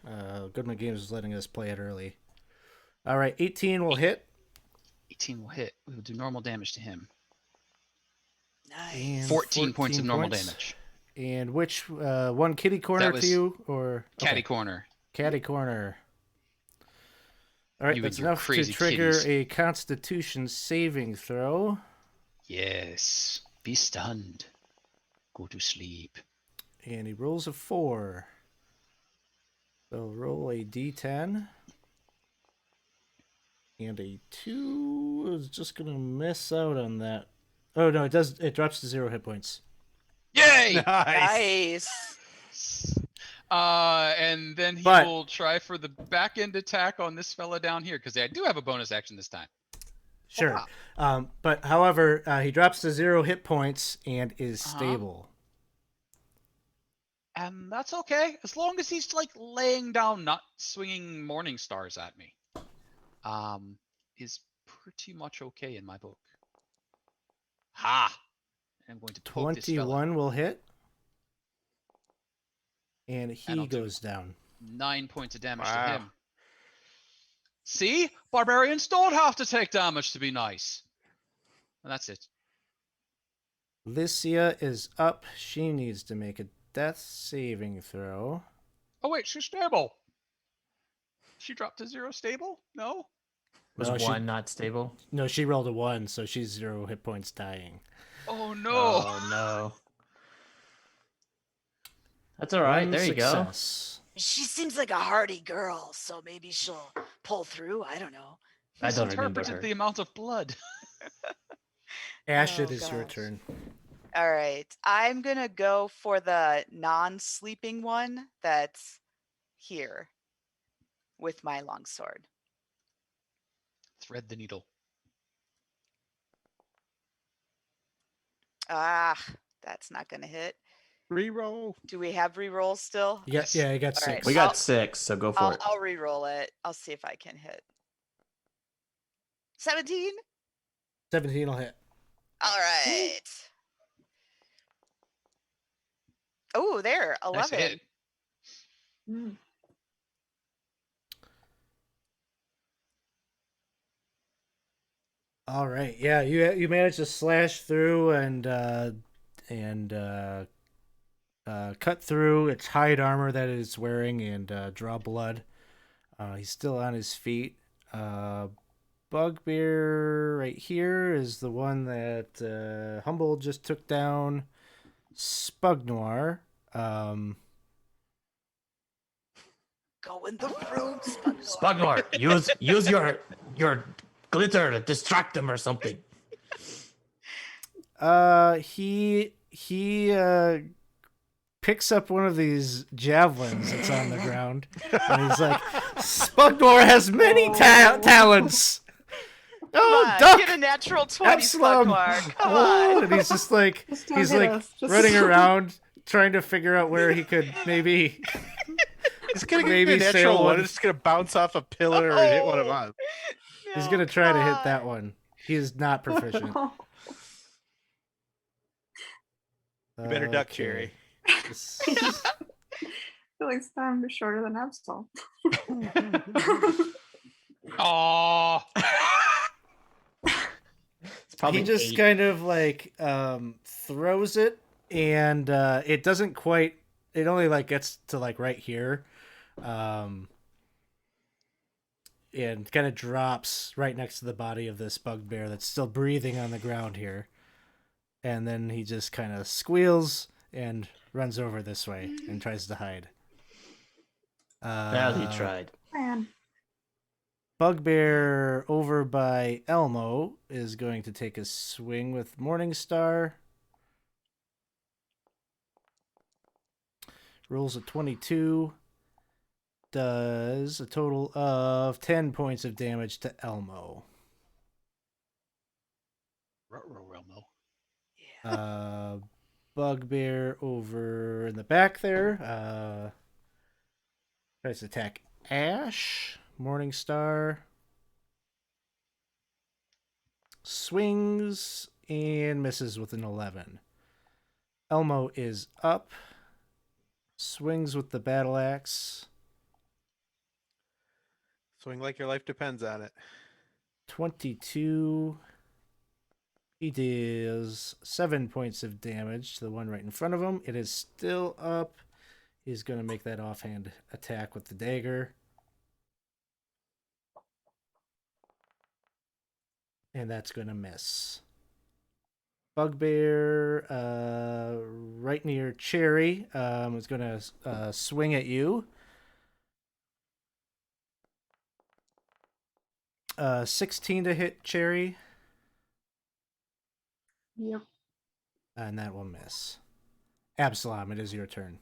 Goodman Games is letting us play it early. All right, 18 will hit. 18 will hit. We will do normal damage to him. Nice. And 14 points of normal points. damage. And which one kitty corner was to you or Catty corner. Catty corner. All right, You and that's your enough to crazy trigger kitties. a Constitution saving throw. Yes. Be stunned. Go to sleep. And he rolls a 4. So roll a d10. And a 2 is just going to miss out on that. Oh, no, it does. It drops to 0 hit points. Yay! Nice. And then he But- will try for the back end attack on this fella down here because I do have a bonus action this time. Sure. wow. But however, he drops to 0 hit points and is stable. And that's okay as long as he's like laying down, not swinging morning stars at me. Is pretty much okay in my book. Ha! I'm going to poke this fella. 21 will hit. And he I'll do goes down. 9 points of damage to Wow. him. See? Barbarians don't have to take damage to be nice. And that's it. Lycia is up. She needs to make a death saving throw. Oh wait, she's stable. She dropped to 0 stable? No? Was No, she- 1 not stable? No, she rolled a 1, so she's 0 hit points dying. Oh no. Oh, no. That's all right. One There you go. success. She seems like a hardy girl, so maybe she'll pull through. I don't know. I don't remember Misinterpreted her. the amount of blood. Ash, Oh, it is your gosh. turn. All right. I'm going to go for the non-sleeping one that's here with my longsword. Thread the needle. Ah, that's not going to hit. Reroll. Do we have rerolls still? Yeah, yeah, I got All right. 6. We got 6, so go for it. I'll re-roll it. I'll see if I can hit. 17? 17 will hit. All right. Oh, there. Nice 11. hit. Mm. All right. Yeah, you managed to slash through and cut through its hide armor that it's wearing and draw blood. He's still on his feet. Bugbear right here is the one that Humble just took down. Spugnoir. Go in the room, Spugnoir. Spugnoir, use your glitter to distract them or something. He picks up one of these javelins that's on the ground, and he's like, "Spugnoir has many talents." Oh, Come on, duck! get a natural 20, Absalom! Spugnoir. Come Oh, on. and he's just like Just don't he's hit like us. Just- running around trying to figure out where he could maybe. It's gonna get Maybe a natural sail one. one. It's gonna bounce off a pillar or hit one of Oh. us. He's No, gonna try to hit come that on. one. He is not proficient. You better duck, Okay. Jerry. This- I feel like Stam is shorter than Absol. Oh, It's probably he just 8. kind of like throws it, and it doesn't quite. It only like gets to like right here, and kind of drops right next to the body of this bugbear that's still breathing on the ground here. And then he just kind of squeals and runs over this way and tries to hide. Well, he tried. Man. Bugbear over by Elmo is going to take a swing with Morningstar. Rolls a 22. Does a total of 10 points of damage to Elmo. Elmo. Bugbear over in the back there. Tries to attack Ash. Morningstar. Swings and misses with an 11. Elmo is up. Swings with the battle axe. Swing like your life depends on it. 22. He deals 7 points of damage to the one right in front of him. It is still up. He's going to make that offhand attack with the dagger. And that's going to miss. bugbear right near Cherry is going to swing at you. 16 to hit Cherry, Yep. and that will miss. Absalom, it is your turn.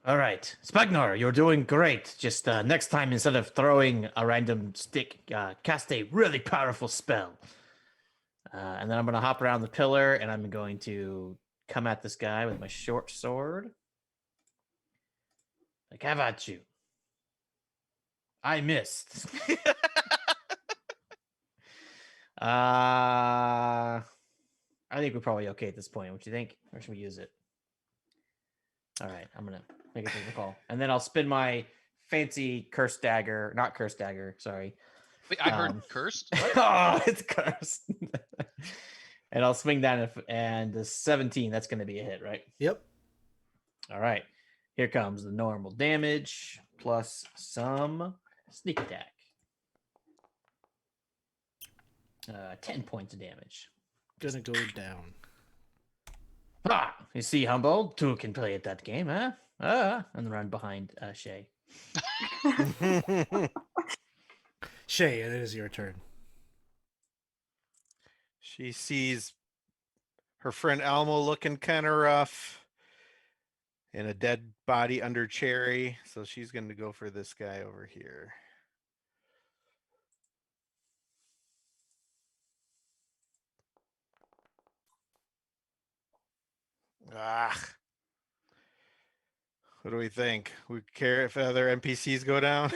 All right, Spagnar, you're doing great. Just next time, instead of throwing a random stick, cast a really powerful spell. And then I'm going to hop around the pillar, and I'm going to come at this guy with my short sword. Like, have at you. I missed. I think we're probably okay at this point. What do you think? Or should we use it? All right, I'm going to make a physical call. And then I'll spin my fancy curse dagger. Not curse dagger, sorry. Wait, I heard cursed. What? Oh, it's cursed. And I'll swing that, and the 17, that's going to be a hit, right? Yep. All right. Here comes the normal damage plus some sneak attack. 10 points of damage. Gonna go down. Ah, you see, Humboldt, two can play at that game, huh? And run behind Shay. Shay, it is your turn. She sees her friend Elmo looking kind of rough and a dead body under Cherry. So she's going to go for this guy over here. Ah. What do we think? We care if other NPCs go down?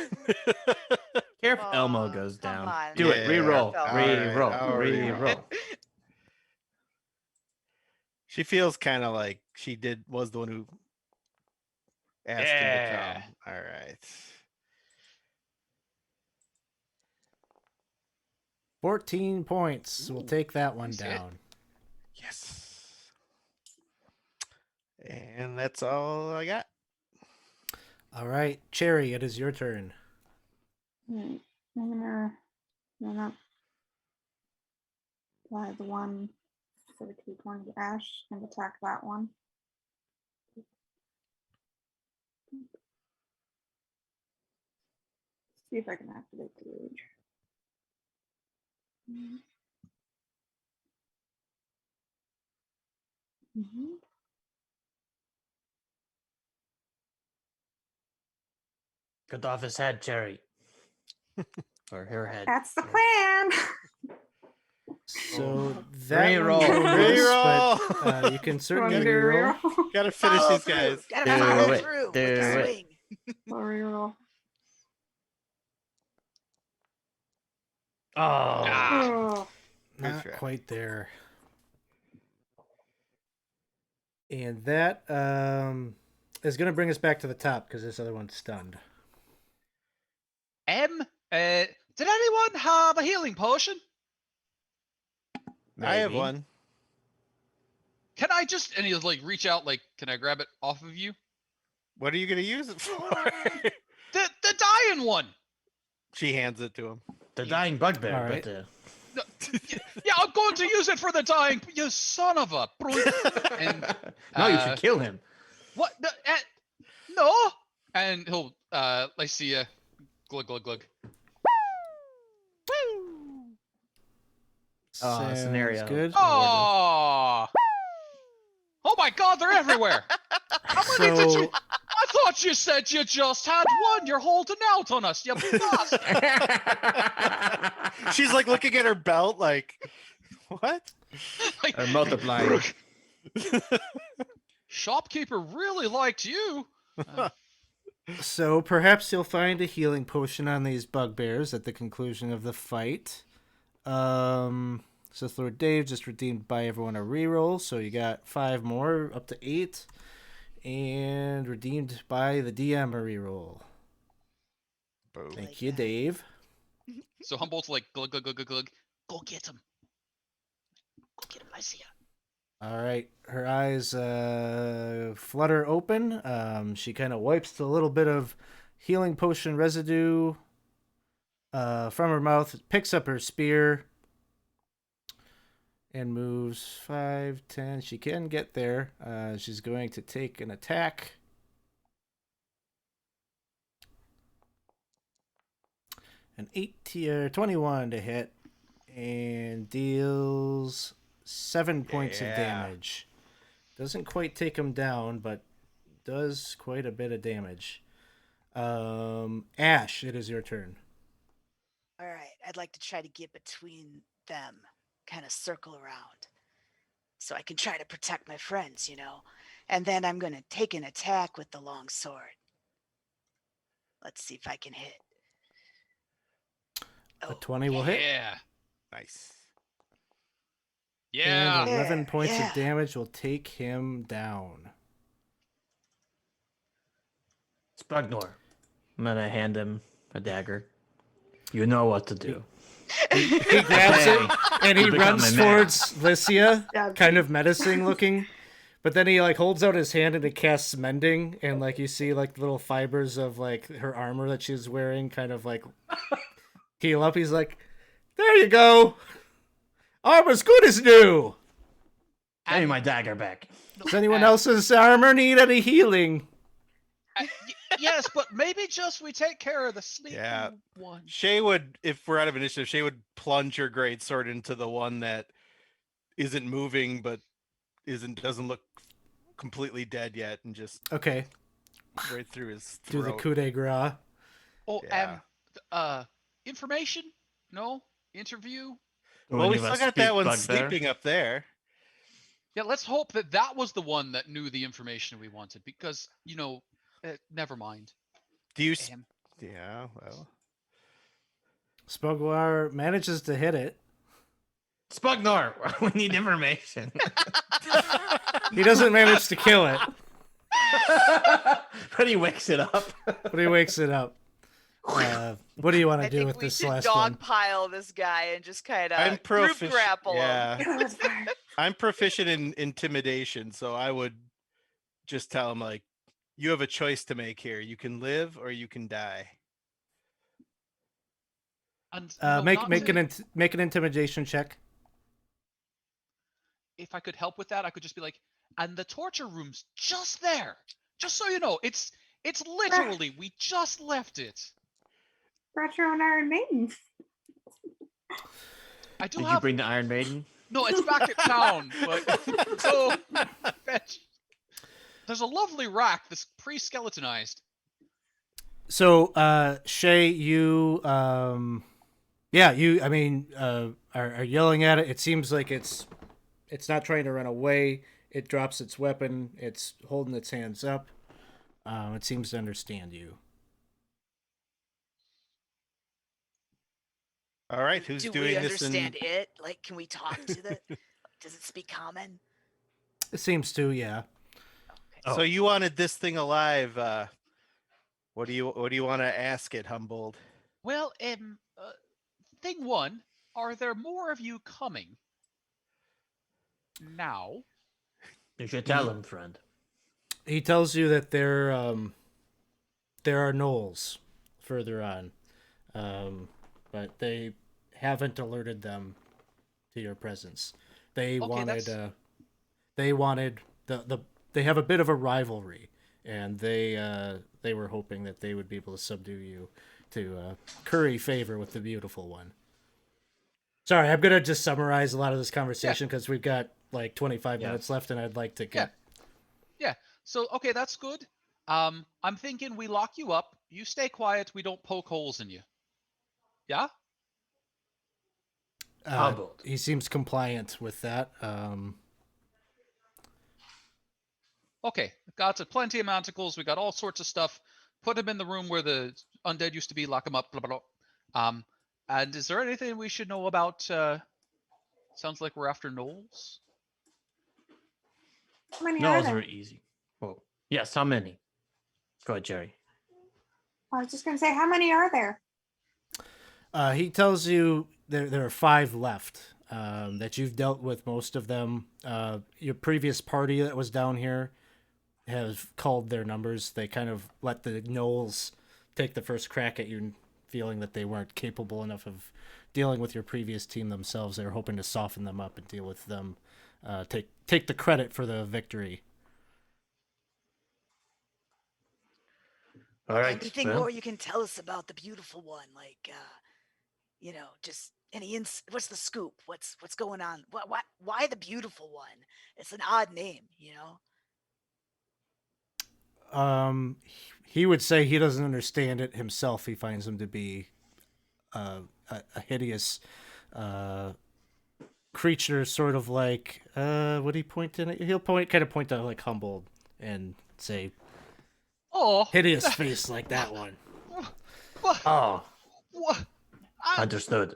Care if Elmo Oh, goes come down. on. Do it. Yeah. Reroll. All right, Reroll. I'll Reroll. She feels kind of like she was the one who asked him to Yeah. come. All right. 14 points. We'll take that one nice hit. down. Yes. And that's all I got. All right, Cherry, it is your turn. I'm gonna apply the one for the key point to Ash and attack that one. See if I can activate the rage. Mm-hmm. Cut off his head, Cherry. Or her head. That's the plan. So that Reroll. one will miss, Reroll. but you can certainly Want me to reroll. reroll? Gotta finish Follow these through. guys. Gotta Do follow it. through with Do the it. swing. I'll reroll. Oh. Ah. Oh, Not try. quite there. And that is going to bring us back to the top because this other one's stunned. Did anyone have a healing potion? I have Maybe. one. Can I just, and he'll like reach out, like, can I grab it off of you? What are you gonna use it for? The dying one. She hands it to him. The dying bugbear, All right. but Yeah, I'm going to use it for the dying. You son of a. And no, you should kill him. what? No. And he'll I see a glug glug glug. Sounds scenario. good. Oh. Oh my God, they're everywhere. How many did you? So I thought you said you just had one. You're holding out on us, you bastard. She's like looking at her belt, like, what? Like, Or multiplying. Shopkeeper really liked you. So perhaps you'll find a healing potion on these bugbears at the conclusion of the fight. Sith Lord Dave just redeemed by everyone a reroll, so you got 5 more, up to 8. And redeemed by the DM a reroll. Boom. Thank Like you, that. Dave. So Humboldt's like glug glug glug glug glug. Go get him. Go get him. I see ya. All right, her eyes flutter open. She kind of wipes a little bit of healing potion residue from her mouth, picks up her spear, and moves 5, 10. She can get there. She's going to take an attack. An 18 or 21 to hit and deals 7 points of damage. Doesn't quite take him down, but does quite a bit of damage. Ash, it is your turn. All right, I'd like to try to get between them, kind of circle around, so I can try to protect my friends, you know. And then I'm going to take an attack with the long sword. Let's see if I can hit. A 20 will hit. Yeah. Nice. Yeah. And 11 There, points yeah. of damage will take him down. Spagnor. I'm gonna hand him a dagger. You know what to do. He grabs it and he You become runs a man. towards Lycia, Yeah. kind of menacing looking. But then he like holds out his hand and it casts mending, and like you see like little fibers of like her armor that she's wearing kind of like heal up. He's like, "There you go, armor's good as new." Give me my dagger back. Does anyone else's armor need any healing? Yes, but maybe just we take care of the sleeping Yeah. one. Shay would, if we're out of initiative, Shay would plunge her greatsword into the one that isn't moving but doesn't look completely dead yet, and just Okay, right through his do throat. the coup de grace. Oh, Yeah. information? No? Interview? Well, we still got that one sleeping up there. Yeah, let's hope that that was the one that knew the information we wanted, because, you know, never mind. Do you? Um, Yeah. Well. Spoglar manages to hit it. Spagnor, we need information. He doesn't manage to kill it, But he wakes it up. but he wakes it up. What do you want I to do think with we this should last one? dogpile this guy and just kind I'm of group proficient. grapple him. Yeah. I'm proficient in intimidation, so I would just tell him like, you have a choice to make here. You can live or you can die. and you know, Make not make to- an intimidation check. if I could help with that, I could just be like, and the torture room's just there. Just so you know, it's literally we just left it. Brought your own Iron Maiden. I do Did have you bring the Iron Maiden? no, it's back at town, but so fetch. There's a lovely rack that's pre-skeletonized. So, Shay, you, I mean, are yelling at it. It seems like it's not trying to run away. It drops its weapon. It's holding its hands up. It seems to understand you. All right, who's Do doing we this? understand it? Like, can we talk to the? Does it speak common? It seems to, yeah. So you wanted this thing alive. What do you want to ask it, Humboldt? Well, thing one, are there more of you coming? Now, You should tell him, friend. He tells you that there are gnolls further on, but they haven't alerted them to your presence. They wanted they have a bit of a rivalry, and they were hoping that they would be able to subdue you to curry favor with the beautiful one. Sorry, I'm gonna just summarize a lot of this conversation because we've got like 25 minutes left, and I'd like to get. Yeah. So okay, that's good. I'm thinking we lock you up. You stay quiet. We don't poke holes in you. Yeah. Humboldt. He seems compliant with that. Okay. Got plenty of manticles. We got all sorts of stuff. Put him in the room where the undead used to be. Lock him up. Blah, blah, blah. And is there anything we should know about? Sounds like we're after gnolls. How many No, are it's there? very easy. Well, yes, how many? Go ahead, Jerry. I was just gonna say, how many are there? He tells you there are 5 left. That you've dealt with most of them. Your previous party that was down here has called their numbers. They kind of let the gnolls take the first crack at you, feeling that they weren't capable enough of dealing with your previous team themselves. They were hoping to soften them up and deal with them. Take the credit for the victory. All right. Anything well, more you can tell us about the beautiful one? Like, just what's the scoop? What's going on? Why the beautiful one? It's an odd name, He would say he doesn't understand it himself. He finds him to be a hideous creature, sort of like would he point in it? He'll point to like Humboldt and say Oh, hideous face like that one. what? Oh, What? understood.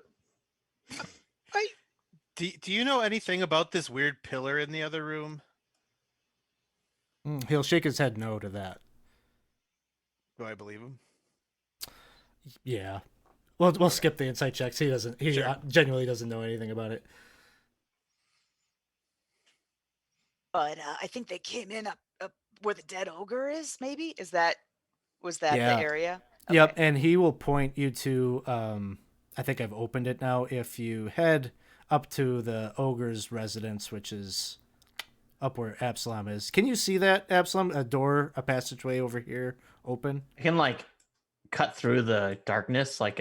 Do you know anything about this weird pillar in the other room? He'll shake his head no to that. Do I believe him? Yeah. We'll skip the insight checks. He doesn't. He Sure. genuinely doesn't know anything about it. But I think they came in up where the dead ogre is. Maybe was that Yeah. the area? Yep, Okay. and he will point you to. I think I've opened it now. If you head up to the ogre's residence, which is up where Absalom is, can you see that, Absalom? A passageway over here, open. I can like cut through the darkness like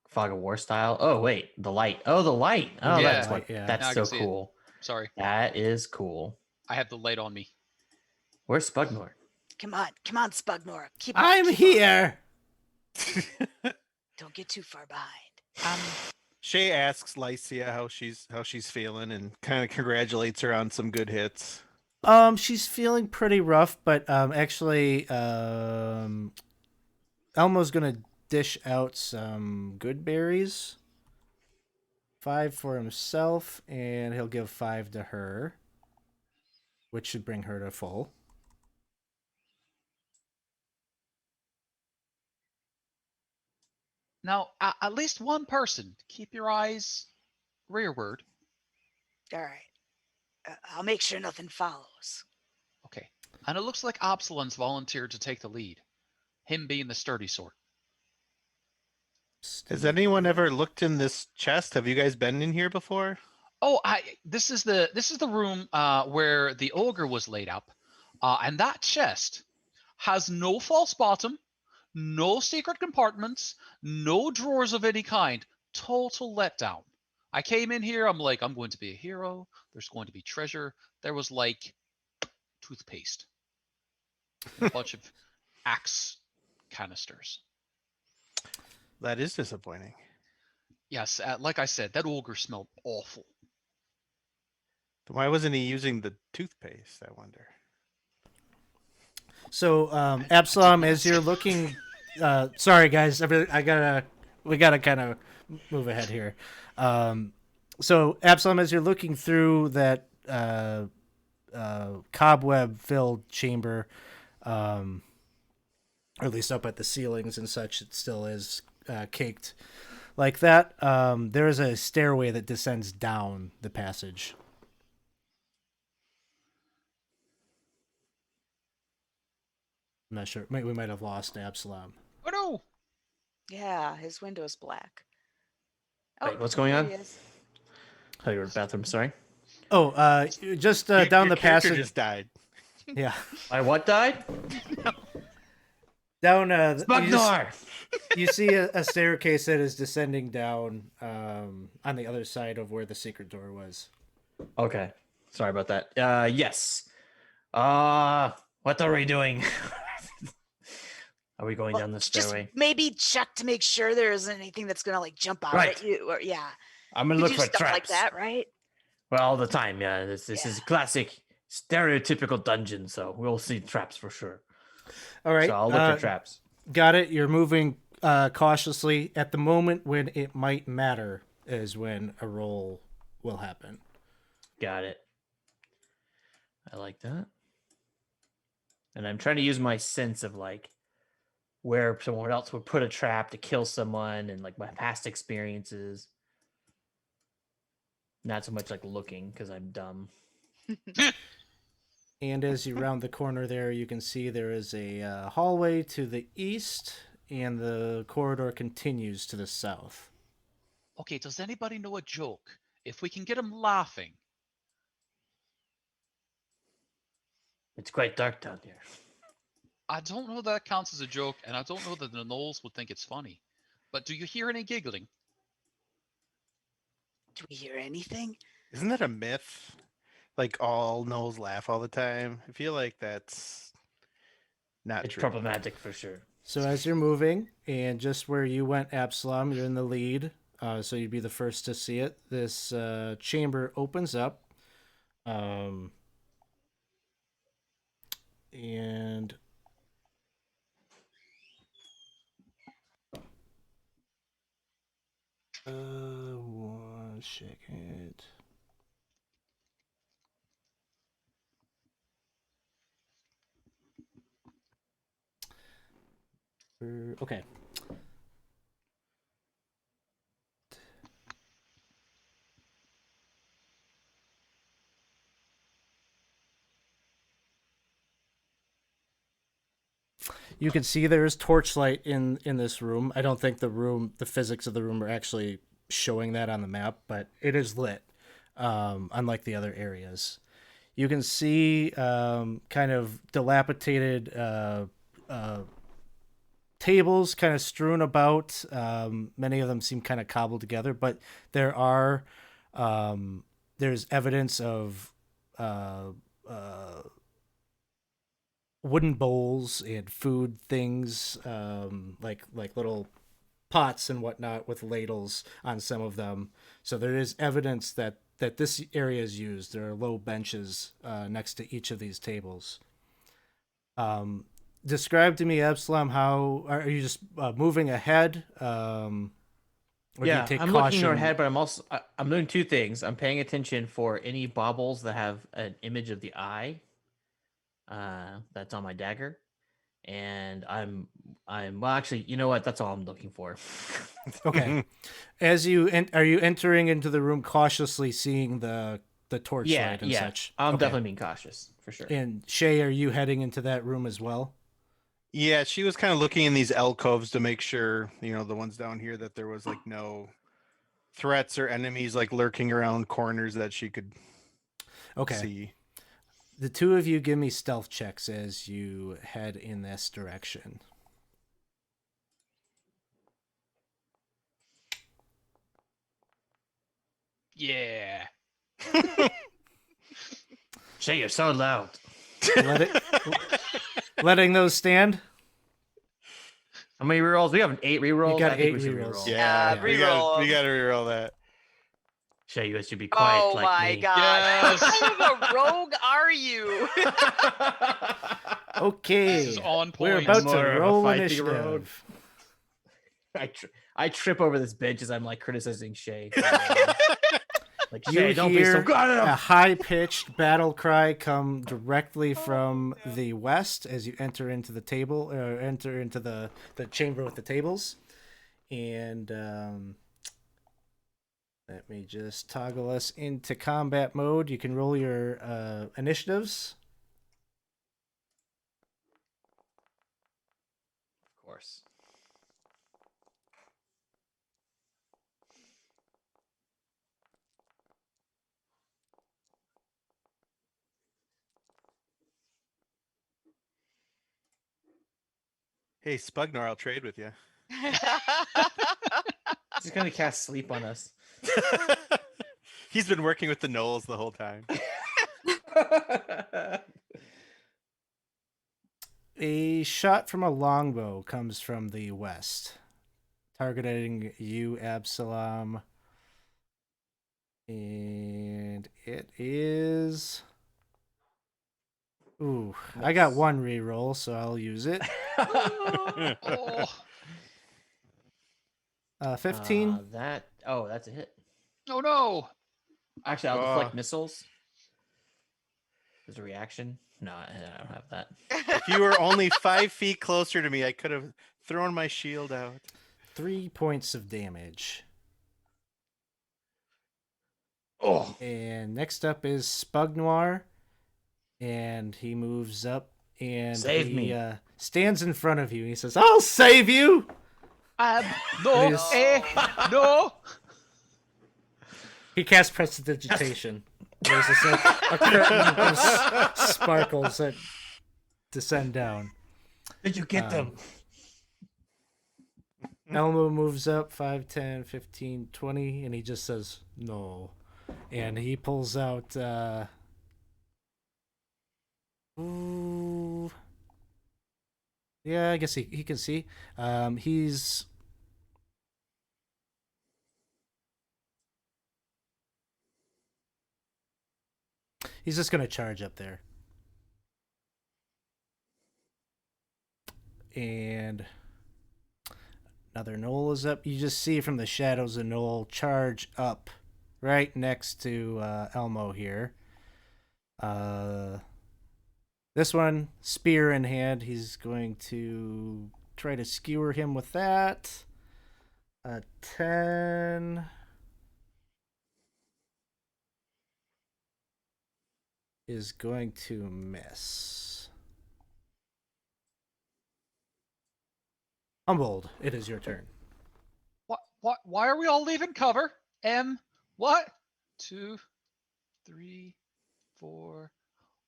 fog of war style. Oh wait, the light. Oh, the light. Oh, Yeah, that's light, what. yeah. That's Now I so can see it. cool. Sorry, That is cool. I have the light on me. Where's Spugnor? Come on, Spugnor. Keep up. I'm keep up. here. Don't get too far behind. Shay asks Lycia how she's feeling and kind of congratulates her on some good hits. She's feeling pretty rough, but actually, Elmo's gonna dish out some good berries. 5 for himself, and he'll give 5 to her, which should bring her to full. Now, at least one person. Keep your eyes rearward. All right. I'll make sure nothing follows. Okay. And it looks like Absalom's volunteered to take the lead. Him being the sturdy sort. Has anyone ever looked in this chest? Have you guys been in here before? Oh, this is the room where the ogre was laid up, and that chest has no false bottom, no secret compartments, no drawers of any kind. Total letdown. I came in here. I'm like, I'm going to be a hero. There's going to be treasure. There was like toothpaste, and a bunch of axe canisters. That is disappointing. Yes, like I said, that ogre smelled awful. Why wasn't he using the toothpaste, I wonder? So, Absalom, as you're looking, sorry guys, we gotta kind of move ahead here. So, Absalom, as you're looking through that cobweb-filled chamber, or at least up at the ceilings and such, it still is caked like that. There is a stairway that descends down the passage. I'm not sure. We might have lost Absalom. Oh no! Yeah, his window's black. Wait, what's going there on? he is. Oh, you're in the bathroom. Sorry. Oh, just Your- down your the character passage. just died. Yeah, My what died? down. Spugnor. You see a staircase that is descending down on the other side of where the secret door was. Okay. Sorry about that. Yes. What are we doing? Are we going Well, down the just stairway? maybe check to make sure there isn't anything that's gonna like jump out Right. at you. Or yeah, I'm gonna you look do for stuff traps. like that, right? Well, all the time. Yeah. This Yeah. is classic, stereotypical dungeon. So we'll see traps for sure. All right, So I'll look for traps. got it. You're moving cautiously. At the moment when it might matter is when a roll will happen. Got it. I like that. And I'm trying to use my sense of like where someone else would put a trap to kill someone and like my past experiences. Not so much like looking because I'm dumb. And as you round the corner there, you can see there is a hallway to the east, and the corridor continues to the south. Okay, does anybody know a joke? If we can get them laughing. It's quite dark down here. I don't know that counts as a joke, and I don't know that the Knolls would think it's funny. But do you hear any giggling? Do we hear anything? Isn't that a myth? Like all gnolls laugh all the time. I feel like that's not It's true. problematic for sure. So as you're moving, and just where you went, Absalom, you're in the lead. So you'd be the first to see it. This chamber opens up. And one second. Okay. You can see there's torchlight in this room. I don't think the physics of the room are actually showing that on the map, but it is lit, unlike the other areas. You can see kind of dilapidated tables kind of strewn about. Many of them seem kind of cobbled together, but there's evidence of wooden bowls and food things, like little pots and whatnot with ladles on some of them. So there is evidence that this area is used. There are low benches next to each of these tables. Describe to me, Absalom, how are you just moving ahead? Or do Yeah, you take I'm caution? looking ahead, but I'm doing two things. I'm paying attention for any baubles that have an image of the eye. That's on my dagger, and I'm well. Actually, you know what? That's all I'm looking for. Okay. As are you entering into the room cautiously, seeing the torchlight and such? I'm Okay. definitely being cautious for sure. And Shay, are you heading into that room as well? Yeah, she was kind of looking in these alcoves to make sure, the ones down here, that there was like no threats or enemies like lurking around corners that she could see. The two of you give me stealth checks as you head in this direction. Yeah. Shay, you're so loud. Letting those stand. How many rerolls? We have 8 rerolls. You got I think 8 we should rerolls. reroll. Yeah, we reroll. got to reroll that. Shay, you should be quiet. Oh like my me. god. Yes. What kind of a rogue are you? Okay. This is on point. We're about to More of a roll fighting road. initiative. I trip over this bench as I'm like criticizing Shay. Like, You Shay, don't be so hear a high-pitched battle cry come directly from the west as you enter into the table, or enter into the chamber with the tables. And let me just toggle us into combat mode. You can roll your initiatives. Of course. Hey, Spugnar, I'll trade with you. He's gonna cast sleep on us. He's been working with the gnolls the whole time. A shot from a longbow comes from the west, targeting you, Absalom. And it is... Ooh, I got one reroll, so I'll use it. Oh. 15. That's a hit. Oh no. Actually, I'll deflect missiles. There's a reaction. No, I don't have that. If you were only 5 feet closer to me, I could have thrown my shield out. 3 points of damage. Oh. And next up is Spugnoir. And he moves up and Save he me. stands in front of you. He says, "I'll save you." No. It is- No. He casts prestidigitation. There's just like a curtain of sparkles that descend down. Did you get them? Elmo moves up 5, 10, 15, 20, and he just says, no. And he pulls out... Ooh... Yeah, I guess he can see. He's... He's just going to charge up there. And another Knoll is up. You just see from the shadows a Knoll charge up right next to Elmo here. This one, spear in hand. He's going to try to skewer him with that. 10... is going to miss. Humboldt, it is your turn. What? Why are we all leaving cover? What? 2, 3, 4.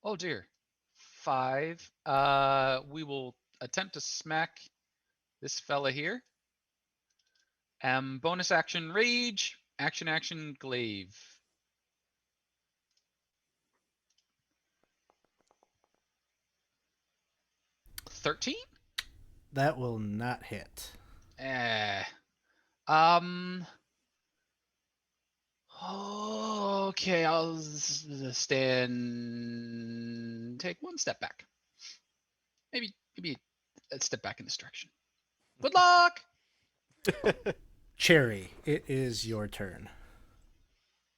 Oh dear. 5. We will attempt to smack this fella here. Bonus action rage. Action glaive. 13? That will not hit. Okay, I'll stand. Take one step back. Maybe a step back in this direction. Good luck. Cherry, it is your turn.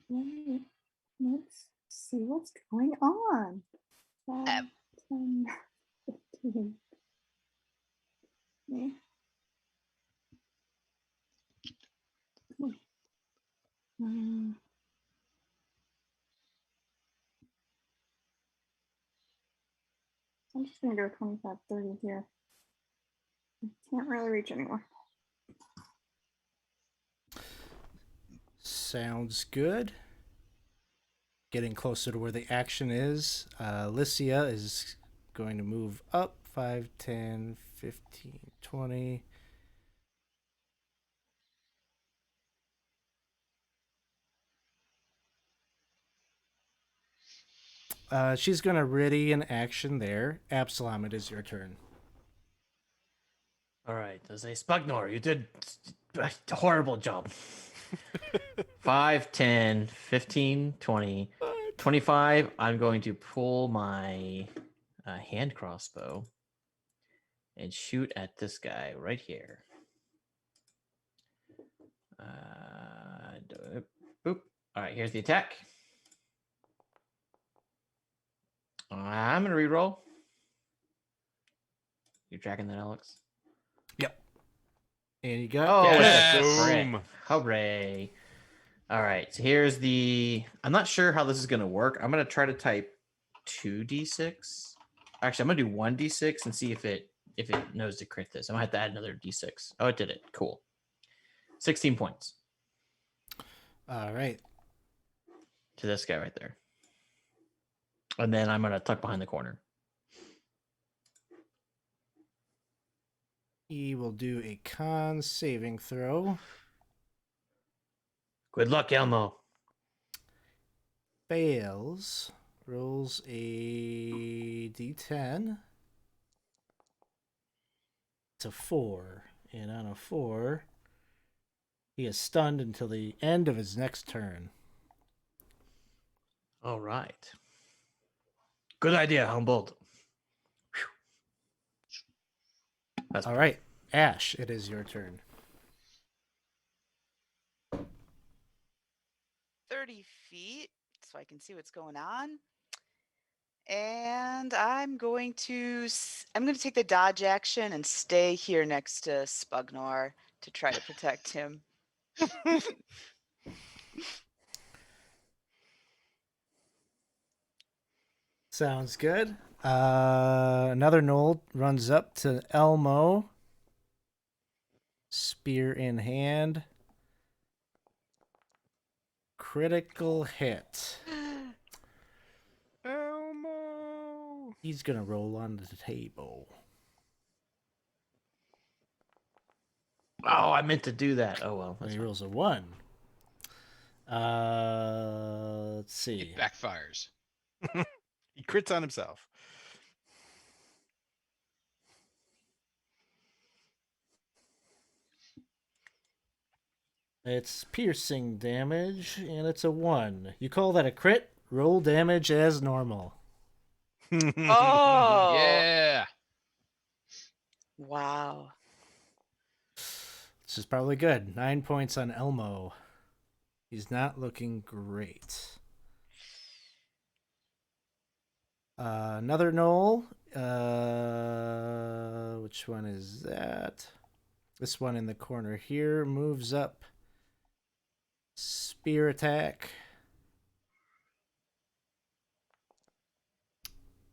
Right. Let's see what's going on. 5, 10, 15. Yeah. I'm just gonna go 25, 30 here. I can't really reach anymore. Sounds good. Getting closer to where the action is. Lycia is going to move up 5, 10, 15, 20. She's going to ready an action there. Absalom, it is your turn. All right, as a Spugnor, you did a horrible job. 5, 10, 15, 20, 25. I'm going to pull my hand crossbow and shoot at this guy right here. Boop. All right, here's the attack. I'm going to reroll. You tracking that, Alex? Yep. And you got... Oh, Yes. it's a crit. Boom. Hooray. All right, so here's the... I'm not sure how this is going to work. I'm going to try to type 2d6. Actually, I'm going to do 1d6 and see if it knows to crit this. I might have to add another d6. Oh, it did it. Cool. 16 points. All right. To this guy right there. And then I'm going to tuck behind the corner. He will do a con saving throw. Good luck, Elmo. Fails. Rolls a d10. It's a 4. And on a 4, he is stunned until the end of his next turn. All right. Good idea, Humboldt. That's All right. Ash, it is your turn. 30 feet so I can see what's going on. And I'm going to take the dodge action and stay here next to Spugnor to try to protect him. Sounds good. Another Knoll runs up to Elmo. Spear in hand. critical hit. Elmo. He's gonna roll on the table. Oh, I meant to do that. Oh well. And That's he fine. rolls a 1. Let's see. It backfires. He crits on himself. It's piercing damage, and it's a 1. You call that a crit? Roll damage as normal. Oh. Yeah. Wow. This is probably good. 9 points on Elmo. He's not looking great. Another Knoll. Which one is that? This one in the corner here moves up. Spear attack.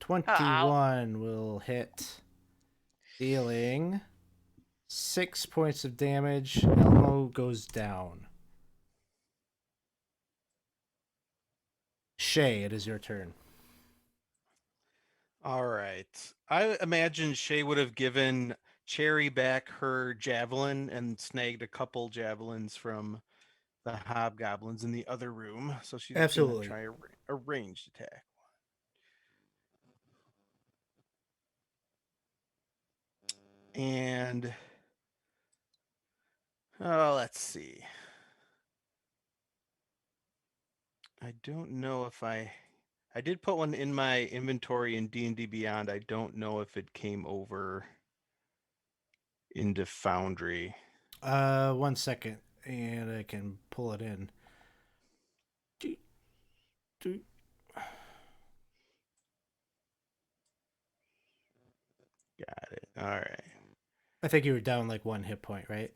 21 will hit. Dealing 6 points of damage. Elmo goes down. Shay, it is your turn. All right. I imagine Shay would have given Cherry back her javelin and snagged a couple javelins from the hobgoblins in the other room. So she's Absolutely. going to try a ranged attack. And let's see. I don't know if I did put one in my inventory in D&D Beyond. I don't know if it came over into Foundry. 1 second, and I can pull it in. Got it. All right. I think you were down like 1 hit point, right?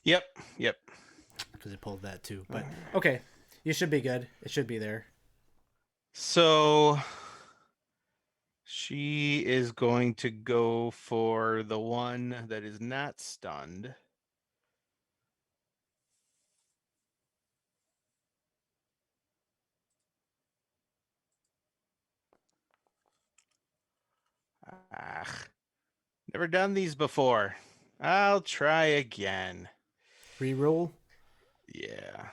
Yep. Because it pulled that too. But okay, you should be good. It should be there. So she is going to go for the one that is not stunned. Never done these before. I'll try again. Reroll. Yeah.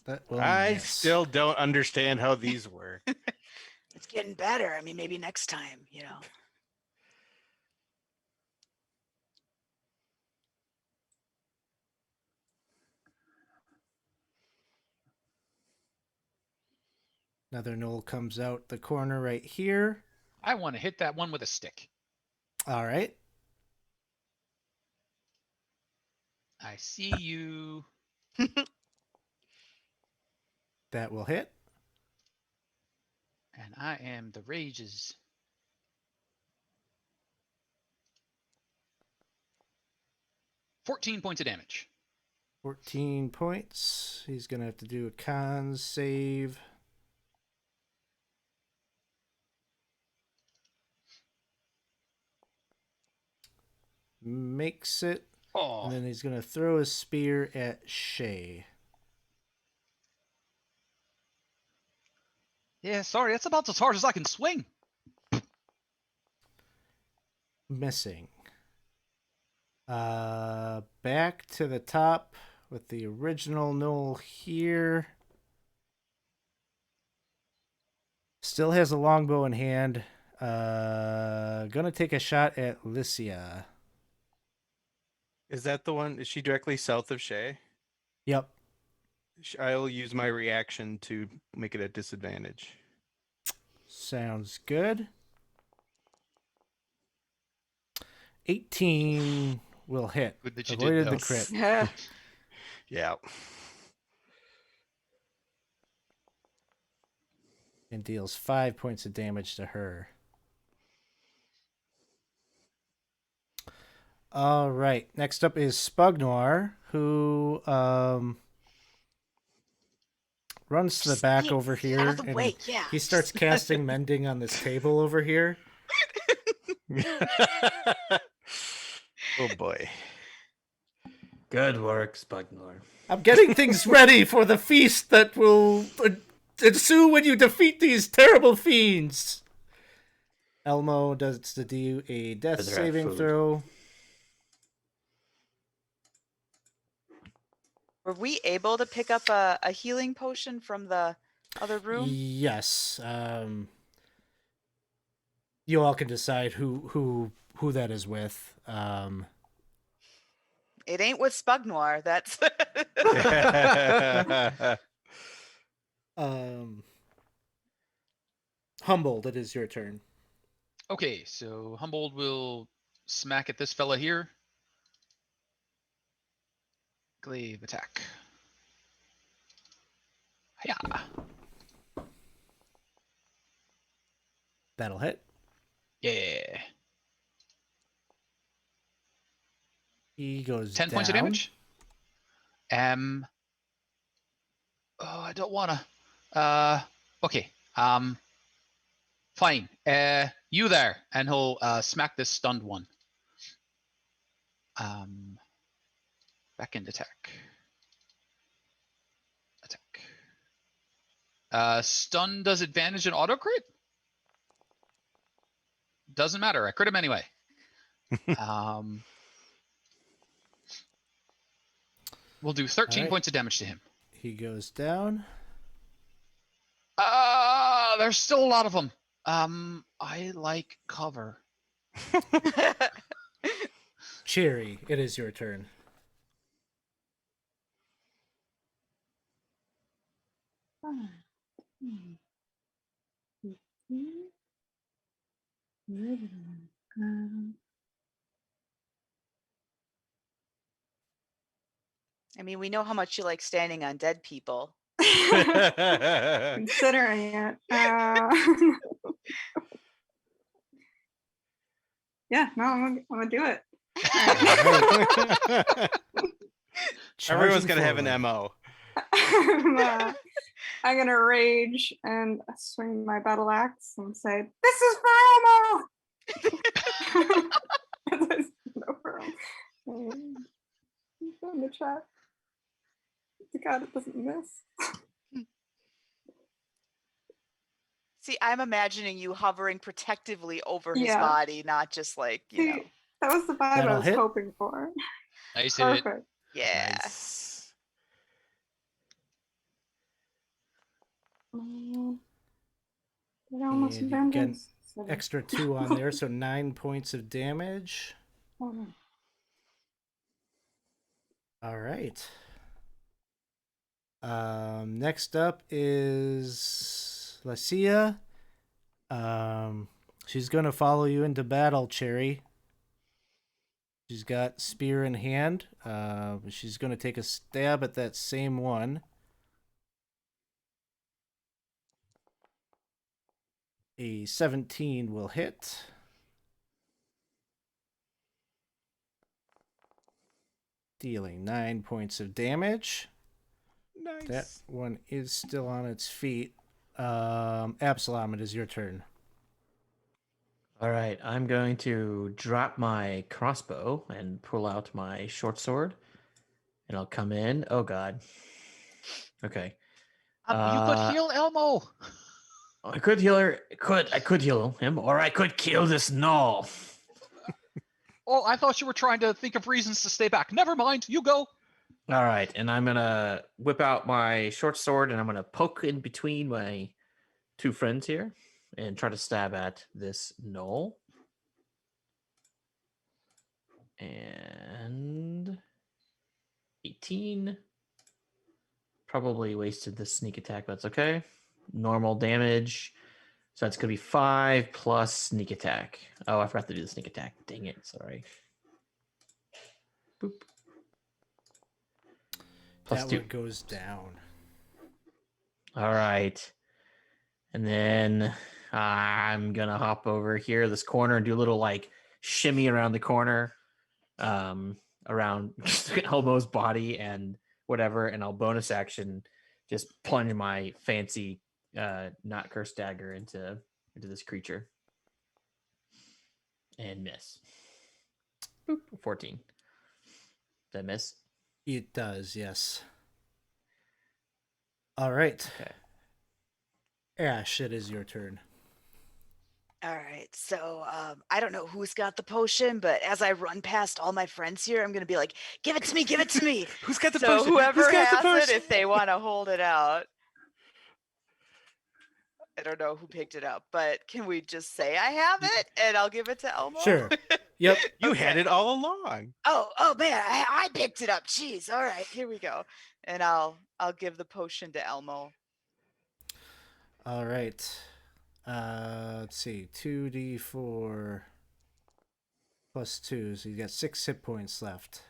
That will I miss. still don't understand how these work. It's getting better. I mean, maybe next time, you know. Another Knoll comes out the corner right here. I want to hit that one with a stick. All right. I see you. That will hit. And I am the rages. $14 points of damage. 14 points. He's going to have to do a con save. Makes it. Oh. And then he's going to throw a spear at Shay. Yeah, sorry, that's about as hard as I can swing. Missing. Back to the top with the original Knoll here. Still has a longbow in hand. Gonna take a shot at Lycia. Is that the one? Is she directly south of Shay? Yep. I'll use my reaction to make it a disadvantage. Sounds good. 18 will hit. Good that you Avoided did, the though. crit. Yeah. And deals 5 points of damage to her. All right. Next up is Spugnoir, who runs to the back over here. Out of the and way, yeah. he starts casting Mending on this table over here. Oh boy. Good work, Spugnor. I'm getting things ready for the feast that will ensue when you defeat these terrible fiends. Elmo does to do a death Better have saving food. throw. Were we able to pick up a healing potion from the other room? Yes. You all can decide who that is with. It ain't with Spugnoir. That's Humboldt, it is your turn. Okay, so Humboldt will smack at this fella here. Glaive attack. Yeah. That'll hit. Yeah. He goes 10 down. points of damage. Oh, I don't wanna. Okay. Fine. You there, and he'll smack this stunned one. Back end attack. Stun does advantage and auto crit? Doesn't matter. I crit him anyway. We'll do 13 Alright. points of damage to him. He goes down. There's still a lot of them. I like cover. Cherry, it is your turn. I mean, we know how much you like standing on dead people. Considering it. Yeah, no, I'm gonna do it. Everyone's Charging gonna have an forward. MO. I'm gonna rage and swing my battle axe and say, "This is for Elmo." As I stand over him. In the chat. God, it doesn't miss. See, I'm imagining you hovering protectively over his Yeah. body, not just like, you See, know. that was the vibe I That'll was hit. hoping for. Nice hit. Perfect. Yeah. Nice. Did I almost And you get vengeance? extra 2 on there, so 9 points of damage. Oh, no. All right. Next up is Lacia. She's gonna follow you into battle, Cherry. She's got spear in hand. She's gonna take a stab at that same one. A 17 will hit. Dealing 9 points of damage. Nice. That one is still on its feet. Absalom, it is your turn. All right, I'm going to drop my crossbow and pull out my short sword, and I'll come in. Oh God. Okay. You could heal Elmo. I could heal her. I could heal him, or I could kill this gnoll. Oh, I thought you were trying to think of reasons to stay back. Never mind. You go. All right, and I'm gonna whip out my short sword, and I'm gonna poke in between my two friends here, and try to stab at this gnoll. And 18. Probably wasted the sneak attack, but that's okay. Normal damage. So that's going to be 5 plus sneak attack. Oh, I forgot to do the sneak attack. Dang it. Sorry. Boop. Plus That 2. one goes down. All right. And then I'm going to hop over here, this corner, and do a little like shimmy around the corner, around Elmo's body and whatever. And I'll bonus action just plunge my fancy not cursed dagger into this creature and miss. Boop, 14. Did I miss? It does, yes. All right. Okay. Ash, it is your turn. All right. So I don't know who's got the potion, but as I run past all my friends here, I'm going to be like, give it to me, give it to me. Who's got the So potion? whoever Who's got the has it, potion? if they want to hold it out. I don't know who picked it up, but can we just say I have it and I'll give it to Elmo? Sure. Yep. You had Okay. it all along. Oh man, I picked it up. Jeez. All right. Here we go. And I'll give the potion to Elmo. All right. Let's see. 2d4 plus 2. So you got 6 hit points left.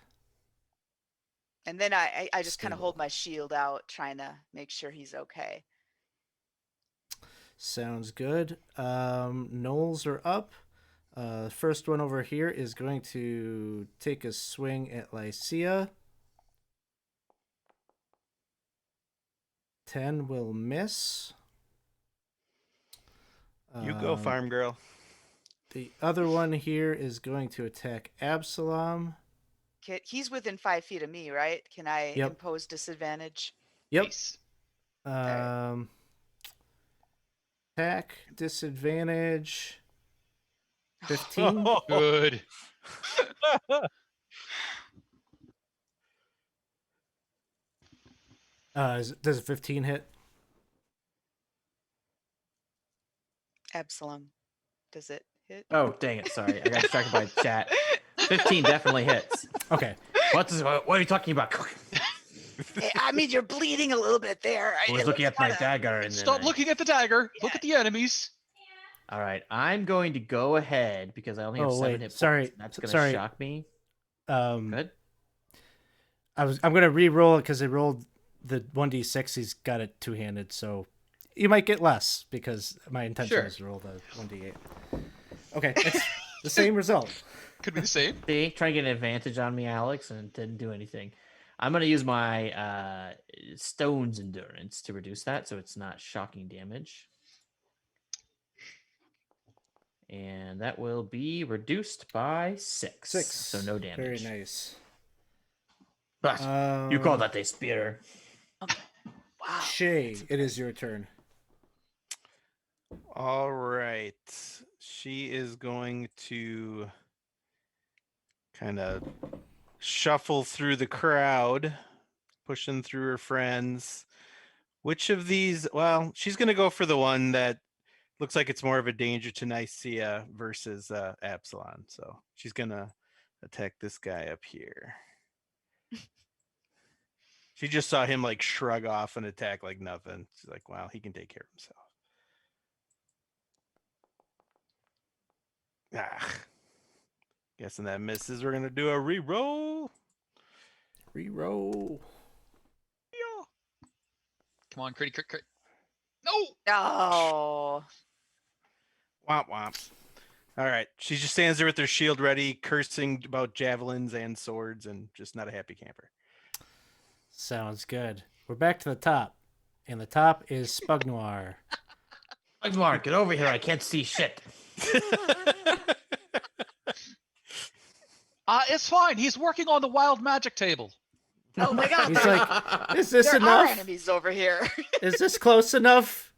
And then I just kind of hold Stable. my shield out, trying to make sure he's okay. Sounds good. Knolls are up. First one over here is going to take a swing at Lycia. 10 will miss. You go, farm girl. The other one here is going to attack Absalom. He's within 5 feet of me, right? Can I Yep. impose disadvantage? Yep. Nice. Attack disadvantage 15. Good. Does a 15 hit? Absalom. Does it hit? Oh, dang it. Sorry. I got distracted by chat. 15 definitely hits. Okay. What are you talking about? Hey, I mean, you're bleeding a little bit there. I was looking at my dagger. And Stop looking at the dagger. Look at the enemies. All right. I'm going to go ahead because I only have 7 hit points. Sorry. That's going to Sorry. shock me. Good. Good. I'm gonna re-roll it because I rolled the 1d6. He's got it two-handed, so you might get less because my intention Sure. is to roll the 1d8. Okay, it's the same result. Could be the same. See, trying to get an advantage on me, Alex, and it didn't do anything. I'm going to use my Stone's Endurance to reduce that so it's not shocking damage. And that will be reduced by 6. 6. So no damage. Very nice. But you call that a spear. Wow. Shay, it is your turn. All right. She is going to kind of shuffle through the crowd, pushing through her friends. Which of these? Well, she's going to go for the one that looks like it's more of a danger to Nicaea versus Absalom. So she's going to attack this guy up here. She just saw him like shrug off and attack like nothing. She's like, wow, he can take care of himself. Guessing that misses. We're going to do a re-roll. Reroll. Come on, crit. No. Oh. Womp womp. All right. She just stands there with her shield ready, cursing about javelins and swords, and just not a happy camper. Sounds good. We're back to the top, and the top is Spugnoir. Agmar, get over here. I can't see shit. It's fine. He's working on the wild magic table. Oh my god. He's like, is this There are enough? enemies over here. Is this close enough?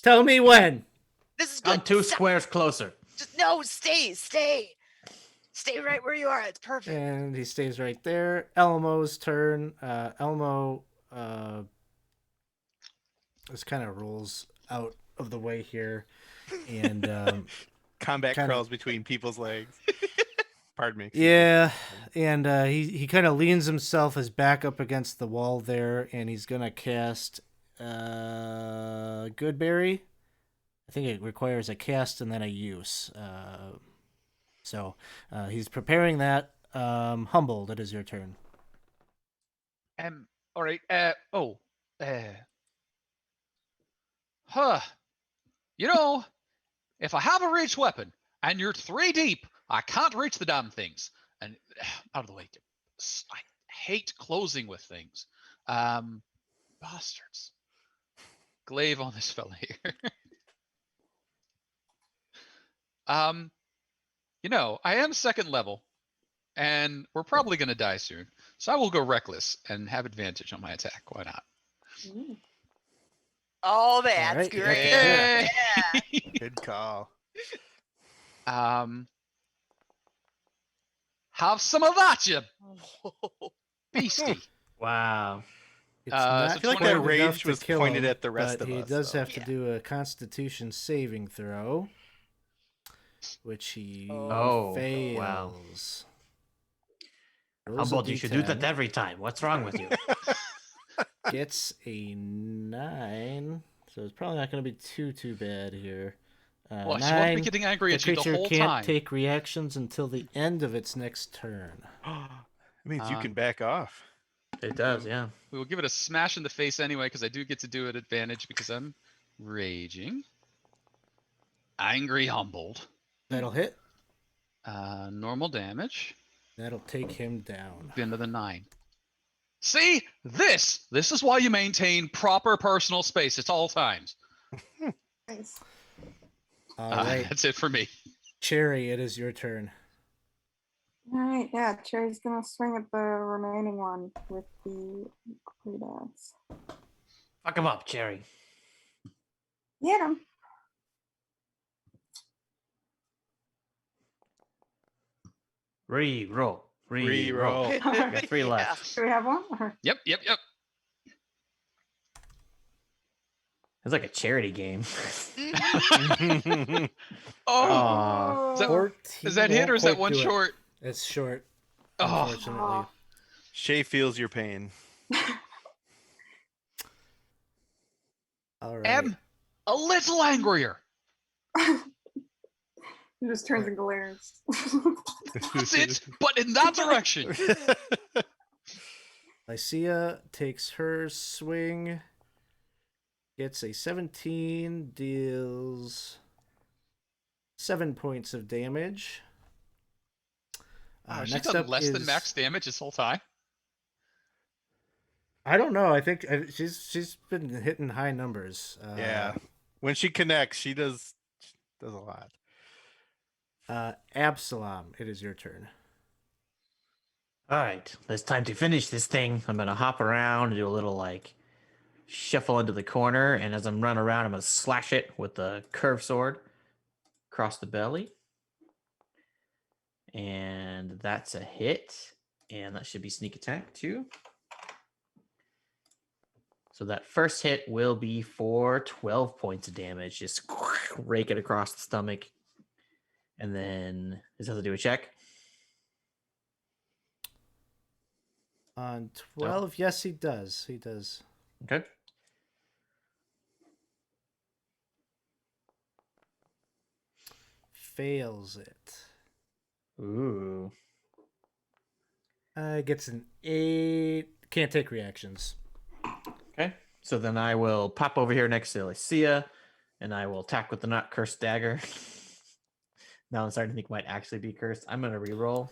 Tell me when. This is good. I'm 2 Stop. squares closer. Just, no, stay. Stay right where you are. It's perfect. And he stays right there. Elmo's turn. Elmo just kind of rolls out of the way here, and Combat Kinda- crawls between people's legs. Pardon me. yeah, and he kind of leans himself his back up against the wall there, and he's gonna cast Goodberry. I think it requires a cast and then a use. So he's preparing that. Humbled, it is your turn. All right. Huh. You know, if I have a ranged weapon and you're 3 deep, I can't reach the damn things. And out of the way. I hate closing with things. Bastards. Glaive on this fella here. You know, I am 2nd level, and we're probably going to die soon. So I will go reckless and have advantage on my attack. Why not? Oh, that's right, you got the great. Yay! Yeah. Good call. Have some of that, you beastie. Wow. It's So not I feel like quite that enough rage to was kill pointed him, at the rest but of he us, does so. have to do a Constitution saving throw, which he Oh, fails. wow. Rolls a Humboldt, you should do that D10, every time. What's wrong with you? Gets a 9, so it's probably not going to be too bad here. Well, she won't be 9. getting angry The at you the creature whole can't time. take reactions until the end of its next turn. It means you can back off. It does, yeah. We will give it a smash in the face anyway, because I do get to do it at advantage because I'm raging. Angry Humboldt. That'll hit. Normal damage. That'll take him down. Into the 9. See? This is why you maintain proper personal space at all times. Nice. All right, That's it for me. Cherry, it is your turn. All right, yeah, Cherry's gonna swing at the remaining one with the great axe. Fuck him up, Cherry. Get him. Re-roll. Re-roll. We got 3 Yeah. left. Do we have one? Or- Yep. It's like a charity game. Oh, is that, 14 is that hit or is that won't one quite do it. short? It's short, Oh, unfortunately. Shay feels your pain. All right. am a little angrier. He just turns and glares. That's it, but in that direction. Lycia takes her swing, gets a 17, deals 7 points of damage. She's Next done up less than is- max damage this whole time. I don't know. I think she's been hitting high numbers. Yeah. When she connects, she does a lot. Absalom, it is your turn. All right, it's time to finish this thing. I'm gonna hop around and do a little like shuffle into the corner, and as I'm running around, I'm gonna slash it with the curved sword across the belly, and that's a hit, and that should be sneak attack too. So that first hit will be for 12 points of damage. Just rake it across the stomach, and then this has to do a check. On 12, yes, he does. He does. Okay. Fails it. Ooh. Gets an 8. Can't take reactions. Okay. So then I will pop over here next to Lycia, and I will attack with the not cursed dagger. Now I'm starting to think it might actually be cursed. I'm gonna reroll.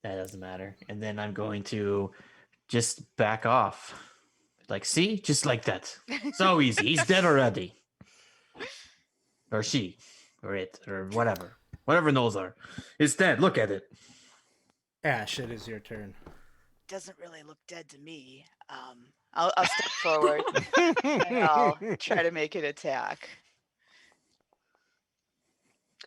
That doesn't matter. And then I'm going to just back off. Like, see? Just like that. So easy. He's dead already. Or she. Or it. Or whatever. Whatever those are. It's dead. Look at it. Ash, it is your turn. Doesn't really look dead to me. I'll step forward and I'll try to make an attack.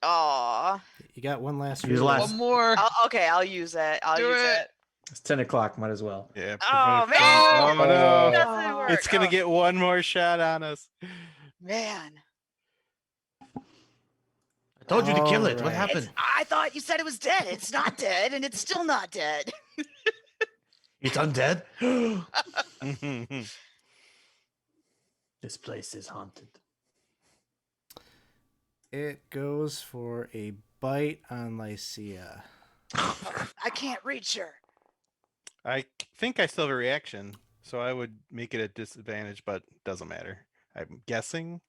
Aw. You got one last Use reroll. last- One more. Okay, I'll use it. I'll Do use it. it. It's 10 o'clock. Might as well. Yeah. Oh, man. Oh, no. Doesn't work. It's gonna Oh, get one more shot on us. man. I told you to kill it. All What right. happened? I thought you said it was dead. It's not dead, and it's still not dead. It's undead? This place is haunted. It goes for a bite on Lycia. I can't reach her. I think I still have a reaction, so I would make it a disadvantage, but doesn't matter. I'm guessing.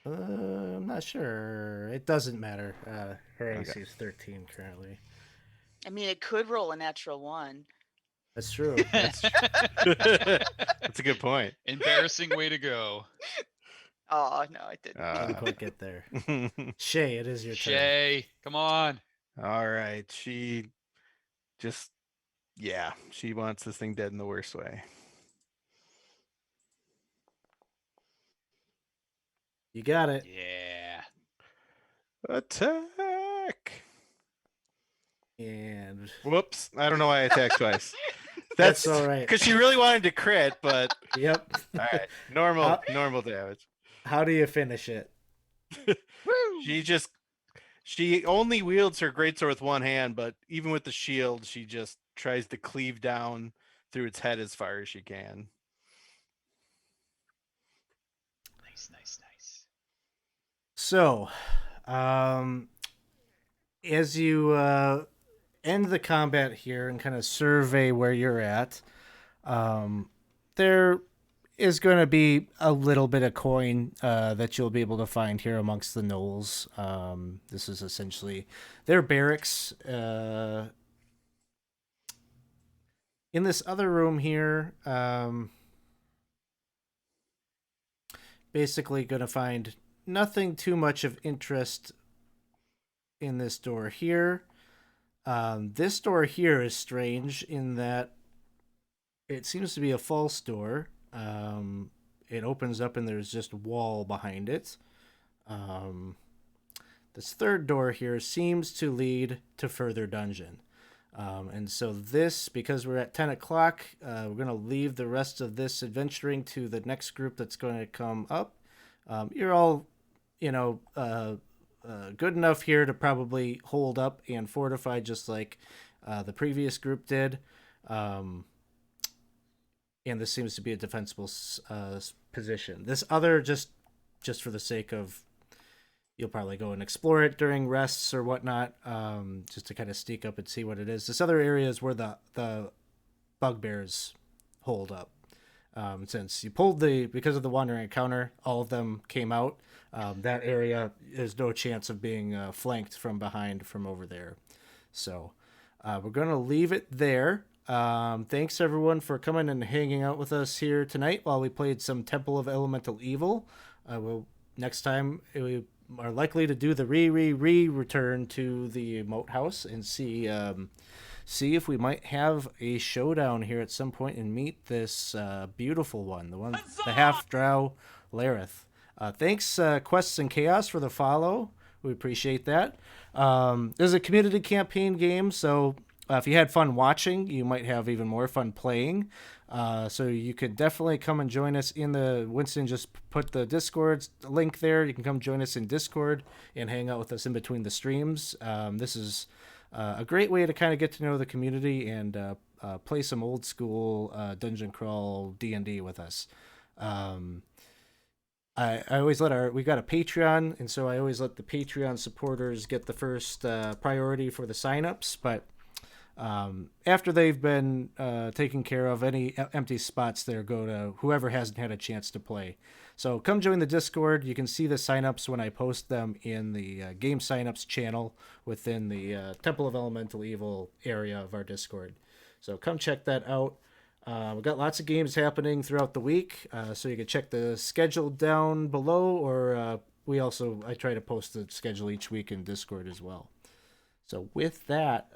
I'm not sure. It doesn't matter. Her AC Okay. is 13 currently. I mean, it could roll a natural 1. That's true. That's a good point. Embarrassing way to go. Oh no, I didn't. Didn't quite get there. Shay, it is your turn. Shay, come on. All right. She just, yeah, she wants this thing dead in the worst way. You got it. Yeah. Attack. And Whoops. I don't know why I attacked twice. That's all right. Because she really wanted to crit, but yep. all right. Normal damage. How do you finish it? She only wields her greatsword with one hand, but even with the shield, she just tries to cleave down through its head as far as she can. Nice. So, as you end the combat here and kind of survey where you're at, there is going to be a little bit of coin that you'll be able to find here amongst the knolls. This is essentially their barracks. In this other room here, basically going to find nothing too much of interest in this door here. This door here is strange in that it seems to be a false door. It opens up and there's just a wall behind it. This third door here seems to lead to further dungeon. And so this, because we're at 10 o'clock, we're going to leave the rest of this adventuring to the next group that's going to come up. You're all, good enough here to probably hold up and fortify just like the previous group did. And this seems to be a defensible position. This other, just for the sake of, you'll probably go and explore it during rests or whatnot, just to kind of sneak up and see what it is. This other area is where the bugbears hold up. Since you pulled because of the wandering encounter, all of them came out. That area is no chance of being flanked from behind from over there. So we're going to leave it there. Thanks everyone for coming and hanging out with us here tonight while we played some Temple of Elemental Evil. Next time we are likely to do the return to the Moat House and see if we might have a showdown here at some point and meet this beautiful one, the half drow Lareth. Thanks Quests and Chaos for the follow. We appreciate that. There's a community campaign game, so if you had fun watching, you might have even more fun playing. So you could definitely come and join us in the Winston just put the Discord link there. You can come join us in Discord and hang out with us in between the streams. This is a great way to kind of get to know the community and play some old school dungeon crawl D&D with us. I always we got a Patreon, and so I always let the Patreon supporters get the first priority for the signups, but after they've been taken care of, any empty spots there go to whoever hasn't had a chance to play. So come join the Discord. You can see the signups when I post them in the game signups channel within the Temple of Elemental Evil area of our Discord. So come check that out. We've got lots of games happening throughout the week, so you can check the schedule down below, or I try to post the schedule each week in Discord as well. So with that,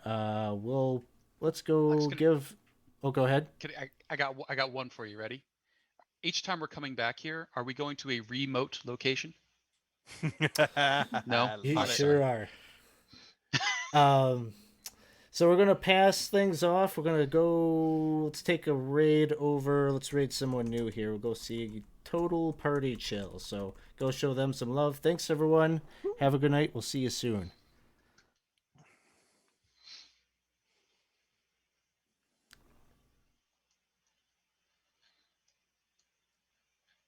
let's go give. Oh, go ahead. I got one for you. Ready? Each time we're coming back here, are we going to a remote location? No, you sure are. So we're gonna pass things off. We're gonna go. Let's take a raid over. Let's raid someone new here. We'll go see Total Party Chill. So go show them some love. Thanks everyone. Have a good night. We'll see you soon.